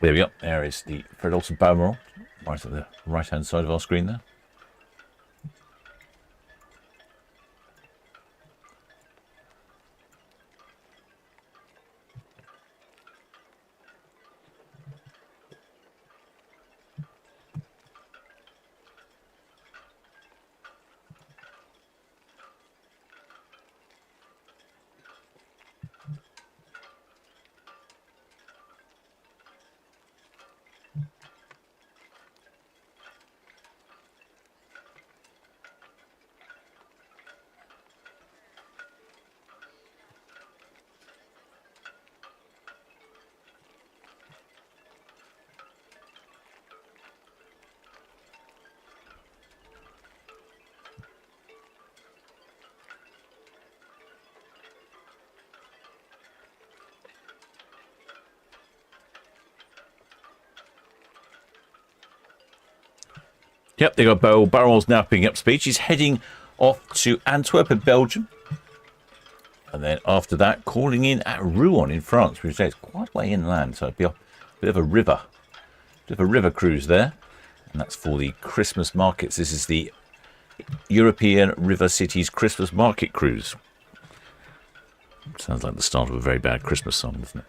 There we go. There is the Fred Olson Balmoral, right at the right-hand side of our screen there. Yep, they got Balmoral's now picking up speed. She's heading off to Antwerp in Belgium. And then after that, calling in at Rouen in France, which is quite a way inland, so it'll be a bit of a river cruise there. And that's for the Christmas markets. This is the European River Cities Christmas Market Cruise. Sounds like the start of a very bad Christmas song, doesn't it?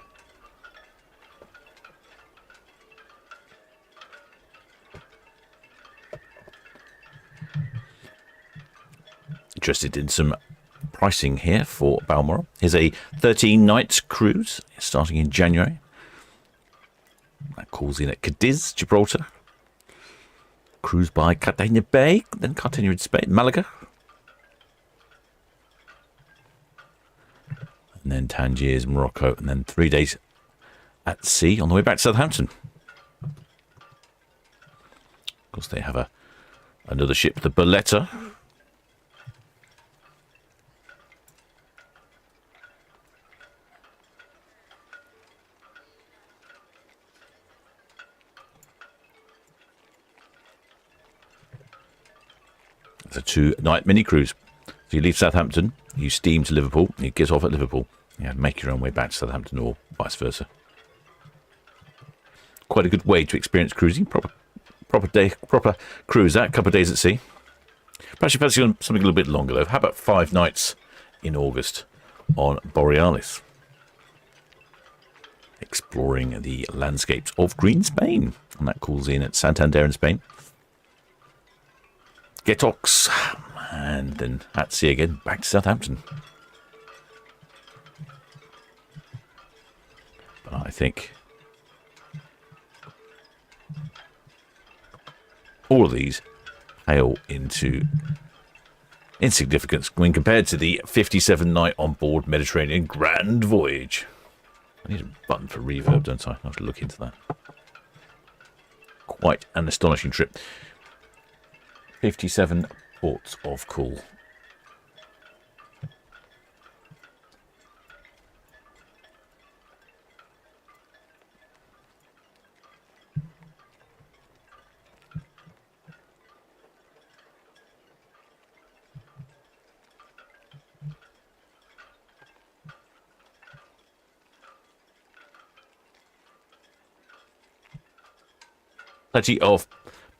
Interested in some pricing here for Balmoral. Here's a 13-night cruise starting in January. That calls in at Cadiz, Gibraltar. Cruise by Cartagena Bay, then Cartagena in Spain, Malaga. And then Tangiers, Morocco, and then 3 days at sea on the way back to Southampton. Of course, they have another ship, the Berletta. It's a 2-night mini cruise. So you leave Southampton, you steam to Liverpool, you get off at Liverpool, you make your own way back to Southampton or vice versa. Quite a good way to experience cruising. Proper cruise out, couple of days at sea. Perhaps you fancy something a little bit longer though. How about 5 nights in August on Borealis? Exploring the landscapes of green Spain. And that calls in at Santander in Spain. Getox, and then at sea again, back to Southampton. But I think all of these pale into insignificance when compared to the 57-night on-board Mediterranean Grand Voyage. I need a button for reverb, don't I? I'll have to look into that. Quite an astonishing trip. 57 ports of call. Plenty of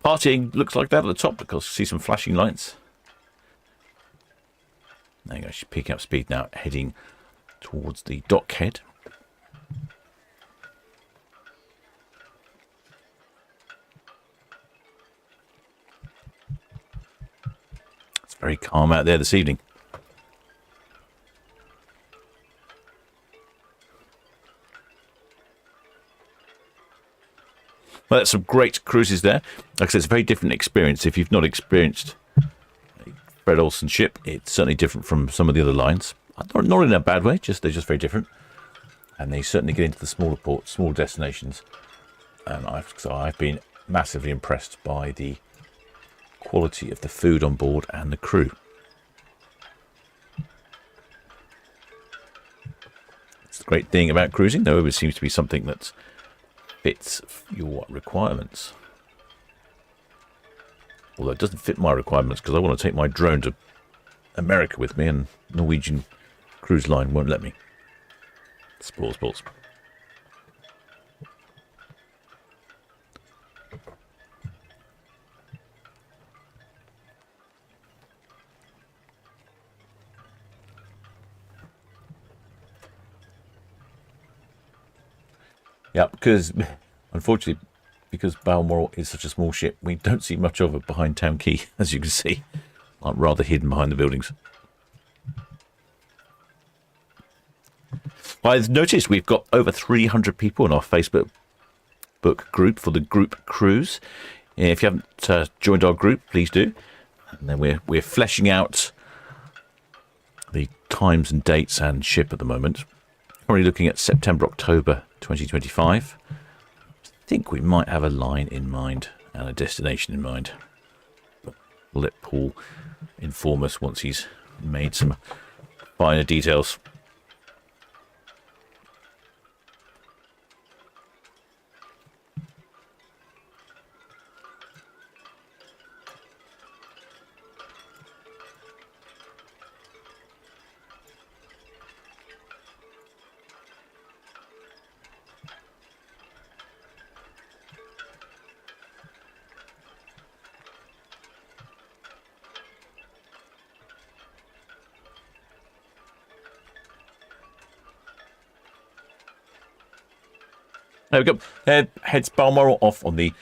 partying looks like that at the top because you see some flashing lights. There you go, she's picking up speed now, heading towards the dockhead. It's very calm out there this evening. Well, that's some great cruises there. Like I said, it's a very different experience. If you've not experienced a Fred Olson ship, it's certainly different from some of the other lines. Not in a bad way, they're just very different. And they certainly get into the smaller ports, small destinations. And I've been massively impressed by the quality of the food on board and the crew. It's the great thing about cruising, though, it seems to be something that fits your requirements. Although it doesn't fit my requirements because I want to take my drone to America with me and Norwegian cruise cruise line won't let me. Sports. Yeah, because unfortunately, because Balmoral is such a small ship, we don't see much of it behind Town Quay, as you can see. Like rather hidden behind the buildings. I've noticed we've got over 300 people in our Facebook group for the group cruise. If you haven't joined our group, please do. And then we're fleshing out the times and dates and ship at the moment. Currently looking at September, October 2025. I think we might have a line in mind and a destination in mind. But we'll let Paul inform us once he's made some finer details. There we go. Heads Balmoral off on the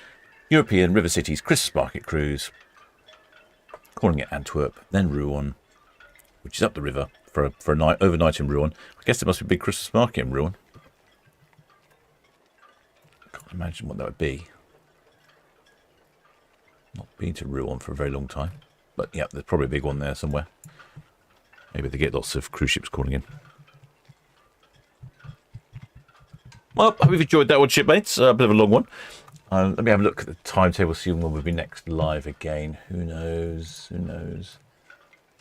European River Cities Christmas Market Cruise, calling at Antwerp, then Rouen, which is up the river for a night overnight in Rouen. I guess there must be a big Christmas market in Rouen. Can't imagine what that would be. Not been to Rouen for a very long time, but yeah, there's probably a big one there somewhere. Maybe they get lots of cruise ships calling in. Well, I hope you've enjoyed that one, shipmates. A bit of a long one. Let me have a look at the timetable, see when we'll be next live again. Who knows?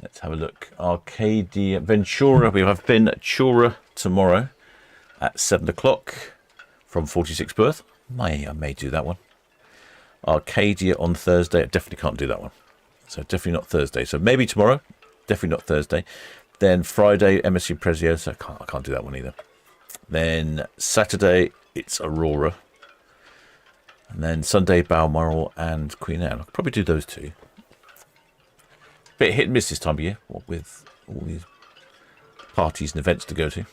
Let's have a look. Arcadia, Ventura. We have Ventura tomorrow at 7 o'clock from 46 Perth. I may do that one. Arcadia on Thursday. I definitely can't do that one. So definitely not Thursday. So maybe tomorrow. Definitely not Thursday. Then Friday, MSC Preziosa. I can't do that one either. Then Saturday, it's Aurora. And then Sunday, Balmoral and Queen Anne. I could probably do those two. Bit hit and miss this time of year, with all these parties and events to go to.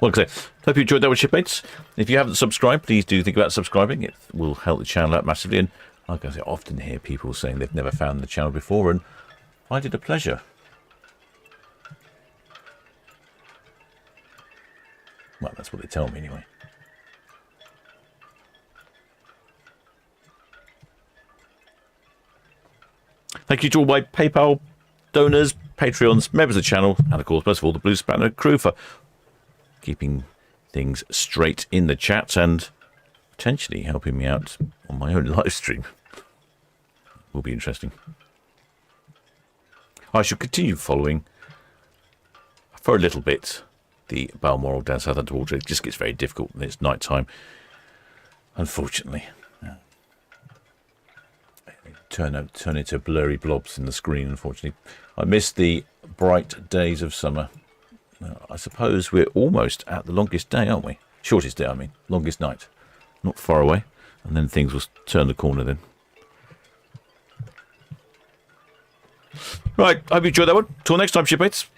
Well, like I say, hope you enjoyed that one, shipmates. If you haven't subscribed, please do think about subscribing. It will help the channel out massively. And like I say, I often hear people saying they've never found the channel before, and I find it a pleasure. Well, that's what they tell me anyway. Thank you to all my PayPal donors, Patreons, members of the channel, and of course, most of all, the Blue Spanner crew for keeping things straight in the chat and potentially helping me out on my own live stream. Will be interesting. I shall continue following for a little bit the Balmoral down Southampton water. It just gets very difficult when it's night time, unfortunately. Turn into blurry blobs in the screen, unfortunately. I miss the bright days of summer. I suppose we're almost at the longest day, aren't we? Shortest day, I mean. Longest night. Not far away. And then things will turn the corner then. Right, I hope you enjoyed that one. Till next time, shipmates.